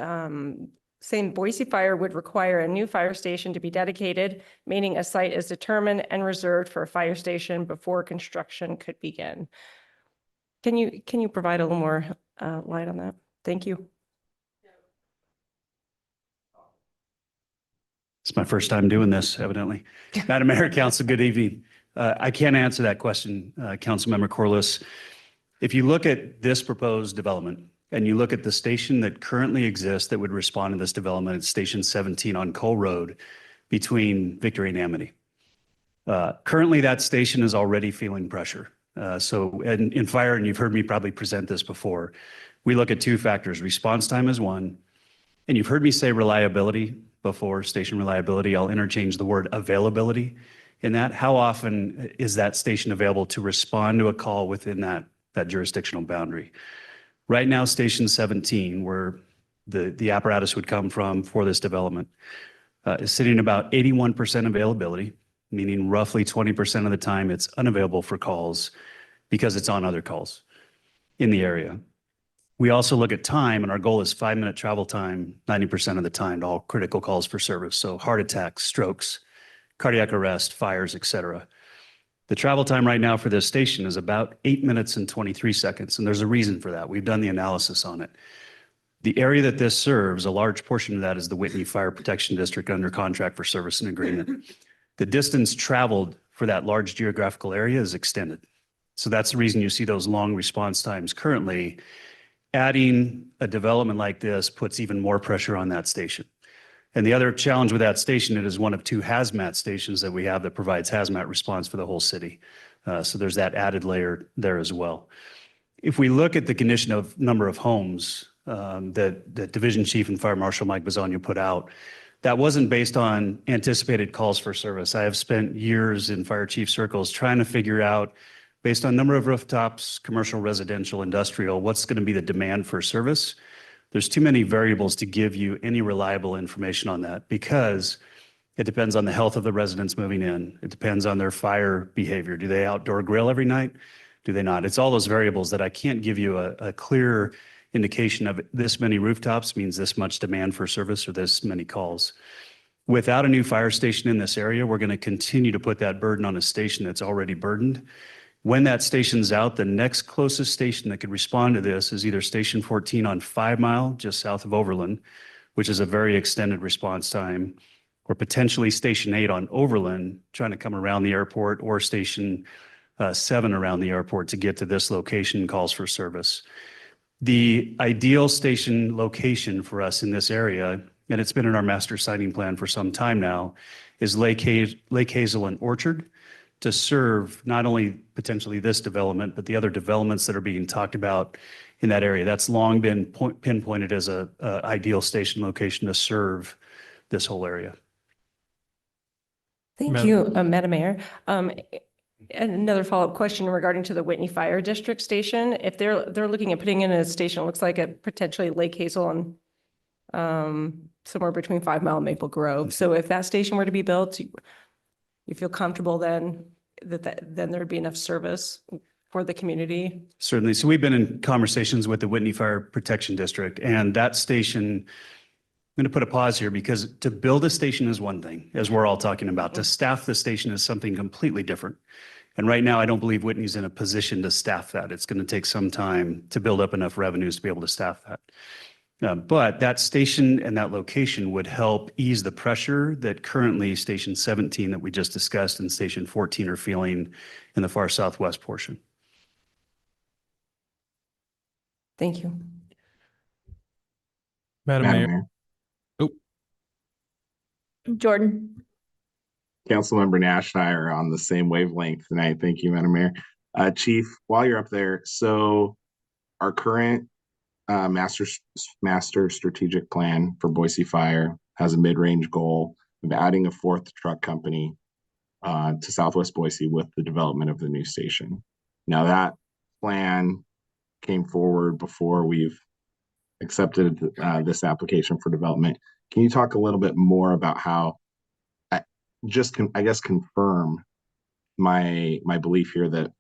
saying Boise Fire would require a new fire station to be dedicated, meaning a site is determined and reserved for a fire station before construction could begin. Can you provide a little more light on that? Thank you. It's my first time doing this, evidently. Madam Mayor, Council, good evening. I can't answer that question, Councilmember Corliss. If you look at this proposed development and you look at the station that currently exists that would respond to this development, it's Station 17 on Cole Road between Victory and Amity. Currently, that station is already feeling pressure. So in fire, and you've heard me probably present this before, we look at two factors. Response time is one, and you've heard me say reliability before, station reliability. I'll interchange the word availability in that. How often is that station available to respond to a call within that jurisdictional boundary? Right now, Station 17, where the apparatus would come from for this development, is sitting about 81% availability, meaning roughly 20% of the time it's unavailable for calls because it's on other calls in the area. We also look at time, and our goal is 5-minute travel time, 90% of the time to all critical calls for service. So heart attacks, strokes, cardiac arrest, fires, et cetera. The travel time right now for this station is about 8 minutes and 23 seconds. And there's a reason for that. We've done the analysis on it. The area that this serves, a large portion of that is the Whitney Fire Protection District under contract for service and agreement. the distance traveled for that large geographical area is extended. So that's the reason you see those long response times currently. Adding a development like this puts even more pressure on that station. And the other challenge with that station, it is one of 2 hazmat stations that we have that provides hazmat response for the whole city. So there's that added layer there as well. If we look at the condition of number of homes that Division Chief and Fire Marshal Mike Bisogno put out, that wasn't based on anticipated calls for service. I have spent years in fire chief circles trying to figure out, based on number of rooftops, commercial, residential, industrial, what's going to be the demand for service. There's too many variables to give you any reliable information on that because it depends on the health of the residents moving in. It depends on their fire behavior. Do they outdoor grill every night? Do they not? It's all those variables that I can't give you a clear indication of this many rooftops means this much demand for service or this many calls. Without a new fire station in this area, we're going to continue to put that burden on a station that's already burdened. When that station's out, the next closest station that could respond to this is either Station 14 on 5 Mile, just south of Overland, which is a very extended response time, or potentially Station 8 on Overland, trying to come around the airport, or Station 7 around the airport to get to this location calls for service. The ideal station location for us in this area, and it's been in our master siting plan for some time now, is Lake Hazel and Orchard, to serve not only potentially this development, but the other developments that are being talked about in that area. That's long been pinpointed as a ideal station location to serve this whole area. Thank you, Madam Mayor. Another follow-up question regarding to the Whitney Fire District station. If they're looking at putting in a station, it looks like at potentially Lake Hazel and somewhere between 5 Mile and Maple Grove. So if that station were to be built, you feel comfortable then then there'd be enough service for the community? Certainly. So we've been in conversations with the Whitney Fire Protection District, and that station, I'm going to put a pause here because to build a station is one thing, as we're all talking about. To staff the station is something completely different. And right now, I don't believe Whitney's in a position to staff that. It's going to take some time to build up enough revenues to be able to staff that. But that station and that location would help ease the pressure that currently Station 17 that we just discussed and Station 14 are feeling in the far southwest portion. Thank you. Madam Mayor. Oh. Jordan. Councilmember Nash and I are on the same wavelength tonight. Thank you, Madam Mayor. Chief, while you're up there, so our current master strategic plan for Boise Fire has a mid-range goal of adding a 4th truck company to Southwest Boise with the development of the new station. Now that plan came forward before we've accepted this application for development. Can you talk a little bit more about how, I guess confirm my belief here that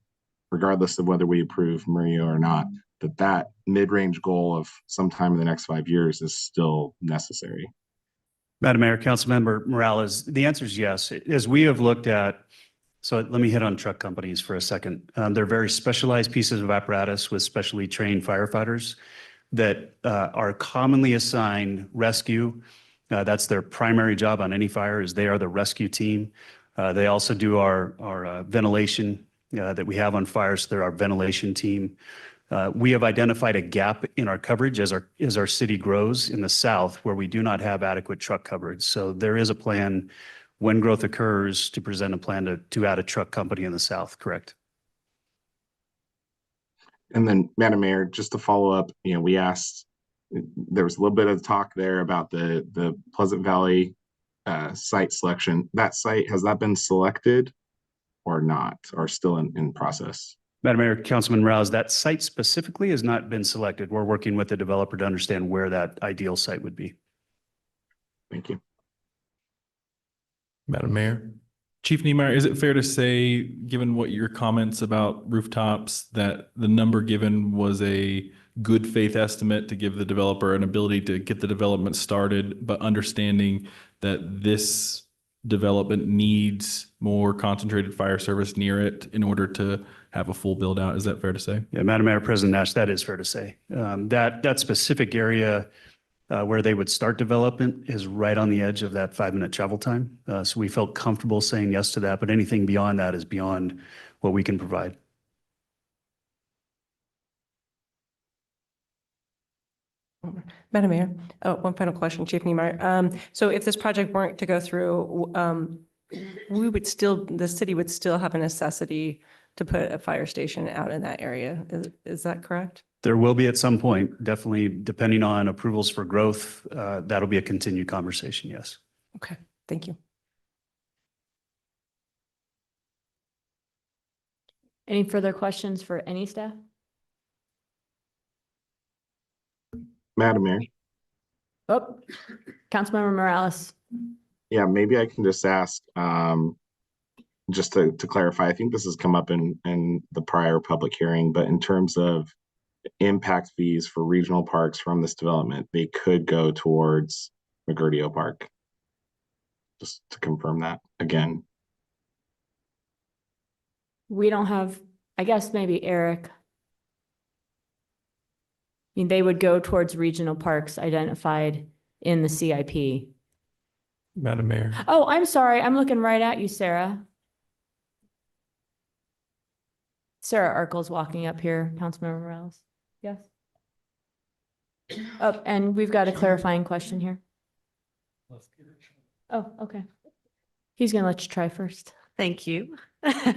regardless of whether we approve Murillo or not, that mid-range goal of sometime in the next 5 years is still necessary? Madam Mayor, Councilmember Morales, the answer is yes. As we have looked at, so let me hit on truck companies for a second. They're very specialized pieces of apparatus with specially trained firefighters that are commonly assigned rescue. That's their primary job on any fire, is they are the rescue team. They also do our ventilation that we have on fires. So they're our ventilation team. We have identified a gap in our coverage as our city grows in the south where we do not have adequate truck coverage. So there is a plan when growth occurs to present a plan to add a truck company in the south, correct? And then, Madam Mayor, just to follow up, we asked, there was a little bit of talk there about the Pleasant Valley site selection. That site, has that been selected or not, or still in process? Madam Mayor, Councilman Rouse, that site specifically has not been selected. We're working with the developer to understand where that ideal site would be. Thank you. Madam Mayor. Chief Niemeyer, is it fair to say, given what your comments about rooftops, that the number given was a good faith estimate to give the developer an ability to get the development started, but understanding that this development needs more concentrated fire service near it in order to have a full build out? Is that fair to say? Yeah, Madam Mayor, President Nash, that is fair to say. That specific area Where they would start development is right on the edge of that 5-minute travel time. So we felt comfortable saying yes to that, but anything beyond that is beyond what we can provide. Madam Mayor, one final question, Chief Niemeyer. So if this project weren't to go through, the city would still have a necessity to put a fire station out in that area. Is that correct? There will be at some point, definitely depending on approvals for growth. That'll be a continued conversation, yes. Okay, thank you. Any further questions for any staff? Madam Mayor. Oh, Councilmember Morales. Yeah, maybe I can just ask, just to clarify, I think this has come up in the prior public hearing, but in terms of impact fees for regional parks from this development, they could go towards McGurdio Park. Just to confirm that again. We don't have, I guess maybe Eric. I mean, they would go towards regional parks identified in the CIP. Madam Mayor. Oh, I'm sorry. I'm looking right at you, Sarah. Sarah Arkell's walking up here, Councilmember Morales. Yes. Oh, and we've got a clarifying question here. Oh, okay. He's gonna let you try first. Thank you.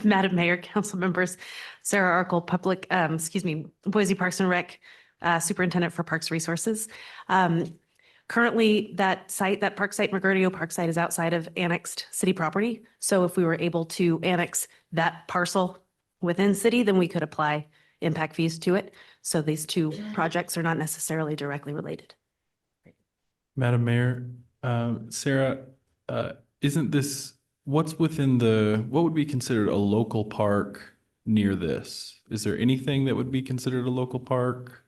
Madam Mayor, council members, Sarah Arkell, Boise Parks and Rec, Superintendent for Parks Resources. Currently, that park site, McGurdio Park site, is outside of annexed city property. So if we were able to annex that parcel within city, then we could apply impact fees to it. So these two projects are not necessarily directly related. Madam Mayor, Sarah, isn't this, what's within what would be considered a local park near this? Is there anything that would be considered a local park?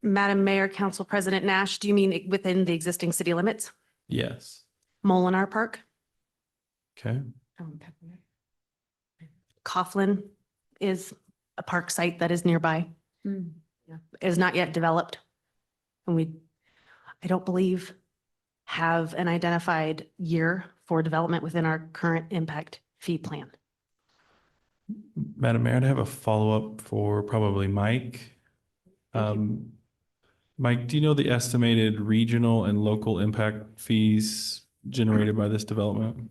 Madam Mayor, Council President Nash, do you mean within the existing city limits? Yes. Molinar Park? Okay. Coughlin is a park site that is nearby. Mm. It is not yet developed. And I don't believe, have an identified year for development within our current impact fee plan. Madam Mayor, I'd have a follow-up for probably Mike. Mike, do you know the estimated regional and local impact fees generated by this development?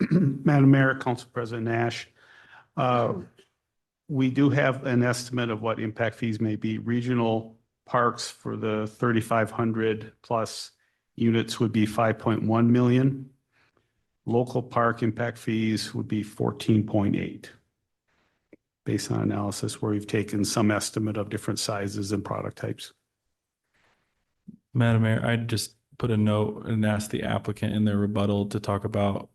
Madam Mayor, Council President Nash, we do have an estimate of what impact fees may be. Regional parks for the 3,500 plus units would be 5.1 million. Local park impact fees would be 14.8. Based on analysis where we've taken some estimate of different sizes and product types. Madam Mayor, I'd just put a note and ask the applicant in their rebuttal to talk about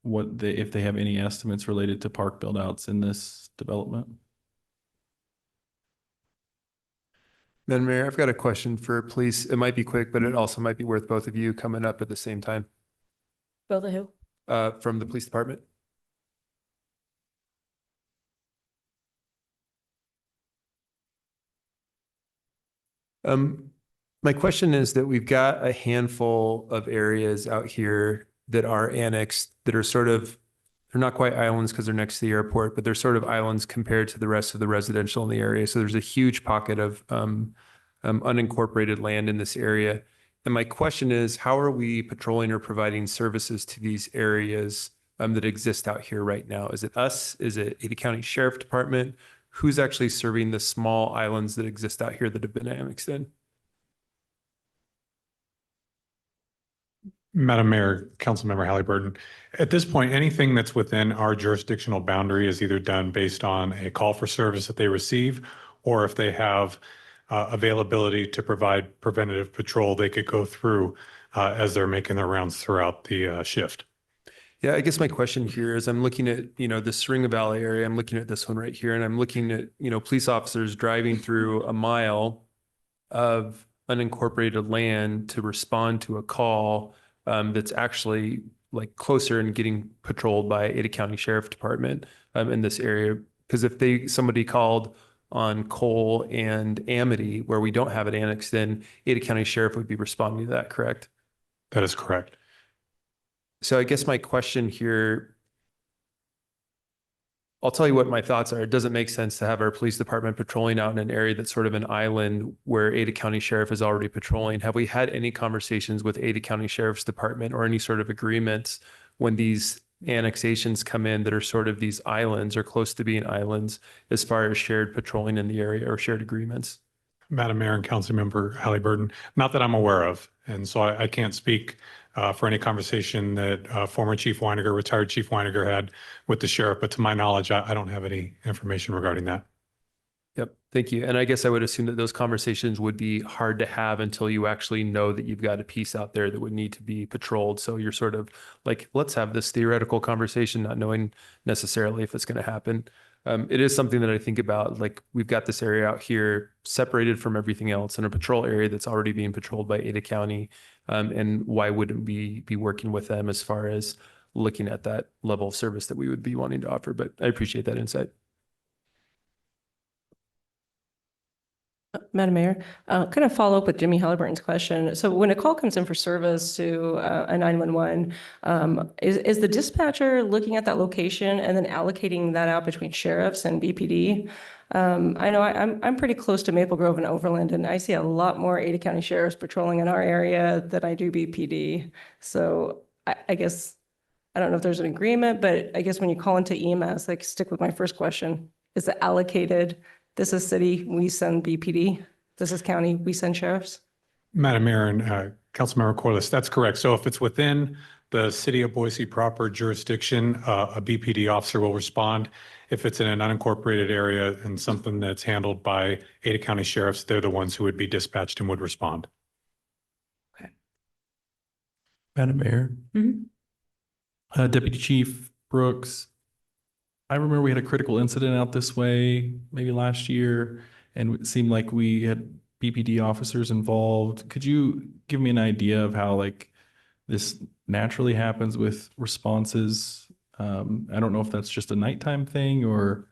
if they have any estimates related to park build outs in this development. Madam Mayor, I've got a question for police. It might be quick, but it also might be worth both of you coming up at the same time. Both of who? From the police department. My question is that we've got a handful of areas out here that are annexed that are they're not quite islands because they're next to the airport, but they're sort of islands compared to the rest of the residential in the area. So there's a huge pocket of unincorporated land in this area. And my question is, how are we patrolling or providing services to these areas that exist out here right now? Is it us? Is it Ada County Sheriff Department? Who's actually serving the small islands that exist out here that have been annexed in? Madam Mayor, Councilmember Halliburton, at this point, anything that's within our jurisdictional boundary is either done based on a call for service that they receive, or if they have availability to provide preventative patrol, they could go through as they're making their rounds throughout the shift. Yeah, I guess my question here is I'm looking at, the Seringa Valley area. I'm looking at this one right here, and I'm looking at, police officers driving through a mile of unincorporated land to respond to a call that's actually like closer and getting patrolled by Ada County Sheriff Department in this area. Because if somebody called on Cole and Amity, where we don't have it annexed in, Ada County Sheriff would be responding to that, correct? That is correct. So I guess my question here, I'll tell you what my thoughts are. It doesn't make sense to have our police department patrolling out in an area that's sort of an island where Ada County Sheriff is already patrolling. Have we had any conversations with Ada County Sheriff's Department or any sort of agreements when these annexations come in that are sort of these islands or close to being islands as far as shared patrolling in the area or shared agreements? Madam Mayor and Councilmember Halliburton, not that I'm aware of. And so I can't speak for any conversation that former Chief Weiniger, retired Chief Weiniger had with the sheriff, but to my knowledge, I don't have any information regarding that. Yep. Thank you. And I guess I would assume that those conversations would be hard to have until you actually know that you've got a piece out there that would need to be patrolled. So you're sort of like, let's have this theoretical conversation, not knowing necessarily if it's going to happen. It is something that I think about, like we've got this area out here separated from everything else in a patrol area that's already being patrolled by Ada County. And why wouldn't we be working with them as far as looking at that level of service that we would be wanting to offer? But I appreciate that insight. Madam Mayor, kind of follow up with Jimmy Halliburton's question. So when a call comes in for service to a 911, is the dispatcher looking at that location and then allocating that out between sheriffs and BPD? I know I'm pretty close to Maple Grove and Overland, and I see a lot more Ada County sheriffs patrolling in our area than I do BPD. So I guess, I don't know if there's an agreement, but I guess when you call into EMS, like stick with my first question, is it allocated? This is city, we send BPD. This is county, we send sheriffs. Madam Mayor and Councilmember Corliss, that's correct. So if it's within the city of Boise proper jurisdiction, a BPD officer will respond. If it's in an unincorporated area and something that's handled by Ada County sheriffs, they're the ones who would be dispatched and would respond. Madam Mayor. Deputy Chief Brooks, I remember we had a critical incident out this way maybe last year, and it seemed like we had BPD officers involved. Could you give me an idea of how like this naturally happens with responses? I don't know if that's just a nighttime thing, or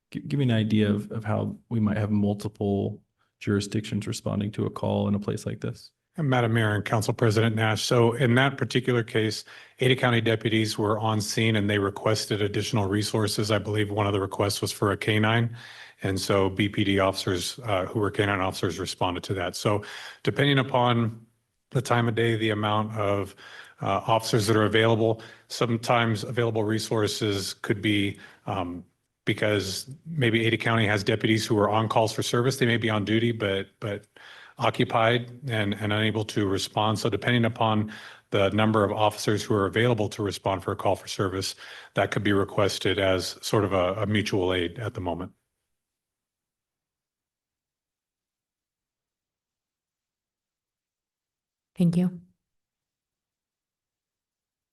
give me an idea of how we might have multiple jurisdictions responding to a call in a place like this. Madam Mayor and Council President Nash. So in that particular case, Ada County deputies were on scene and they requested additional resources. I believe one of the requests was for a canine. And so BPD officers who were canine officers responded to that. So depending upon the time of day, the amount of officers that are available, sometimes available resources could be because maybe Ada County has deputies who are on calls for service. They may be on duty, but occupied and unable to respond. So depending upon the number of officers who are available to respond for a call for service, that could be requested as sort of a mutual aid at the moment. Thank you.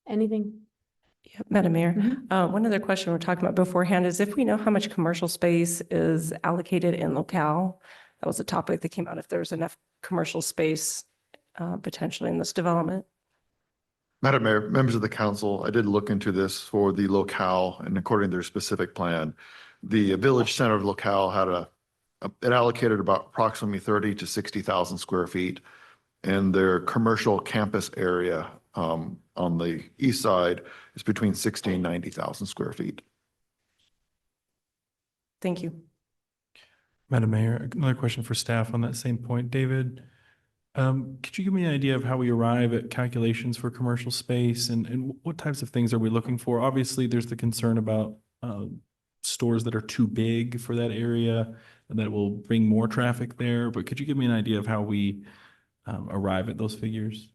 Anything? Yeah, Madam Mayor, one other question we're talking about beforehand is if we know how much commercial space is allocated in locale. That was a topic that came out, if there's enough commercial space potentially in this development. Madam Mayor, members of the council, I did look into this for the locale, and according to their specific plan, the village center of locale had it allocated about approximately 30 to 60,000 square feet. And their commercial campus area on the east side is between 60 and 90,000 square feet. Thank you. Madam Mayor, another question for staff on that same point. David, could you give me an idea of how we arrive at calculations for commercial space and what types of things are we looking for? Obviously, there's the concern about stores that are too big for that area and that will bring more traffic there. But could you give me an idea of how we arrive at those figures?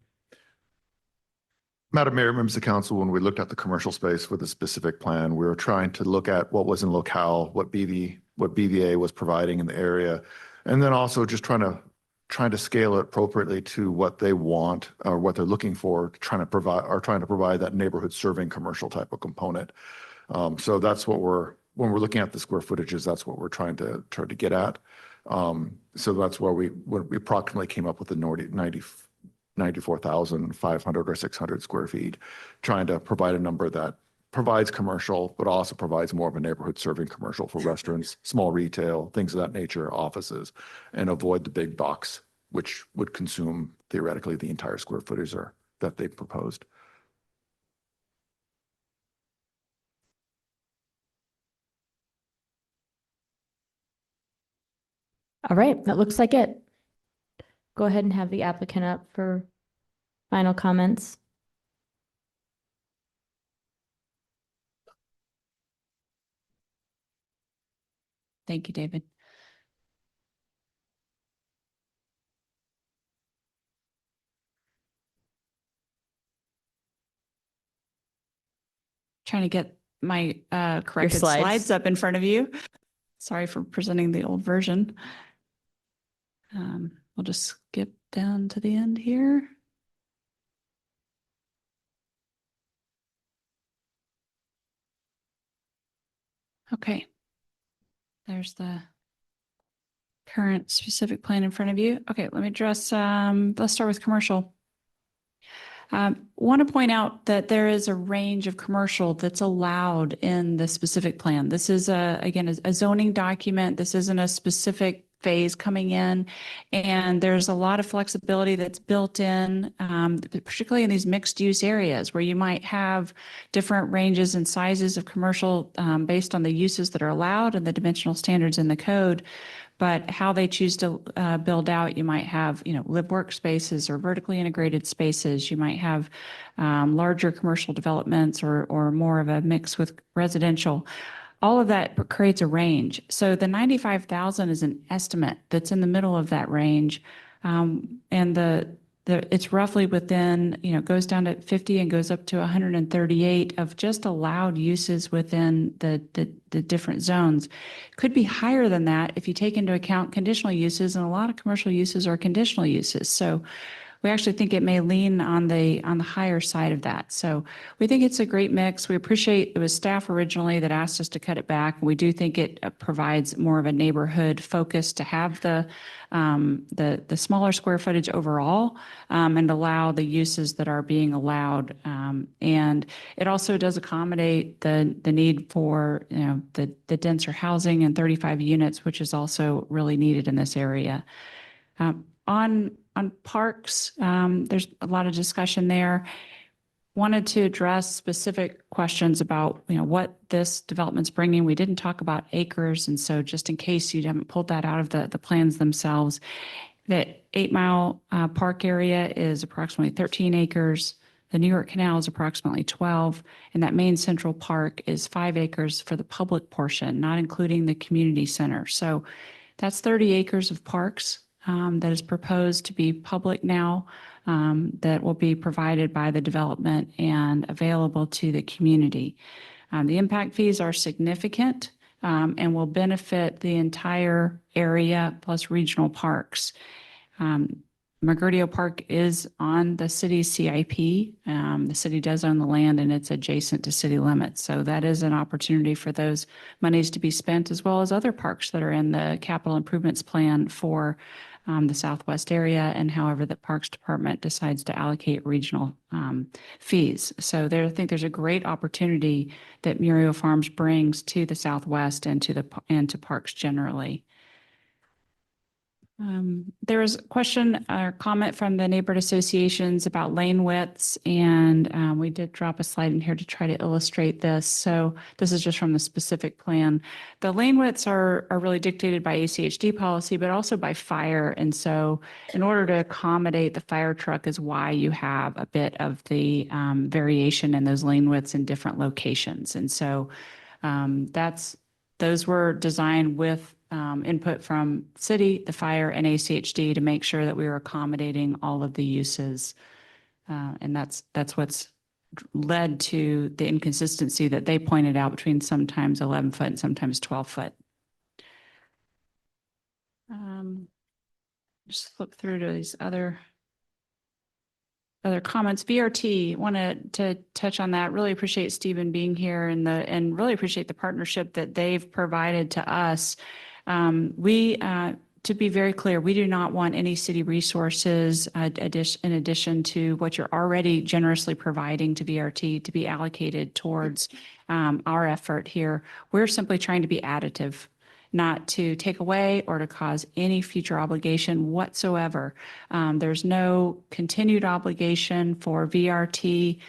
Madam Mayor, members of the council, when we looked at the commercial space with a specific plan, we were trying to look at what was in locale, what BVA was providing in the area, and then also just trying to scale it appropriately to what they want or what they're looking for, trying to provide that neighborhood serving commercial type of component. So that's what when we're looking at the square footages, that's what we're trying to get at. So that's where we approximately came up with the 94,500 or 600 square feet, trying to provide a number that provides commercial, but also provides more of a neighborhood serving commercial for restaurants, small retail, things of that nature, offices, and avoid the big box, which would consume theoretically the entire square footage that they proposed. All right, that looks like it. Go ahead and have the applicant up for final comments. Thank you, David. Trying to get my corrected slides up in front of you. Sorry for presenting the old version. We'll just skip down to the end here. Okay. There's the current specific plan in front of you. Okay, let me address, let's start with commercial. Want to point out that there is a range of commercial that's allowed in the specific plan. This is again, a zoning document. This isn't a specific phase coming in, and there's a lot of flexibility that's built in, particularly in these mixed use areas where you might have different ranges and sizes of commercial based on the uses that are allowed and the dimensional standards in the code. But how they choose to build out, you might have, live work spaces or vertically integrated spaces. You might have larger commercial developments or more of a mix with residential. All of that creates a range. So the 95,000 is an estimate that's in the middle of that range. And it's roughly within, goes down to 50 and goes up to 138 of just allowed uses within the different zones. Could be higher than that if you take into account conditional uses, and a lot of commercial uses are conditional uses. So we actually think it may lean on the higher side of that. So we think it's a great mix. We appreciate it was staff originally that asked us to cut it back. We do think it provides more of a neighborhood focus to have the smaller square footage overall and allow the uses that are being allowed. And it also does accommodate the need for the denser housing and 35 units, which is also really needed in this area. On parks, there's a lot of discussion there. Wanted to address specific questions about, what this development's bringing. We didn't talk about acres, and so just in case you haven't pulled that out of the plans themselves, the 8 Mile Park area is approximately 13 acres. The New York Canal is approximately 12, and that main central park is 5 acres for the public portion, not including the community center. So that's 30 acres of parks that is proposed to be public now, that will be provided by the development and available to the community. The impact fees are significant and will benefit the entire area plus regional parks. McGurdio Park is on the city's CIP. The city does own the land and it's adjacent to city limits. So that is an opportunity for those monies to be spent, as well as other parks that are in the capital improvements plan for the Southwest area, and however the Parks Department decides to allocate regional fees. So I think there's a great opportunity that Murillo Farms brings to the Southwest and to parks generally. There was a question or comment from the neighborhood associations about lane widths, and we did drop a slide in here to try to illustrate this. So this is just from the specific plan. The lane widths are really dictated by ACHD policy, but also by fire. And so in order to accommodate the fire truck is why you have a bit of the variation in those lane widths in different locations. And so those were designed with input from city, the fire, and ACHD to make sure that we were accommodating all of the uses. And that's what's led to the inconsistency that they pointed out between sometimes 11 foot and sometimes 12 foot. Just flip through to these other comments. VRT, wanted to touch on that. Really appreciate Stephen being here and really appreciate the partnership that they've provided to us. We to be very clear, we do not want any city resources in addition to what you're already generously providing to VRT to be allocated towards our effort here. We're simply trying to be additive, not to take away or to cause any future obligation whatsoever. There's no continued obligation for VRT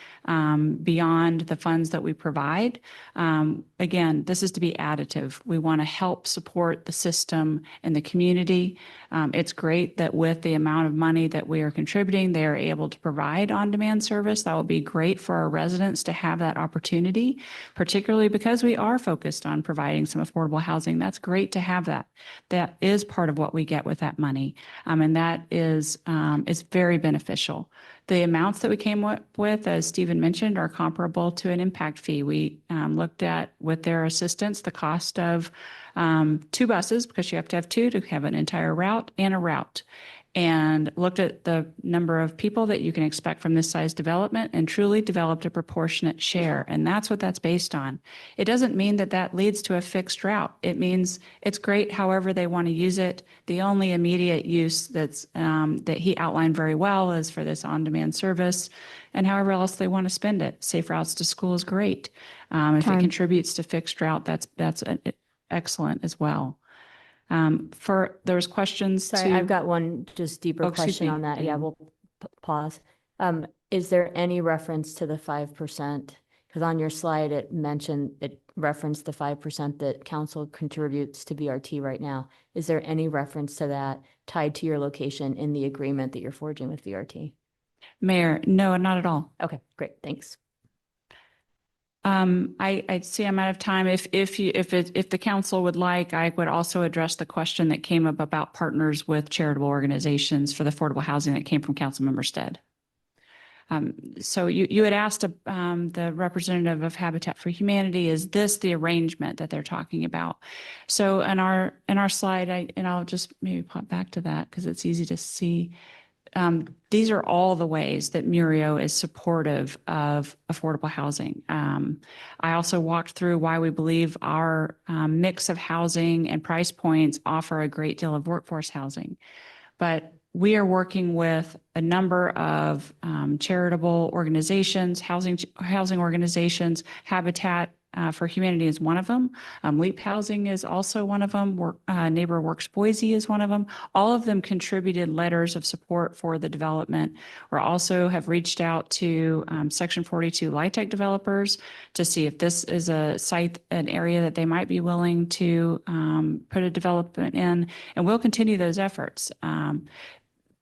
beyond the funds that we provide. Again, this is to be additive. We want to help support the system and the community. It's great that with the amount of money that we are contributing, they are able to provide on-demand service. That will be great for our residents to have that opportunity, particularly because we are focused on providing some affordable housing. That's great to have that. That is part of what we get with that money. And that is very beneficial. The amounts that we came up with, as Stephen mentioned, are comparable to an impact fee. We looked at, with their assistance, the cost of 2 buses, because you have to have 2 to have an entire route, and a route, and looked at the number of people that you can expect from this size development and truly developed a proportionate share. And that's what that's based on. It doesn't mean that that leads to a fixed route. It means it's great however they want to use it. The only immediate use that's that he outlined very well is for this on-demand service, and however else they want to spend it. Safe routes to school is great. If it contributes to fixed route, that's excellent as well. There's questions. Sorry, I've got one just deeper question on that. Yeah, we'll pause. Is there any reference to the 5%? Because on your slide, it referenced the 5% that council contributes to VRT right now. Is there any reference to that tied to your location in the agreement that you're forging with VRT? Mayor, no, not at all. Okay, great, thanks. I see I'm out of time. If the council would like, I would also address the question that came up about partners with charitable organizations for the affordable housing that came from Councilmember Stead. So you had asked the representative of Habitat for Humanity, is this the arrangement that they're talking about? So in our slide, and I'll just maybe pop back to that because it's easy to see. These are all the ways that Murio is supportive of affordable housing. I also walked through why we believe our mix of housing and price points offer a great deal of workforce housing. But we are working with a number of charitable organizations, housing organizations. Habitat for Humanity is one of them. Leap Housing is also one of them. Neighbor Works Boise is one of them. All of them contributed letters of support for the development. We also have reached out to Section 42 LIHTC developers to see if this is a site, an area that they might be willing to put a development in, and we'll continue those efforts.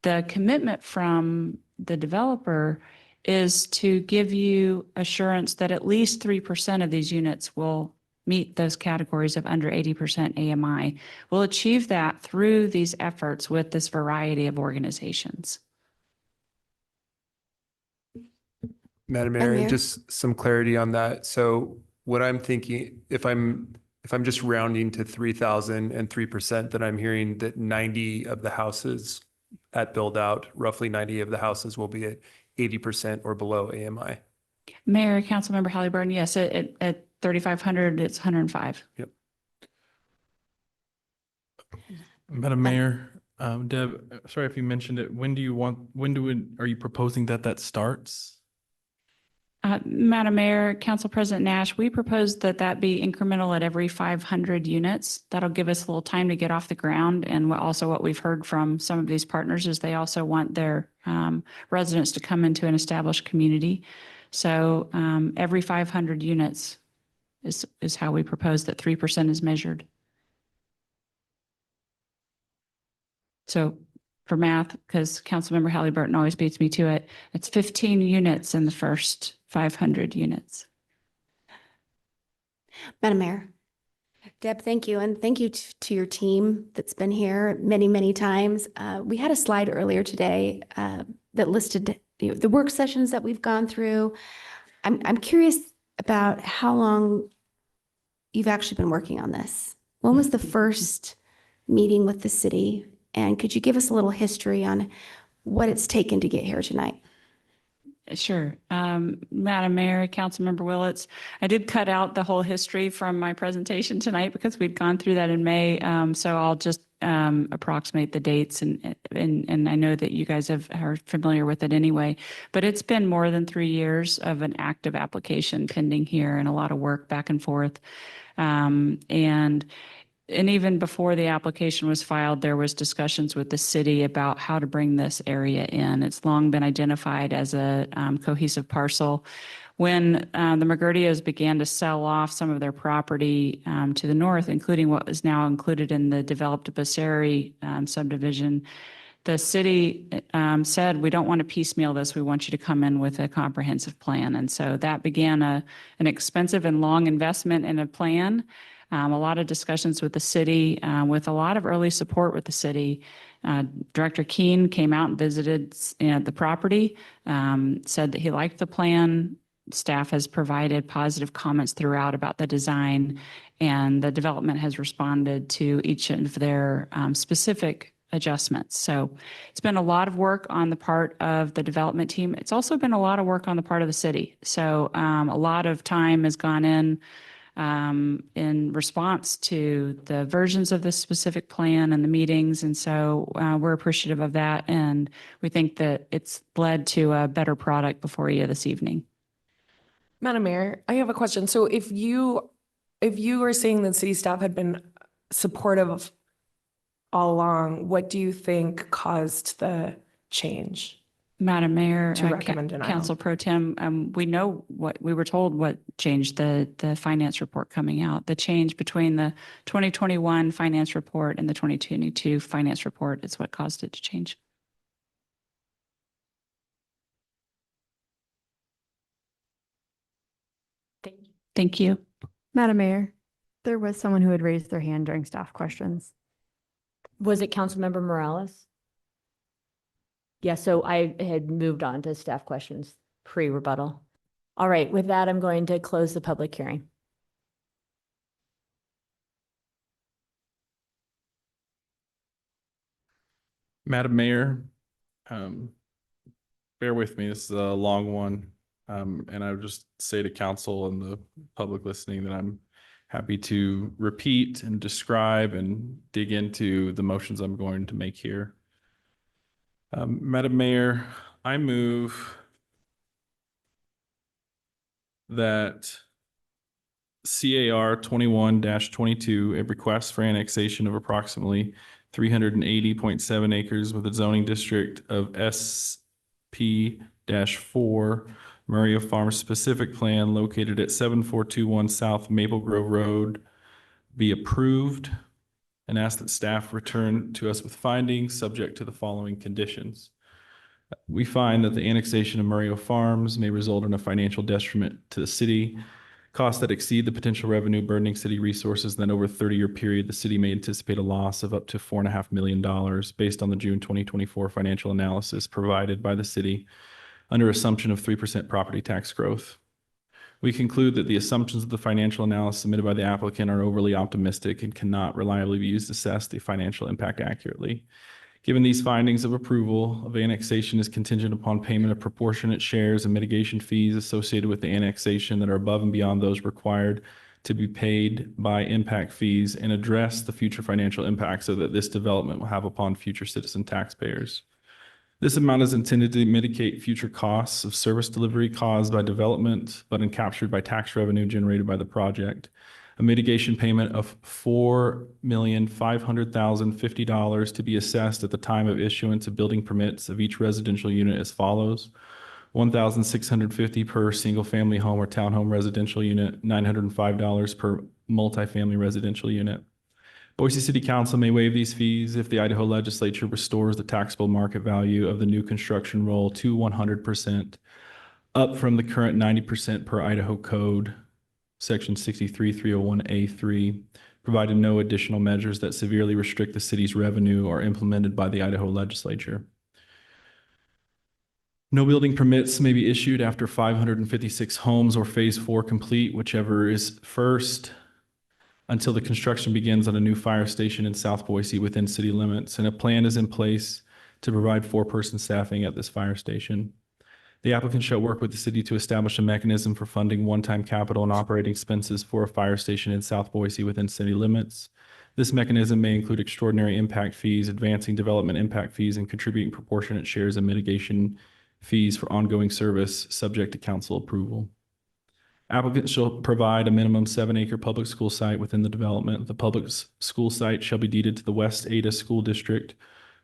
The commitment from the developer is to give you assurance that at least 3% of these units will meet those categories of under 80% AMI. We'll achieve that through these efforts with this variety of organizations. Madam Mayor, just some clarity on that. So what I'm thinking, if I'm just rounding to 3,000 and 3%, then I'm hearing that 90 of the houses at build out, roughly 90 of the houses will be at 80% or below AMI. Mayor, Councilmember Halliburton, yes, at 3,500, it's 105. Yep. Madam Mayor, Deb, sorry if you mentioned it. Are you proposing that starts? Madam Mayor, Council President Nash, we propose that be incremental at every 500 units. That'll give us a little time to get off the ground. And also what we've heard from some of these partners is they also want their residents to come into an established community. So every 500 units is how we propose that 3% is measured. So for math, because Councilmember Halliburton always beats me to it, it's 15 units in the first 500 units. Madam Mayor. Deb, thank you. And thank you to your team that's been here many, many times. We had a slide earlier today that listed the work sessions that we've gone through. I'm curious about how long you've actually been working on this. When was the first meeting with the city? And could you give us a little history on what it's taken to get here tonight? Sure. Madam Mayor, Councilmember Willetts, I did cut out the whole history from my presentation tonight because we'd gone through that in May. So I'll just approximate the dates and I know that you guys are familiar with it anyway, but it's been more than 3 years of an active application pending here and a lot of work back and forth. And even before the application was filed, there was discussions with the city about how to bring this area in. It's long been identified as a cohesive parcel. When the McGurdios began to sell off some of their property to the north, including what is now included in the developed Bosseri subdivision, the city said, we don't want to piecemeal this. We want you to come in with a comprehensive plan. And so that began an expensive and long investment in a plan. A lot of discussions with the city, with a lot of early support with the city. Director Keene came out and visited the property, said that he liked the plan. Staff has provided positive comments throughout about the design, and the development has responded to each of their specific adjustments. So it's been a lot of work on the part of the development team. It's also been a lot of work on the part of the city. So a lot of time has gone in response to the versions of this specific plan and the meetings. And so we're appreciative of that. And we think that it's led to a better product before you this evening. Madam Mayor, I have a question. So if you are saying that city staff had been supportive all along, what do you think caused the change? Madam Mayor, To recommend denial. Council Pro Tem, we know we were told what changed the finance report coming out. The change between the 2021 finance report and the 2022 finance report is what caused it to change. Thank you. Madam Mayor, there was someone who had raised their hand during staff questions. Was it Councilmember Morales? Yeah, so I had moved on to staff questions pre-rebuttal. All right, with that, I'm going to close the public hearing. Madam Mayor, bear with me, this is a long one. And I would just say to council and the public listening that I'm happy to repeat and describe and dig into the motions I'm going to make here. Madam Mayor, I move that CAR 21-22, a request for annexation of approximately 380.7 acres with a zoning district of SP-4 Maria Farms specific plan located at 7421 South Maple Grove Road be approved, and ask that staff return to us with findings subject to the following conditions. We find that the annexation of Maria Farms may result in a financial detriment to the city, costs that exceed the potential revenue burdening city resources. Then over a 30-year period, the city may anticipate a loss of up to $4.5 million based on the June 2024 financial analysis provided by the city under assumption of 3% property tax growth. We conclude that the assumptions of the financial analysis submitted by the applicant are overly optimistic and cannot reliably be used to assess the financial impact accurately. Given these findings of approval of annexation is contingent upon payment of proportionate shares and mitigation fees associated with the annexation that are above and beyond those required to be paid by impact fees, and address the future financial impacts so that this development will have upon future citizen taxpayers. This amount is intended to mitigate future costs of service delivery caused by development, but captured by tax revenue generated by the project. A mitigation payment of $4,500,050 to be assessed at the time of issuance of building permits of each residential unit as follows: $1,650 per single-family home or townhome residential unit, $905 per multifamily residential unit. Boise City Council may waive these fees if the Idaho legislature restores the taxable market value of the new construction roll to 100%, up from the current 90% per Idaho Code, Section 63301A3, provided no additional measures that severely restrict the city's revenue are implemented by the Idaho legislature. No building permits may be issued after 556 homes or Phase 4 complete, whichever is first, until the construction begins on a new fire station in South Boise within city limits, and a plan is in place to provide 4-person staffing at this fire station. The applicant shall work with the city to establish a mechanism for funding one-time capital and operating expenses for a fire station in South Boise within city limits. This mechanism may include extraordinary impact fees, advancing development impact fees, and contributing proportionate shares of mitigation fees for ongoing service, subject to council approval. Applicant shall provide a minimum 7-acre public school site within the development. The public school site shall be deeded to the West Ada School District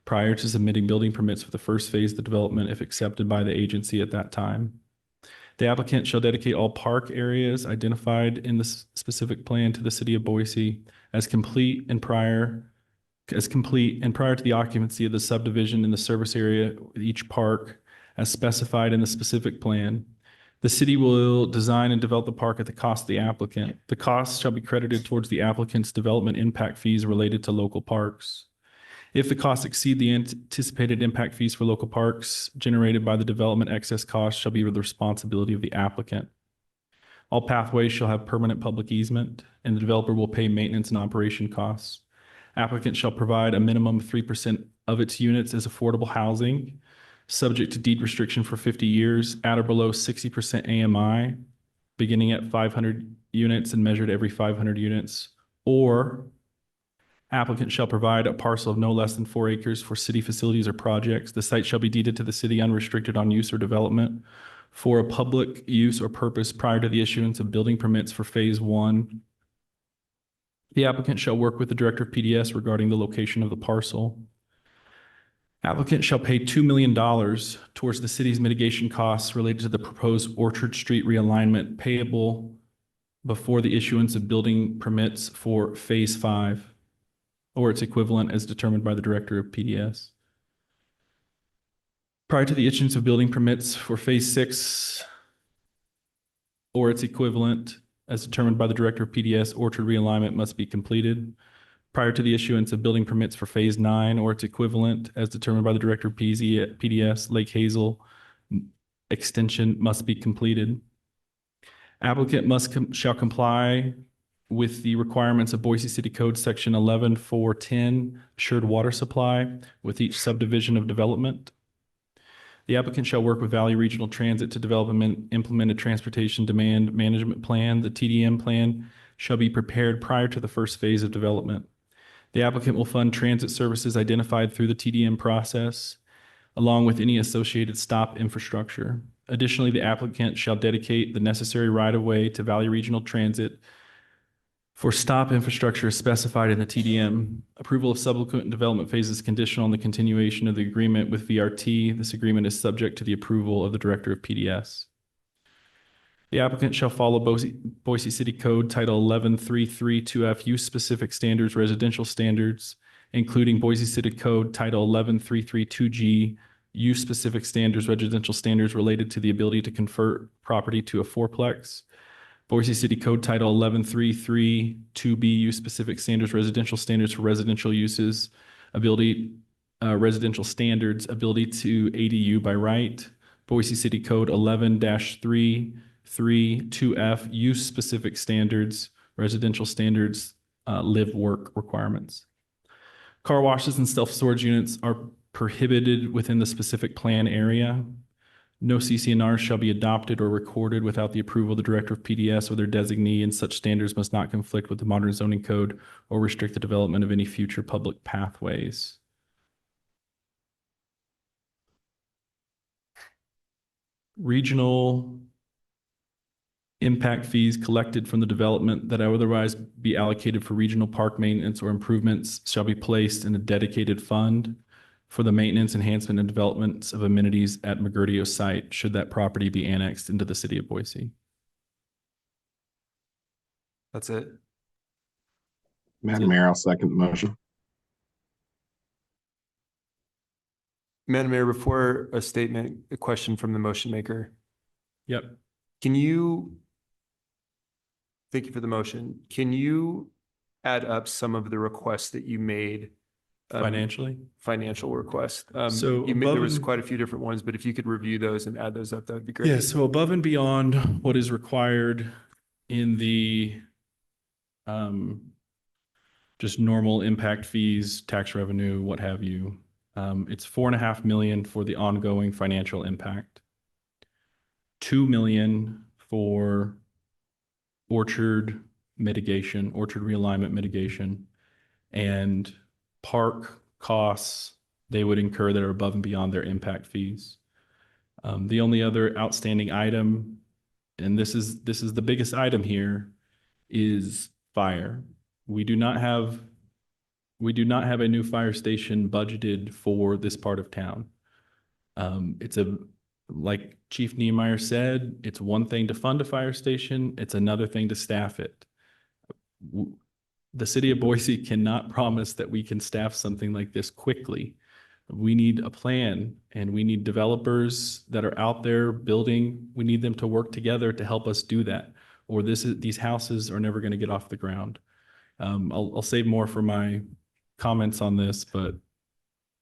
prior to submitting building permits for the first phase of the development if accepted by the agency at that time. The applicant shall dedicate all park areas identified in the specific plan to the city of Boise as complete and prior to the occupancy of the subdivision in the service area with each park as specified in the specific plan. The city will design and develop the park at the cost of the applicant. The costs shall be credited towards the applicant's development impact fees related to local parks. If the costs exceed the anticipated impact fees for local parks generated by the development, excess costs shall be the responsibility of the applicant. All pathways shall have permanent public easement, and the developer will pay maintenance and operation costs. Applicant shall provide a minimum of 3% of its units as affordable housing, subject to deed restriction for 50 years, at or below 60% AMI, beginning at 500 units and measured every 500 units, or applicant shall provide a parcel of no less than 4 acres for city facilities or projects. The site shall be deeded to the city unrestricted on use or development for a public use or purpose prior to the issuance of building permits for phase 1. The applicant shall work with the director of PDS regarding the location of the parcel. Applicant shall pay $2 million towards the city's mitigation costs related to the proposed Orchard Street realignment payable before the issuance of building permits for phase 5. Or its equivalent as determined by the director of PDS. Prior to the issuance of building permits for phase 6 or its equivalent as determined by the director of PDS, orchard realignment must be completed. Prior to the issuance of building permits for phase 9 or its equivalent as determined by the director of PDS, Lake Hazel extension must be completed. Applicant shall comply with the requirements of Boise City Code Section 11-410, assured water supply with each subdivision of development. The applicant shall work with Valley Regional Transit to develop and implement a transportation demand management plan. The TDM plan shall be prepared prior to the first phase of development. The applicant will fund transit services identified through the TDM process, along with any associated stop infrastructure. Additionally, the applicant shall dedicate the necessary right-of-way to Valley Regional Transit for stop infrastructure specified in the TDM. Approval of subsequent development phases is conditional on the continuation of the agreement with VRT. This agreement is subject to the approval of the director of PDS. The applicant shall follow Boise City Code Title 11-332F use-specific standards, residential standards, including Boise City Code Title 11-332G use-specific standards, residential standards related to the ability to convert property to a fourplex. Boise City Code Title 11-332B use-specific standards, residential standards for residential uses, residential standards, ability to ADU by right. Boise City Code 11-332F use-specific standards, residential standards, live-work requirements. Car washes and self-storage units are prohibited within the specific plan area. No CC&Rs shall be adopted or recorded without the approval of the director of PDS or their designee, and such standards must not conflict with the modern zoning code or restrict the development of any future public pathways. Regional impact fees collected from the development that would otherwise be allocated for regional park maintenance or improvements shall be placed in a dedicated fund for the maintenance, enhancement, and developments of amenities at McGurdio site, should that property be annexed into the city of Boise. That's it. Madam Mayor, I'll second the motion. Madam Mayor, before a statement, a question from the motion maker. Yep. Thank you for the motion. Can you add up some of the requests that you made? Financial requests. There was quite a few different ones, but if you could review those and add those up, that would be great. Yeah, so above and beyond what is required in the just normal impact fees, tax revenue, what have you, it's $4.5 million for the ongoing financial impact. 2 million for orchard mitigation, orchard realignment mitigation, and park costs they would incur that are above and beyond their impact fees. The only other outstanding item, and this is the biggest item here, is fire. We do not have a new fire station budgeted for this part of town. Like Chief Niemeyer said, it's one thing to fund a fire station, it's another thing to staff it. The city of Boise cannot promise that we can staff something like this quickly. We need a plan, and we need developers that are out there building. We need them to work together to help us do that, or these houses are never going to get off the ground. I'll save more for my comments on this, but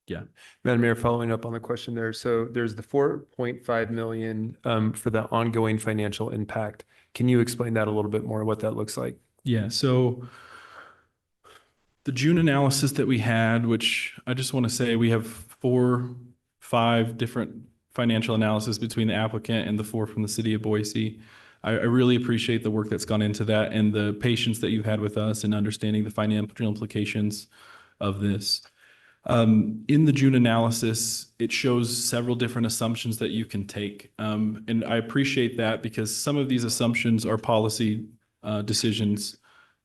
yeah. Madam Mayor, following up on the question there. So there's the 4.5 million for the ongoing financial impact. Can you explain that a little bit more, what that looks like? Yeah, so the June analysis that we had, which I just want to say we have 5 different financial analysis between the applicant and the 4 from the city of Boise. I really appreciate the work that's gone into that and the patience that you've had with us in understanding the financial implications of this. In the June analysis, it shows several different assumptions that you can take. And I appreciate that because some of these assumptions are policy decisions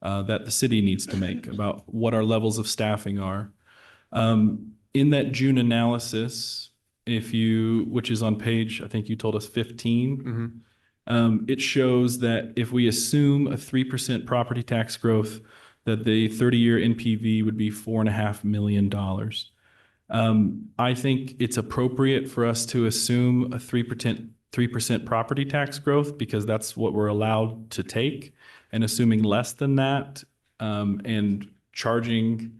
that the city needs to make about what our levels of staffing are. In that June analysis, which is on page, I think you told us 15, it shows that if we assume a 3% property tax growth, that the 30-year NPV would be $4.5 million. I think it's appropriate for us to assume a 3% property tax growth because that's what we're allowed to take. And assuming less than that and charging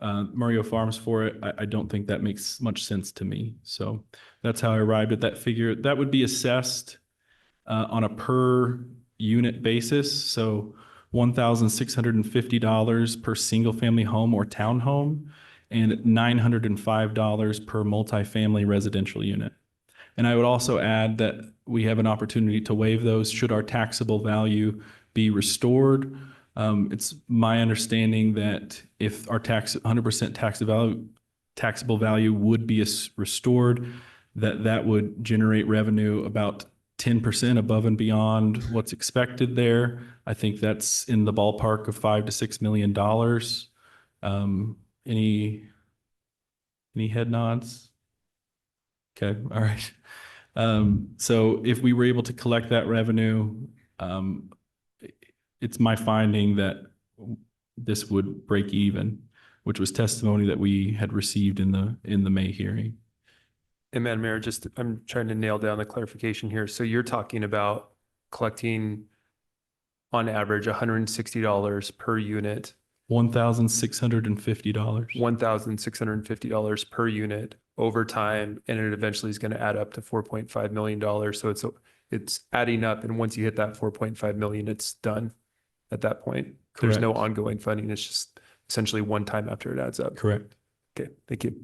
Mario Farms for it, I don't think that makes much sense to me. So that's how I arrived at that figure. That would be assessed on a per unit basis. So $1,650 per single family home or townhome and $905 per multifamily residential unit. And I would also add that we have an opportunity to waive those should our taxable value be restored. It's my understanding that if our 100% taxable value would be restored, that would generate revenue about 10% above and beyond what's expected there. I think that's in the ballpark of $5 to $6 million. Any head nods? Okay, all right. So if we were able to collect that revenue, it's my finding that this would break even, which was testimony that we had received in the May hearing. And Madam Mayor, I'm trying to nail down the clarification here. So you're talking about collecting on average $160 per unit. $1,650. $1,650 per unit over time, and it eventually is going to add up to $4.5 million. So it's adding up, and once you hit that 4.5 million, it's done at that point. Correct. There's no ongoing funding. It's just essentially one time after it adds up. Correct. Okay, thank you.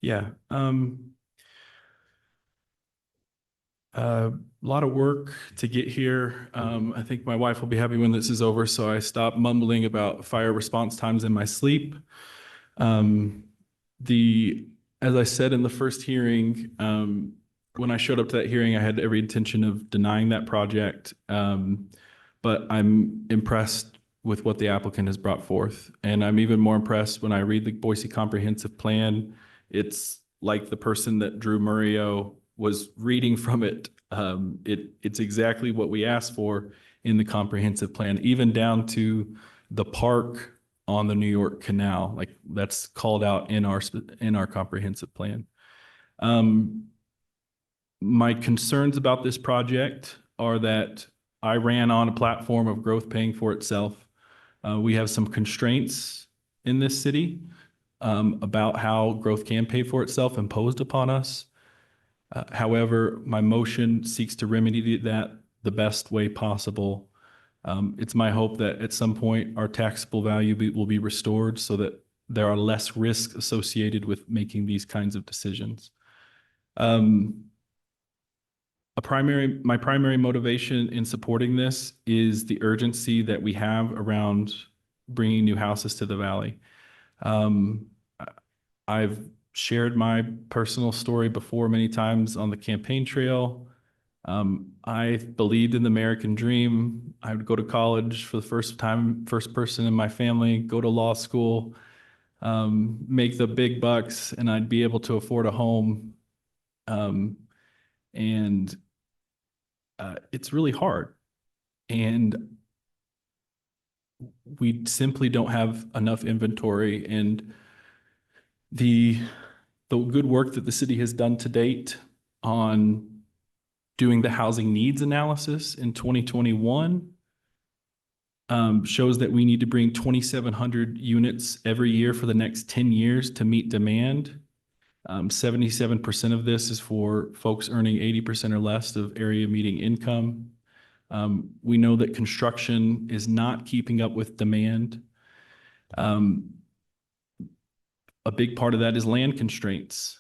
Yeah. A lot of work to get here. I think my wife will be happy when this is over, so I stopped mumbling about fire response times in my sleep. As I said in the first hearing, when I showed up to that hearing, I had every intention of denying that project, but I'm impressed with what the applicant has brought forth. And I'm even more impressed when I read the Boise Comprehensive Plan. It's like the person that drew Murillo was reading from it. It's exactly what we asked for in the comprehensive plan, even down to the park on the New York Canal. Like that's called out in our comprehensive plan. My concerns about this project are that I ran on a platform of growth paying for itself. We have some constraints in this city about how growth can pay for itself imposed upon us. However, my motion seeks to remedy that the best way possible. It's my hope that at some point our taxable value will be restored so that there are less risks associated with making these kinds of decisions. My primary motivation in supporting this is the urgency that we have around bringing new houses to the valley. I've shared my personal story before many times on the campaign trail. I believed in the American dream. I would go to college for the first time, first person in my family, go to law school, make the big bucks, and I'd be able to afford a home. It's really hard. And we simply don't have enough inventory. And the good work that the city has done to date on doing the housing needs analysis in 2021 shows that we need to bring 2,700 units every year for the next 10 years to meet demand. 77% of this is for folks earning 80% or less of area median income. We know that construction is not keeping up with demand. A big part of that is land constraints.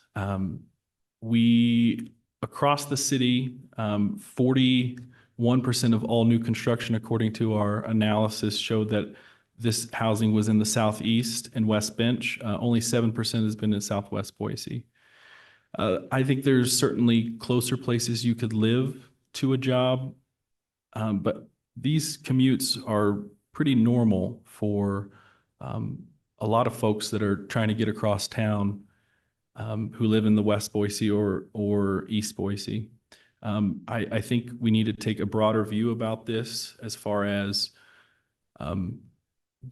Across the city, 41% of all new construction, according to our analysis, showed that this housing was in the Southeast and West Bench. Only 7% has been in Southwest Boise. I think there's certainly closer places you could live to a job, but these commutes are pretty normal for a lot of folks that are trying to get across town who live in the West Boise or East Boise. I think we need to take a broader view about this as far as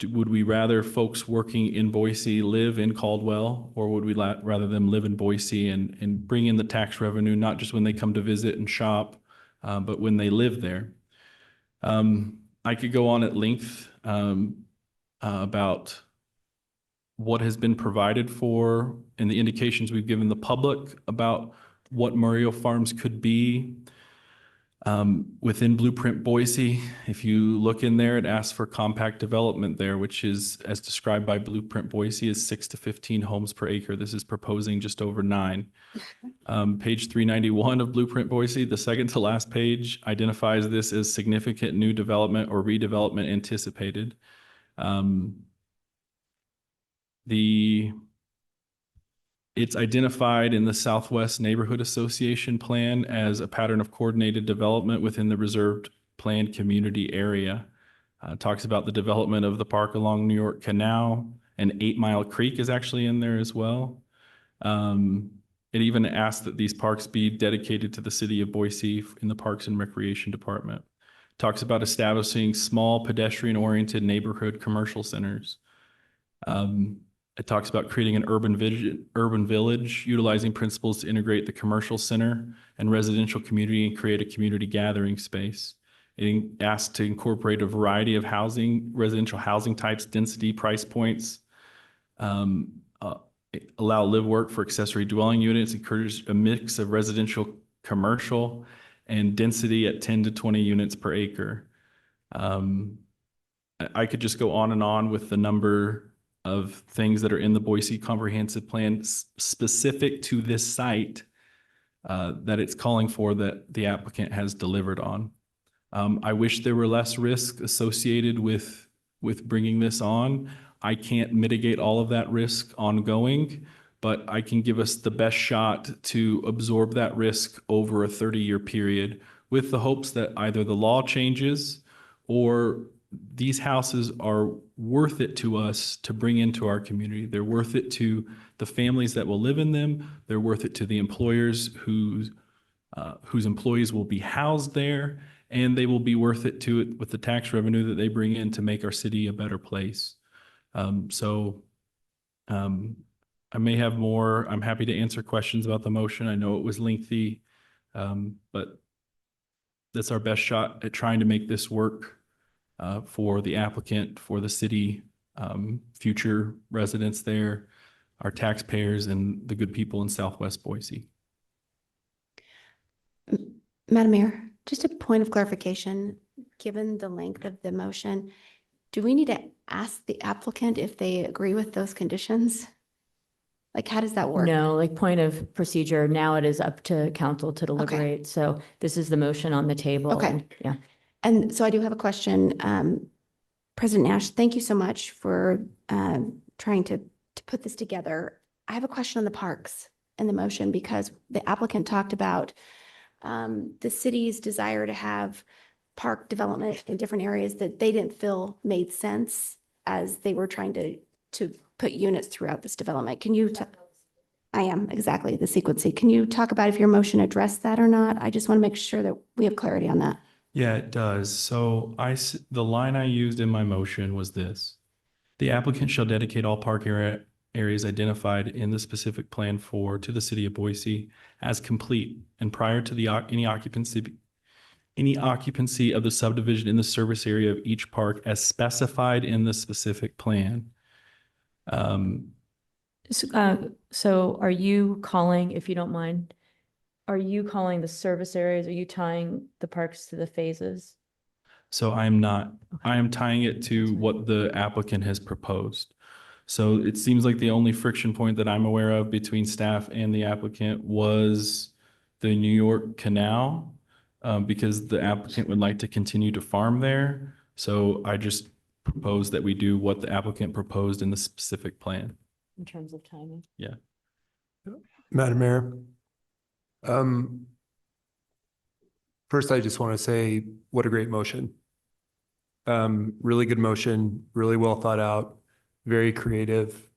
would we rather folks working in Boise live in Caldwell, or would we rather them live in Boise and bring in the tax revenue, not just when they come to visit and shop, but when they live there? I could go on at length about what has been provided for and the indications we've given the public about what Murillo Farms could be within Blueprint Boise. If you look in there, it asks for compact development there, which is, as described by Blueprint Boise, is 6 to 15 homes per acre. This is proposing just over 9. Page 391 of Blueprint Boise, the second to last page, identifies this as significant new development or redevelopment anticipated. It's identified in the Southwest Neighborhood Association plan as a pattern of coordinated development within the reserved planned community area. Talks about the development of the park along New York Canal, and 8 Mile Creek is actually in there as well. It even asks that these parks be dedicated to the city of Boise in the Parks and Recreation Department. Talks about establishing small pedestrian-oriented neighborhood commercial centers. It talks about creating an urban village, utilizing principles to integrate the commercial center and residential community and create a community gathering space. It asks to incorporate a variety of residential housing types, density, price points, allow live work for accessory dwelling units, encourage a mix of residential, commercial, and density at 10 to 20 units per acre. I could just go on and on with the number of things that are in the Boise Comprehensive Plan specific to this site that it's calling for that the applicant has delivered on. I wish there were less risk associated with bringing this on. I can't mitigate all of that risk ongoing, but I can give us the best shot to absorb that risk over a 30-year period with the hopes that either the law changes or these houses are worth it to us to bring into our community. They're worth it to the families that will live in them. They're worth it to the employers whose employees will be housed there, and they will be worth it to it with the tax revenue that they bring in to make our city a better place. I may have more. I'm happy to answer questions about the motion. I know it was lengthy, but that's our best shot at trying to make this work for the applicant, for the city, future residents there, our taxpayers, and the good people in Southwest Boise. Madam Mayor, just a point of clarification, given the length of the motion, do we need to ask the applicant if they agree with those conditions? Like, how does that work? No, like point of procedure, now it is up to council to deliberate. So this is the motion on the table. Okay. and- Yeah. And so I do have a question. President Nash, thank you so much for trying to put this together. I have a question on the parks and the motion because the applicant talked about the city's desire to have park development in different areas that they didn't feel made sense as they were trying to put units throughout this development. Can you, I am exactly the sequencing. Can you talk about if your motion addressed that or not? I just want to make sure that we have clarity on that. Yeah, it does. So the line I used in my motion was this. The applicant shall dedicate all park areas identified in the specific plan to the city of Boise as complete and prior to any occupancy of the subdivision in the service area of each park as specified in the specific plan. So are you calling, if you don't mind, are you calling the service areas? Are you tying the parks to the phases? So I am not. I am tying it to what the applicant has proposed. So it seems like the only friction point that I'm aware of between staff and the applicant was the New York Canal, because the applicant would like to continue to farm there. So I just propose that we do what the applicant proposed in the specific plan. In terms of timing? Yeah. Madam Mayor. First, I just want to say what a great motion. Really good motion, really well thought out, very creative,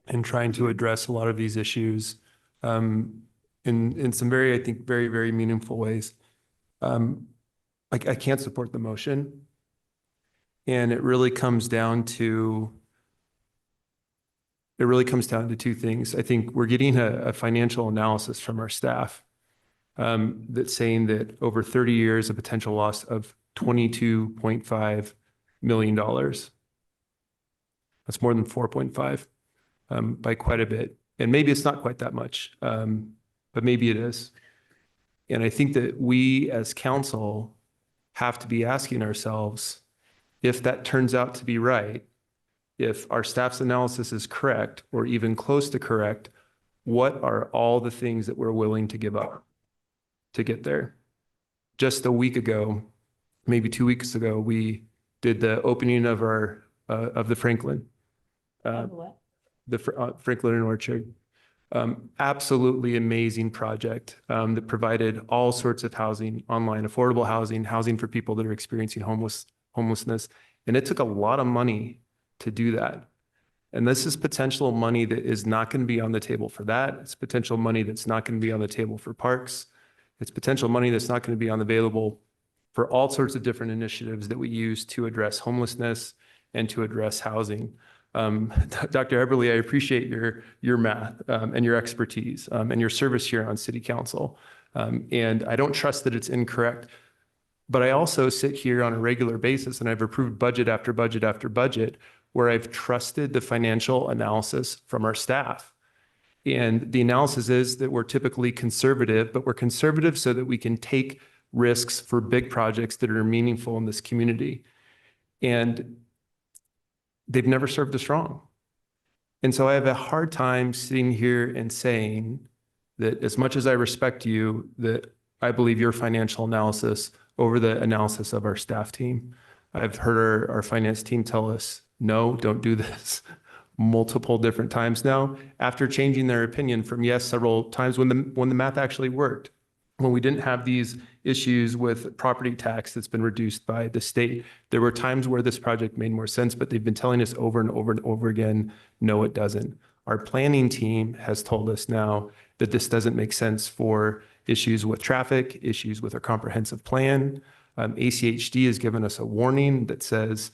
and trying to address a lot of these issues in some very, I think, very, very meaningful ways. I can't support the motion. And it really comes down to two things. I think we're getting a financial analysis from our staff that's saying that over 30 years, a potential loss of $22.5 million. That's more than 4.5 by quite a bit. And maybe it's not quite that much, but maybe it is. And I think that we as council have to be asking ourselves, if that turns out to be right, if our staff's analysis is correct or even close to correct, what are all the things that we're willing to give up to get there? Just a week ago, maybe 2 weeks ago, we did the opening of the Franklin. Franklin and Orchard. Absolutely amazing project that provided all sorts of housing, online affordable housing for people that are experiencing homelessness. And it took a lot of money to do that. And this is potential money that is not going to be on the table for that. It's potential money that's not going to be on the table for parks. It's potential money that's not going to be available for all sorts of different initiatives that we use to address homelessness and to address housing. Dr. Eberly, I appreciate your math and your expertise and your service here on City Council. And I don't trust that it's incorrect, but I also sit here on a regular basis and I've approved budget after budget after budget where I've trusted the financial analysis from our staff. And the analysis is that we're typically conservative, but we're conservative so that we can take risks for big projects that are meaningful in this community. And they've never served us wrong. And so I have a hard time sitting here and saying that as much as I respect you, that I believe your financial analysis over the analysis of our staff team. I've heard our finance team tell us, no, don't do this multiple different times now, after changing their opinion from yes several times when the math actually worked. When we didn't have these issues with property tax that's been reduced by the state, there were times where this project made more sense, but they've been telling us over and over and over again, no, it doesn't. Our planning team has told us now that this doesn't make sense for issues with traffic, issues with our comprehensive plan. ACHD has given us a warning that says,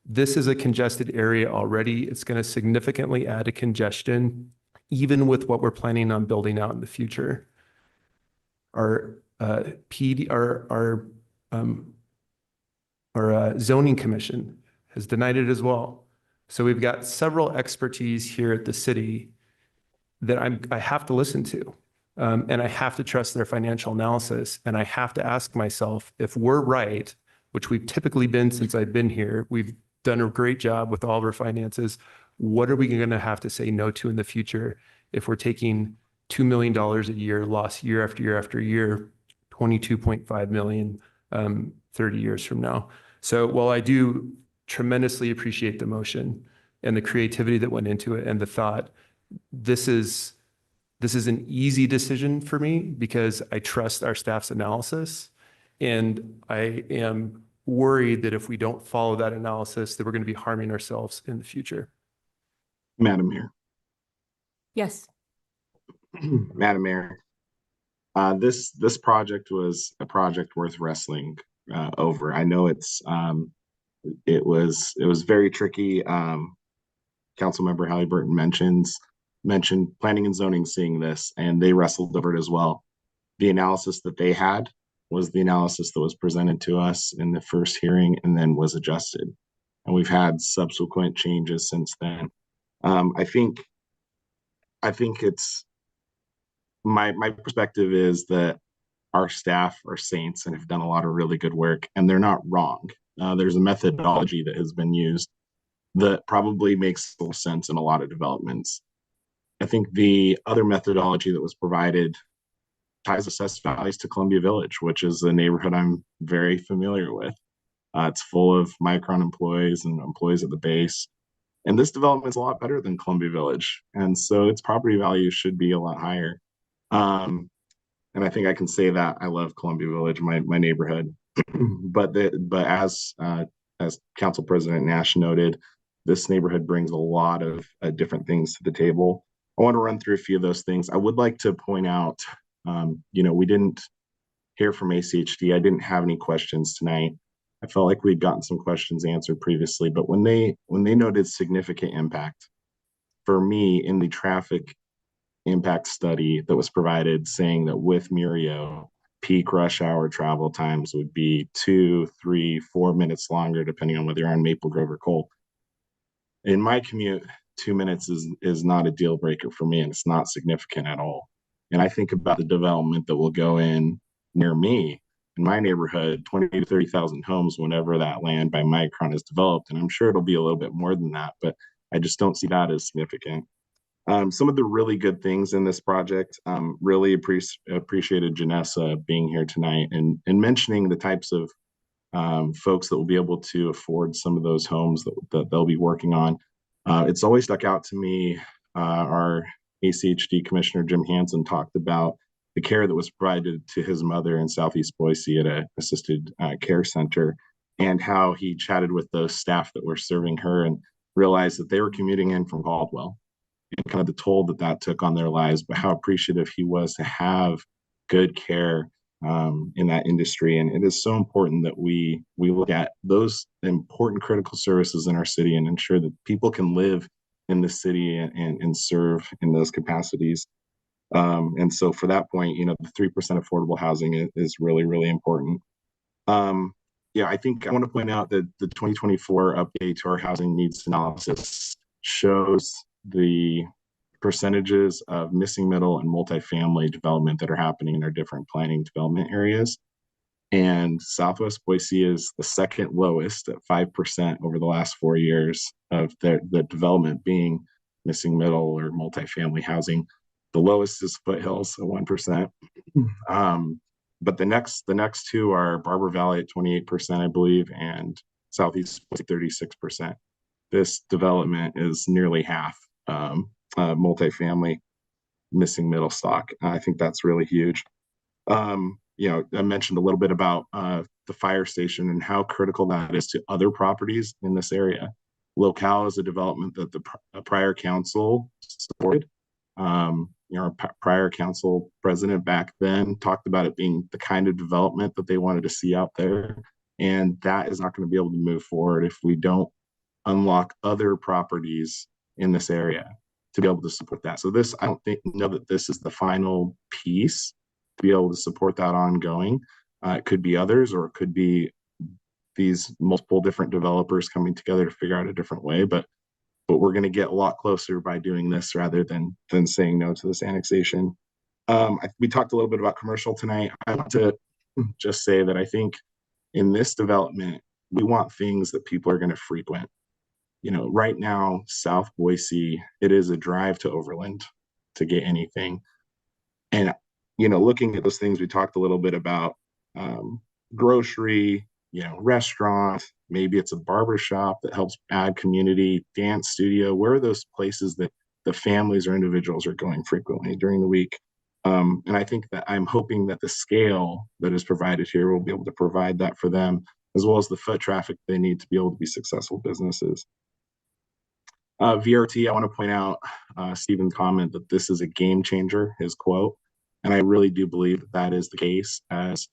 this is a congested area already. It's going to significantly add to congestion, even with what we're planning on building out in the future. Our zoning commission has denied it as well. So we've got several expertise here at the city that I have to listen to, and I have to trust their financial analysis. And I have to ask myself if we're right, which we've typically been since I've been here. We've done a great job with all of our finances. What are we going to have to say no to in the future if we're taking $2 million a year loss year after year after year, 22.5 million 30 years from now? So while I do tremendously appreciate the motion and the creativity that went into it and the thought, this is an easy decision for me because I trust our staff's analysis. And I am worried that if we don't follow that analysis, that we're going to be harming ourselves in the future. Madam Mayor. Yes. Madam Mayor, this project was a project worth wrestling over. I know it was very tricky. Councilmember Halliburton mentioned planning and zoning seeing this, and they wrestled over it as well. The analysis that they had was the analysis that was presented to us in the first hearing and then was adjusted. And we've had subsequent changes since then. I think it's my perspective is that our staff are saints and have done a lot of really good work, and they're not wrong. There's a methodology that has been used that probably makes little sense in a lot of developments. I think the other methodology that was provided ties assessed values to Columbia Village, which is a neighborhood I'm very familiar with. It's full of Micron employees and employees at the base. And this development is a lot better than Columbia Village. And so its property value should be a lot higher. And I think I can say that I love Columbia Village, my neighborhood. but as Council President Nash noted, this neighborhood brings a lot of different things to the table. I want to run through a few of those things. I would like to point out, we didn't hear from ACHD. I didn't have any questions tonight. I felt like we'd gotten some questions answered previously, but when they noted significant impact for me in the traffic impact study that was provided, saying that with Murio, peak rush hour travel times would be 2, 3, 4 minutes longer, depending on whether you're on Maple Grove or Cole. In my commute, 2 minutes is not a deal breaker for me, and it's not significant at all. And I think about the development that will go in near me in my neighborhood, 20 to 30,000 homes whenever that land by Micron is developed. And I'm sure it'll be a little bit more than that, but I just don't see that as significant. Some of the really good things in this project, really appreciated Janessa being here tonight and mentioning the types of folks that will be able to afford some of those homes that they'll be working on. It's always stuck out to me. Our ACHD Commissioner Jim Hansen talked about the care that was provided to his mother in Southeast Boise at an assisted care center, and how he chatted with those staff that were serving her and realized that they were commuting in from Caldwell, and kind of the toll that took on their lives, but how appreciative he was to have good care in that industry. And it is so important that we look at those important critical services in our city and ensure that people can live in the city and serve in those capacities. And so for that point, the 3% affordable housing is really, really important. I think I want to point out that the 2024 update to our housing needs analysis shows the percentages of missing middle and multifamily development that are happening in our different planning development areas. And Southwest Boise is the second lowest at 5% over the last 4 years of the development being missing middle or multifamily housing. The lowest is Foothills at 1%. But the next two are Barber Valley at 28%, I believe, and Southeast at 36%. This development is nearly half multifamily missing middle stock. I think that's really huge. I mentioned a little bit about the fire station and how critical that is to other properties in this area. Locale is a development that the prior council supported. Our prior council president back then talked about it being the kind of development that they wanted to see out there. And that is not going to be able to move forward if we don't unlock other properties in this area to be able to support that. So I don't know that this is the final piece to be able to support that ongoing. It could be others, or it could be these multiple different developers coming together to figure out a different way. But we're going to get a lot closer by doing this rather than saying no to this annexation. We talked a little bit about commercial tonight. I want to just say that I think in this development, we want things that people are going to frequent. You know, right now, South Boise, it is a drive to Overland to get anything. And, you know, looking at those things, we talked a little bit about grocery, you know, restaurant, maybe it's a barber shop that helps add community, dance studio. Where are those places that the families or individuals are going frequently during the week? And I think that I'm hoping that the scale that is provided here will be able to provide that for them, as well as the foot traffic they need to be able to be successful businesses. VRT, I want to point out Stephen's comment that this is a game changer, his quote. And I really do believe that that is the case. As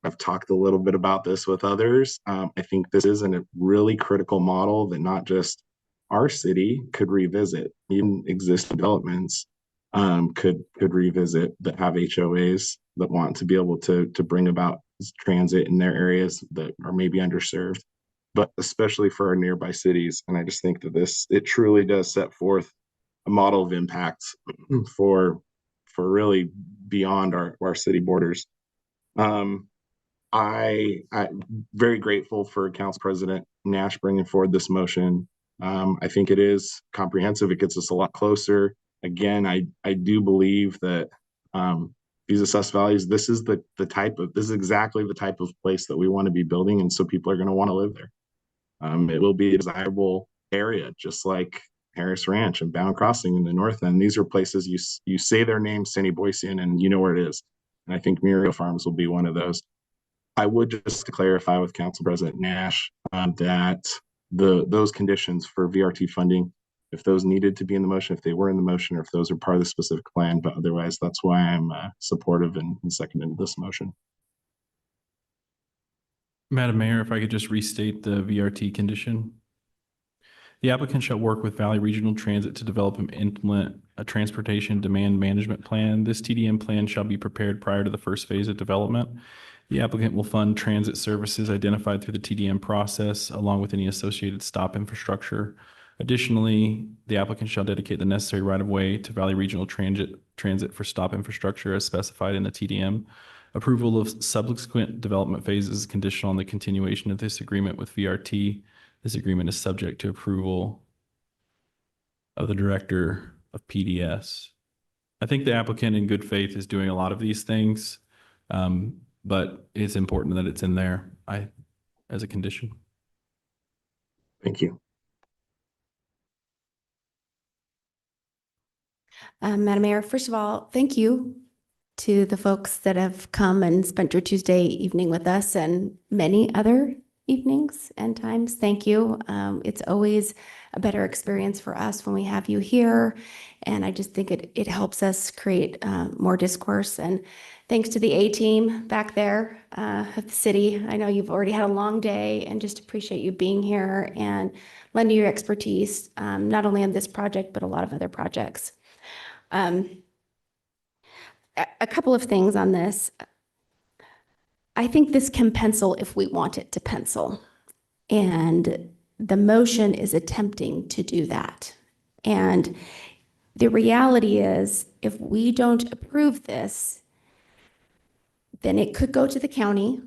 I've talked a little bit about this with others, I think this is a really critical model that not just our city could revisit, even existing developments could revisit that have HOAs that want to be able to bring about transit in their areas that are maybe underserved, but especially for our nearby cities. And I just think that it truly does set forth a model of impact for really beyond our city borders. I'm very grateful for Council President Nash bringing forward this motion. I think it is comprehensive. It gets us a lot closer. Again, I do believe that these assessed values, this is exactly the type of place that we want to be building, and so people are going to want to live there. It will be a desirable area, just like Harris Ranch and Bound Crossing in the north end. These are places you say their name, Cindy Boisean, and you know where it is. And I think Muriel Farms will be one of those. I would just to clarify with Council President Nash that those conditions for VRT funding, if those needed to be in the motion, if they were in the motion, or if those are part of the specific plan, but otherwise, that's why I'm supportive and seconding this motion. Madam Mayor, if I could just restate the VRT condition. The applicant shall work with Valley Regional Transit to develop and implement a transportation demand management plan. This TDM plan shall be prepared prior to the first phase of development. The applicant will fund transit services identified through the TDM process, along with any associated stop infrastructure. Additionally, the applicant shall dedicate the necessary right-of-way to Valley Regional Transit for stop infrastructure as specified in the TDM. Approval of subsequent development phases is conditional on the continuation of this agreement with VRT. This agreement is subject to approval of the Director of PDS. I think the applicant in good faith is doing a lot of these things, but it's important that it's in there as a condition. Thank you. Madam Mayor, first of all, thank you to the folks that have come and spent your Tuesday evening with us and many other evenings and times. Thank you. It's always a better experience for us when we have you here. And I just think it helps us create more discourse. And thanks to the A-team back there at the city. I know you've already had a long day and just appreciate you being here and lending your expertise, not only on this project, but a lot of other projects. A couple of things on this. I think this can pencil if we want it to pencil. And the motion is attempting to do that. And the reality is, if we don't approve this, then it could go to the county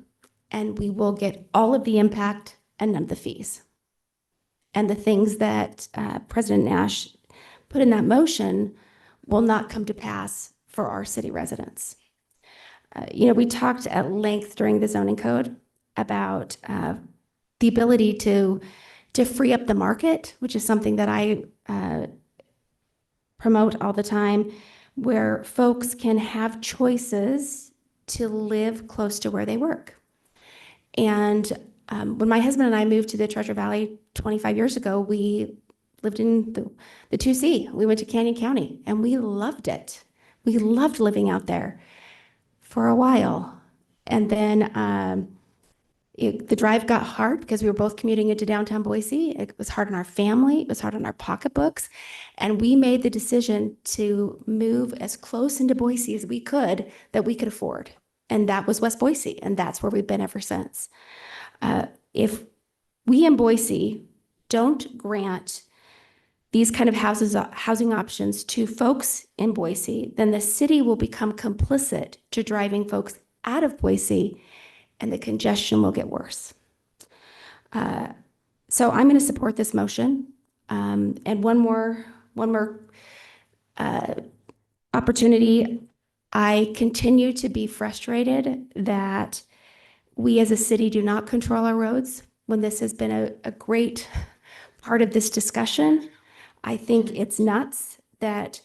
and we will get all of the impact and none of the fees. And the things that President Nash put in that motion will not come to pass for our city residents. We talked at length during the zoning code about the ability to free up the market, which is something that I promote all the time, where folks can have choices to live close to where they work. And when my husband and I moved to the Treasure Valley 25 years ago, we lived in the 2C. We went to Canyon County and we loved it. We loved living out there for a while. And then the drive got hard because we were both commuting into downtown Boise. It was hard on our family. It was hard on our pocketbooks. And we made the decision to move as close into Boise as we could that we could afford. And that was West Boise. And that's where we've been ever since. If we in Boise don't grant these kind of housing options to folks in Boise, then the city will become complicit to driving folks out of Boise and the congestion will get worse. So I'm going to support this motion. And one more opportunity. I continue to be frustrated that we as a city do not control our roads when this has been a great part of this discussion. I think it's nuts that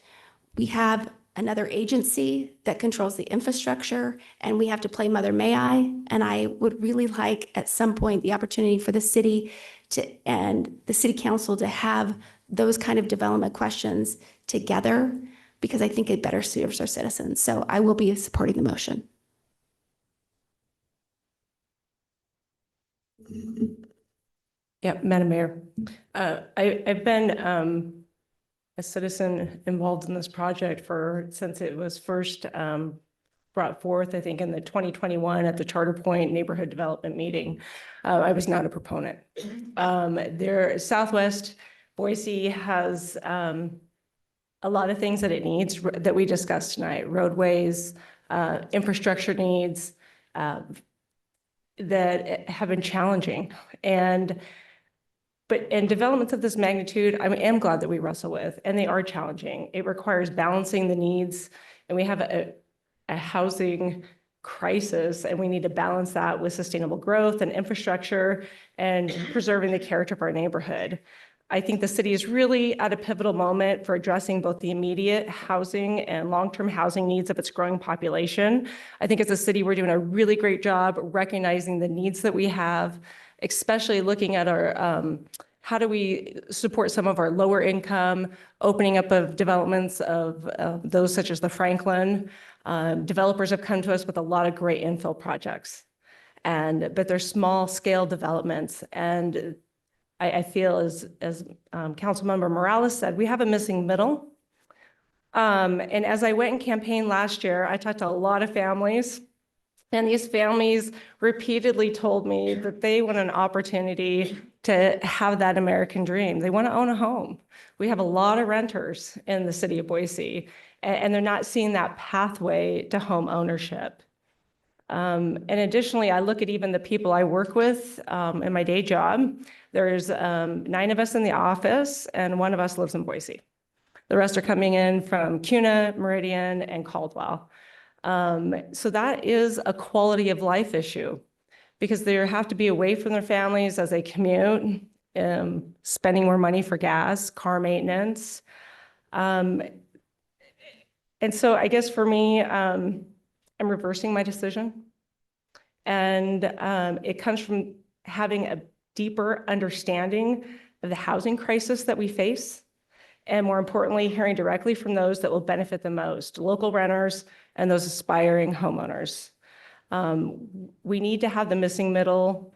we have another agency that controls the infrastructure and we have to play Mother May I. And I would really like at some point the opportunity for the city and the city council to have those kind of development questions together, because I think it better serves our citizens. So I will be supporting the motion. Yeah, Madam Mayor, I've been a citizen involved in this project since it was first brought forth, I think in the 2021 at the Charter Point Neighborhood Development Meeting. I was not a proponent. Southwest Boise has a lot of things that it needs that we discussed tonight: roadways, infrastructure needs that have been challenging. And developments of this magnitude, I am glad that we wrestle with, and they are challenging. It requires balancing the needs, and we have a housing crisis, and we need to balance that with sustainable growth and infrastructure and preserving the character of our neighborhood. I think the city is really at a pivotal moment for addressing both the immediate housing and long-term housing needs of its growing population. I think as a city, we're doing a really great job recognizing the needs that we have, especially looking at our how do we support some of our lower income, opening up of developments of those such as the Franklin. Developers have come to us with a lot of great infill projects, but they're small scale developments. And I feel as Councilmember Morales said, we have a missing middle. And as I went and campaigned last year, I talked to a lot of families, and these families repeatedly told me that they want an opportunity to have that American dream. They want to own a home. We have a lot of renters in the city of Boise, and they're not seeing that pathway to home ownership. And additionally, I look at even the people I work with in my day job. There's 9 of us in the office, and 1 of us lives in Boise. The rest are coming in from CUNA, Meridian, and Caldwell. So that is a quality of life issue, because they have to be away from their families as they commute, spending more money for gas, car maintenance. And so I guess for me, I'm reversing my decision. And it comes from having a deeper understanding of the housing crisis that we face. And more importantly, hearing directly from those that will benefit the most, local renters and those aspiring homeowners. We need to have the missing middle.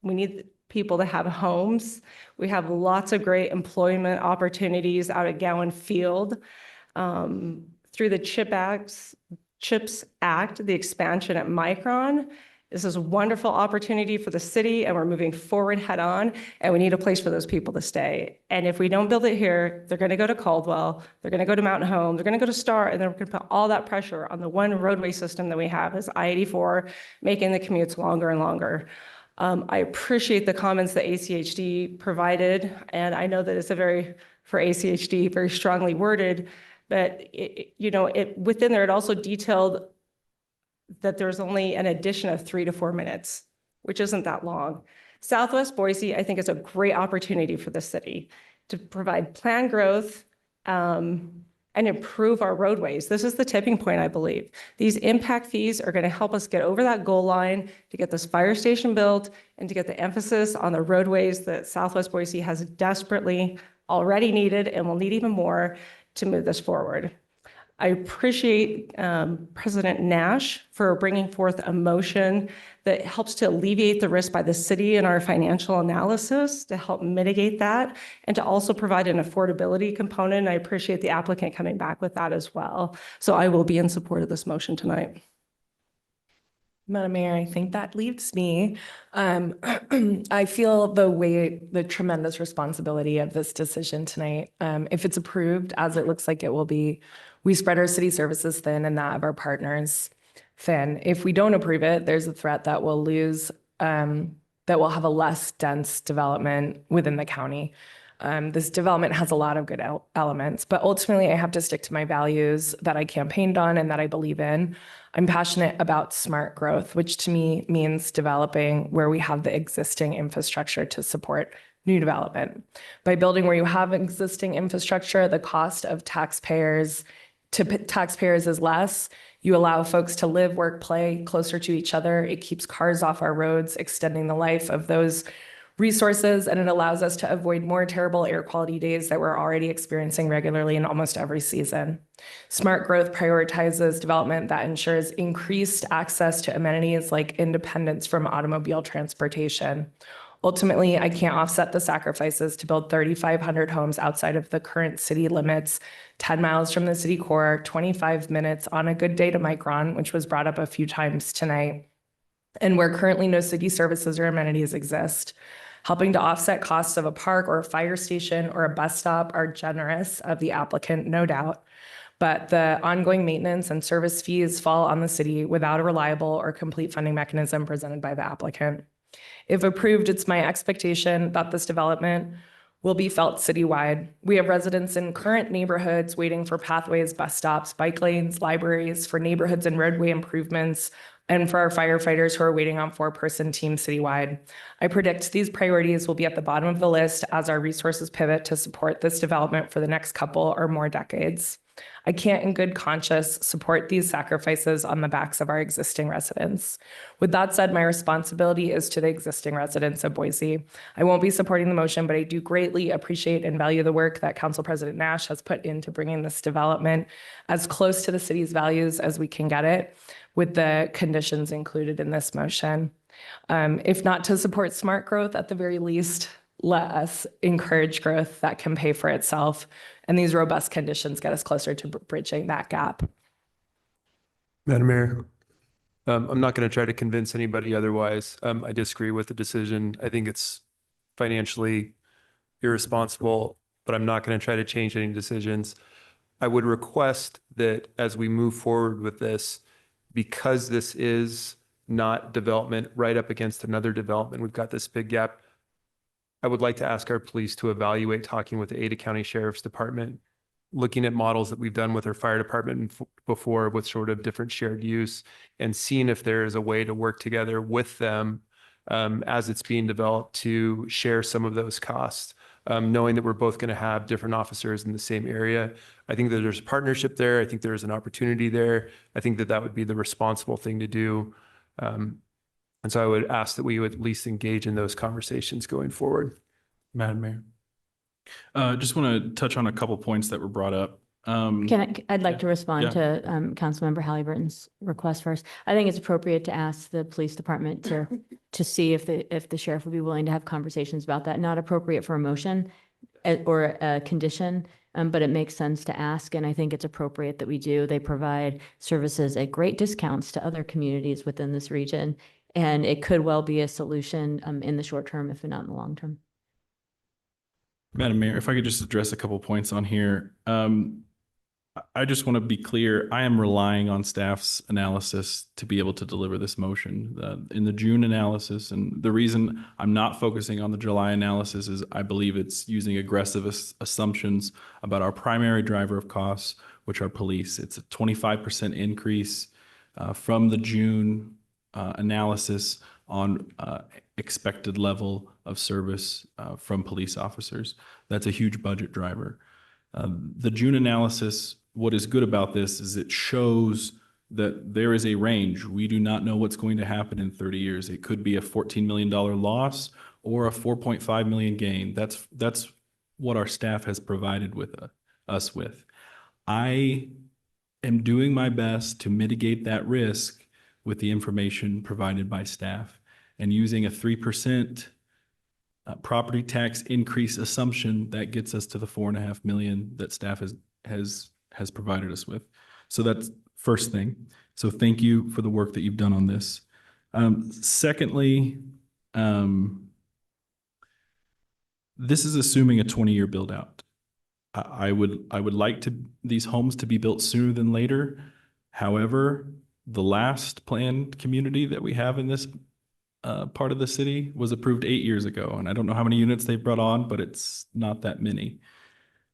We need people to have homes. We have lots of great employment opportunities out at Gowan Field. Through the CHIPS Act, the expansion at Micron. This is a wonderful opportunity for the city, and we're moving forward head on, and we need a place for those people to stay. And if we don't build it here, they're going to go to Caldwell, they're going to go to Mountain Home, they're going to go to Star, and they're going to put all that pressure on the one roadway system that we have is I-84, making the commutes longer and longer. I appreciate the comments that ACHD provided, and I know that it's for ACHD, very strongly worded, but within there, it also detailed that there's only an addition of 3 to 4 minutes, which isn't that long. Southwest Boise, I think, is a great opportunity for the city to provide planned growth and improve our roadways. This is the tipping point, I believe. These impact fees are going to help us get over that goal line to get this fire station built and to get the emphasis on the roadways that Southwest Boise has desperately already needed and will need even more to move this forward. I appreciate President Nash for bringing forth a motion that helps to alleviate the risk by the city in our financial analysis to help mitigate that and to also provide an affordability component. I appreciate the applicant coming back with that as well. So I will be in support of this motion tonight. Madam Mayor, I think that leaves me. I feel the tremendous responsibility of this decision tonight. If it's approved, as it looks like it will be, we spread our city services thin and that of our partners thin. If we don't approve it, there's a threat that we'll lose that will have a less dense development within the county. This development has a lot of good elements, but ultimately I have to stick to my values that I campaigned on and that I believe in. I'm passionate about smart growth, which to me means developing where we have the existing infrastructure to support new development. By building where you have existing infrastructure, the cost of taxpayers is less. You allow folks to live, work, play closer to each other. It keeps cars off our roads, extending the life of those resources, and it allows us to avoid more terrible air quality days that we're already experiencing regularly in almost every season. Smart growth prioritizes development that ensures increased access to amenities like independence from automobile transportation. Ultimately, I can't offset the sacrifices to build 3,500 homes outside of the current city limits, 10 miles from the city core, 25 minutes on a good day to Micron, which was brought up a few times tonight, and where currently no city services or amenities exist. Helping to offset costs of a park or a fire station or a bus stop are generous of the applicant, no doubt, but the ongoing maintenance and service fees fall on the city without a reliable or complete funding mechanism presented by the applicant. If approved, it's my expectation that this development will be felt citywide. We have residents in current neighborhoods waiting for pathways, bus stops, bike lanes, libraries, for neighborhoods and roadway improvements, and for our firefighters who are waiting on 4-person teams citywide. I predict these priorities will be at the bottom of the list as our resources pivot to support this development for the next couple or more decades. I can't in good conscience support these sacrifices on the backs of our existing residents. With that said, my responsibility is to the existing residents of Boise. I won't be supporting the motion, but I do greatly appreciate and value the work that Council President Nash has put into bringing this development as close to the city's values as we can get it, with the conditions included in this motion. If not to support smart growth, at the very least, let us encourage growth that can pay for itself. And these robust conditions get us closer to bridging that gap. Madam Mayor, I'm not going to try to convince anybody otherwise. I disagree with the decision. I think it's financially irresponsible, but I'm not going to try to change any decisions. I would request that as we move forward with this, because this is not development right up against another development, we've got this big gap. I would like to ask our police to evaluate talking with the Ada County Sheriff's Department, looking at models that we've done with our fire department before with sort of different shared use, and seeing if there is a way to work together with them as it's being developed to share some of those costs, knowing that we're both going to have different officers in the same area. I think that there's a partnership there. I think there's an opportunity there. I think that that would be the responsible thing to do. And so I would ask that we would at least engage in those conversations going forward. Madam Mayor. Just want to touch on a couple points that were brought up. I'd like to respond Yeah. to Councilmember Halliburton's request first. I think it's appropriate to ask the police department to see if the sheriff would be willing to have conversations about that. Not appropriate for a motion or a condition, but it makes sense to ask, and I think it's appropriate that we do. They provide services at great discounts to other communities within this region, and it could well be a solution in the short term, if not in the long term. Madam Mayor, if I could just address a couple points on here. I just want to be clear, I am relying on staff's analysis to be able to deliver this motion. In the June analysis, and the reason I'm not focusing on the July analysis is I believe it's using aggressive assumptions about our primary driver of costs, which are police. It's a 25% increase from the June analysis on expected level of service from police officers. That's a huge budget driver. The June analysis, what is good about this is it shows that there is a range. We do not know what's going to happen in 30 years. It could be a $14 million loss or a 4.5 million gain. That's what our staff has provided with us with. I am doing my best to mitigate that risk with the information provided by staff, and using a 3% property tax increase assumption that gets us to the 4.5 million that staff has provided us with. So that's first thing. So thank you for the work that you've done on this. Secondly, this is assuming a 20-year build out. I would like these homes to be built sooner than later. However, the last planned community that we have in this part of the city was approved 8 years ago. And I don't know how many units they've brought on, but it's not that many.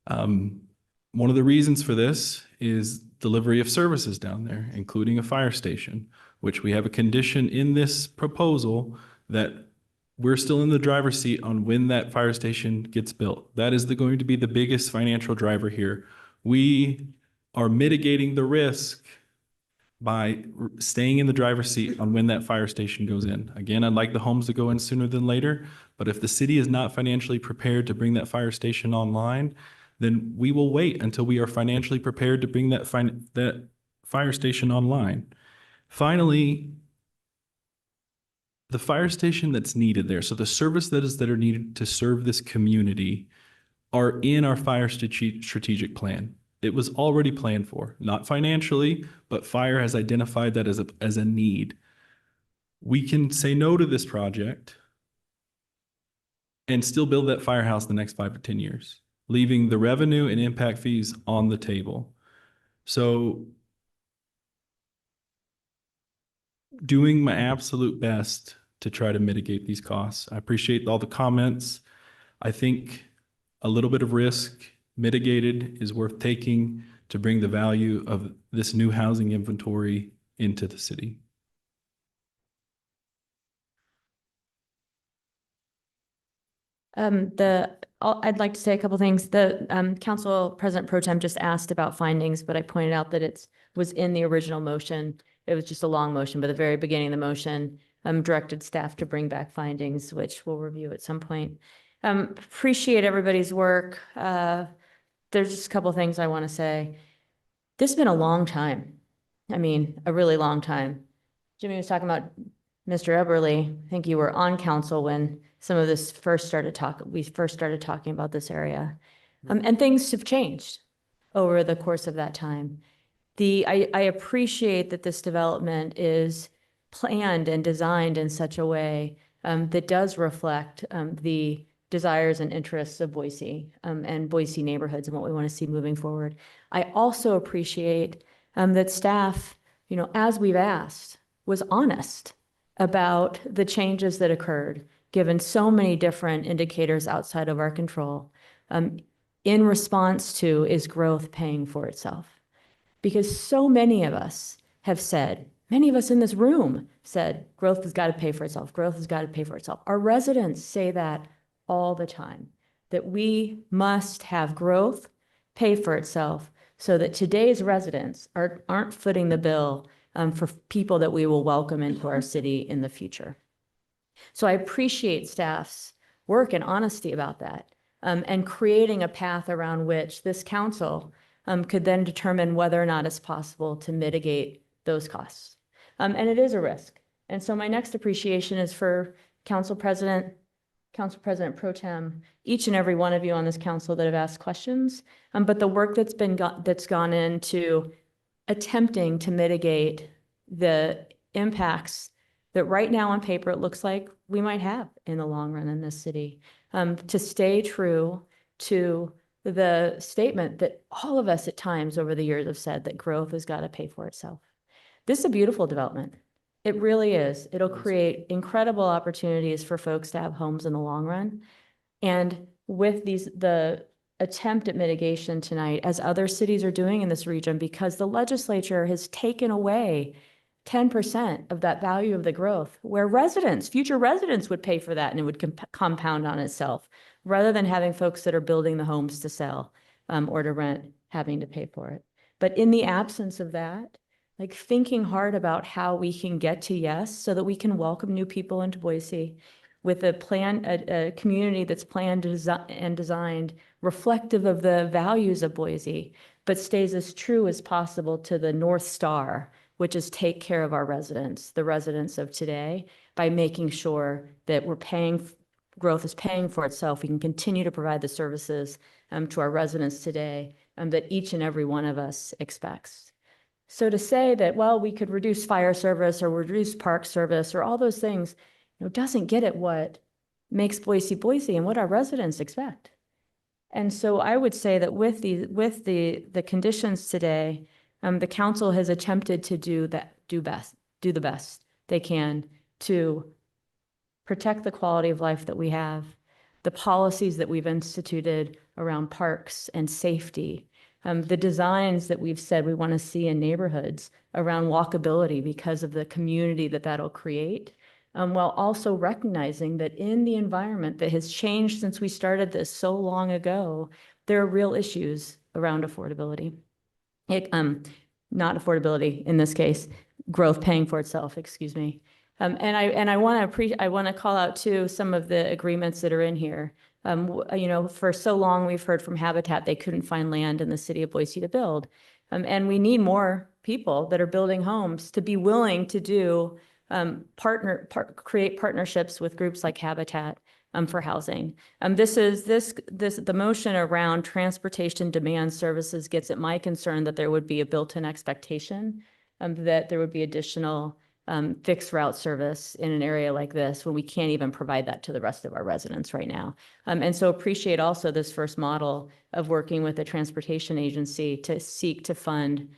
One of the reasons for this is delivery of services down there, including a fire station, which we have a condition in this proposal that we're still in the driver's seat on when that fire station gets built. That is going to be the biggest financial driver here. We are mitigating the risk by staying in the driver's seat on when that fire station goes in. Again, I'd like the homes to go in sooner than later, but if the city is not financially prepared to bring that fire station online, then we will wait until we are financially prepared to bring that fire station online. Finally, the fire station that's needed there, so the services that are needed to serve this community are in our fire strategic plan. It was already planned for, not financially, but fire has identified that as a need. We can say no to this project and still build that firehouse the next 5 to 10 years, leaving the revenue and impact fees on the table. So doing my absolute best to try to mitigate these costs. I appreciate all the comments. I think a little bit of risk mitigated is worth taking to bring the value of this new housing inventory into the city. I'd like to say a couple things. The Council President Pro Tem just asked about findings, but I pointed out that it was in the original motion. It was just a long motion, but at the very beginning of the motion, directed staff to bring back findings, which we'll review at some point. Appreciate everybody's work. There's just a couple of things I want to say. This has been a long time. I mean, a really long time. Jimmy was talking about Mr. Eberly. I think you were on council when some of this we first started talking about this area. And things have changed over the course of that time. I appreciate that this development is planned and designed in such a way that does reflect the desires and interests of Boise and Boise neighborhoods and what we want to see moving forward. I also appreciate that staff, as we've asked, was honest about the changes that occurred, given so many different indicators outside of our control, in response to, is growth paying for itself? Because so many of us have said, many of us in this room said, growth has got to pay for itself. Growth has got to pay for itself. Our residents say that all the time, that we must have growth pay for itself so that today's residents aren't footing the bill for people that we will welcome into our city in the future. So I appreciate staff's work and honesty about that, and creating a path around which this council could then determine whether or not it's possible to mitigate those costs. And it is a risk. And so my next appreciation is for Council President Pro Tem, each and every one of you on this council that have asked questions, but the work that's gone into attempting to mitigate the impacts that right now on paper it looks like we might have in the long run in this city, to stay true to the statement that all of us at times over the years have said, that growth has got to pay for itself. This is a beautiful development. It really is. It'll create incredible opportunities for folks to have homes in the long run. And with the attempt at mitigation tonight, as other cities are doing in this region, because the legislature has taken away 10% of that value of the growth, where future residents would pay for that, and it would compound on itself, rather than having folks that are building the homes to sell or to rent having to pay for it. But in the absence of that, like thinking hard about how we can get to yes, so that we can welcome new people into Boise with a community that's planned and designed reflective of the values of Boise, but stays as true as possible to the North Star, which is take care of our residents, the residents of today, by making sure that growth is paying for itself. We can continue to provide the services to our residents today that each and every one of us expects. So to say that, well, we could reduce fire service or reduce park service or all those things, doesn't get at what makes Boise Boise and what our residents expect. And so I would say that with the conditions today, the council has attempted to do the best they can to protect the quality of life that we have, the policies that we've instituted around parks and safety, the designs that we've said we want to see in neighborhoods around walkability because of the community that that'll create, while also recognizing that in the environment that has changed since we started this so long ago, there are real issues around affordability. Not affordability in this case, growth paying for itself, excuse me. And I want to call out too some of the agreements that are in here. You know, for so long we've heard from Habitat they couldn't find land in the city of Boise to build, and we need more people that are building homes to be willing to do create partnerships with groups like Habitat for housing. The motion around transportation demand services gets at my concern that there would be a built-in expectation that there would be additional fixed route service in an area like this when we can't even provide that to the rest of our residents right now. And so appreciate also this first model of working with a transportation agency to seek to fund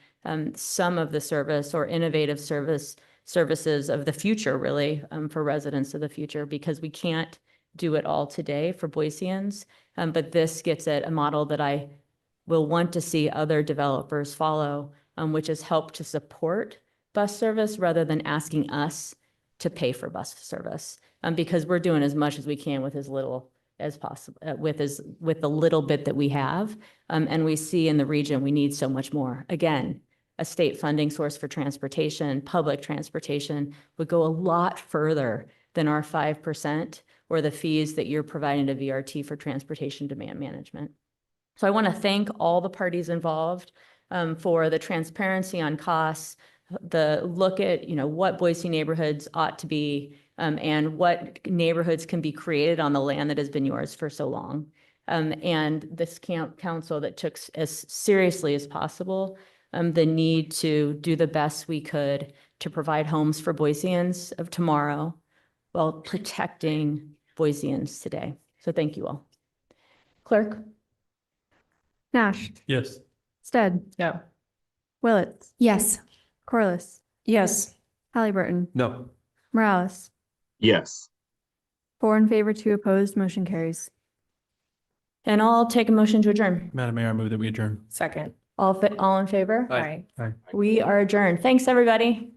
some of the service or innovative services of the future, really, for residents of the future, because we can't do it all today for Boiseans. But this gets at a model that I will want to see other developers follow, which is help to support bus service rather than asking us to pay for bus service, because we're doing as much as we can with as little as possible, with the little bit that we have. And we see in the region, we need so much more. Again, a state funding source for transportation, public transportation would go a lot further than our 5% or the fees that you're providing to VRT for transportation demand management. So I want to thank all the parties involved for the transparency on costs, the look at, you know, what Boise neighborhoods ought to be, and what neighborhoods can be created on the land that has been yours for so long. And this council that took as seriously as possible the need to do the best we could to provide homes for Boiseans of tomorrow while protecting Boiseans today. So thank you all. Clerk? Nash, Yes. Stead, No. Willetts, Yes. Corliss, Yes. Halliburton, No. Morales. Yes. 4 in favor, 2 opposed, motion carries. And I'll take a motion to adjourn. Madam Mayor, I move that we adjourn. Second. All in favor? Aye. We are adjourned. Thanks, everybody.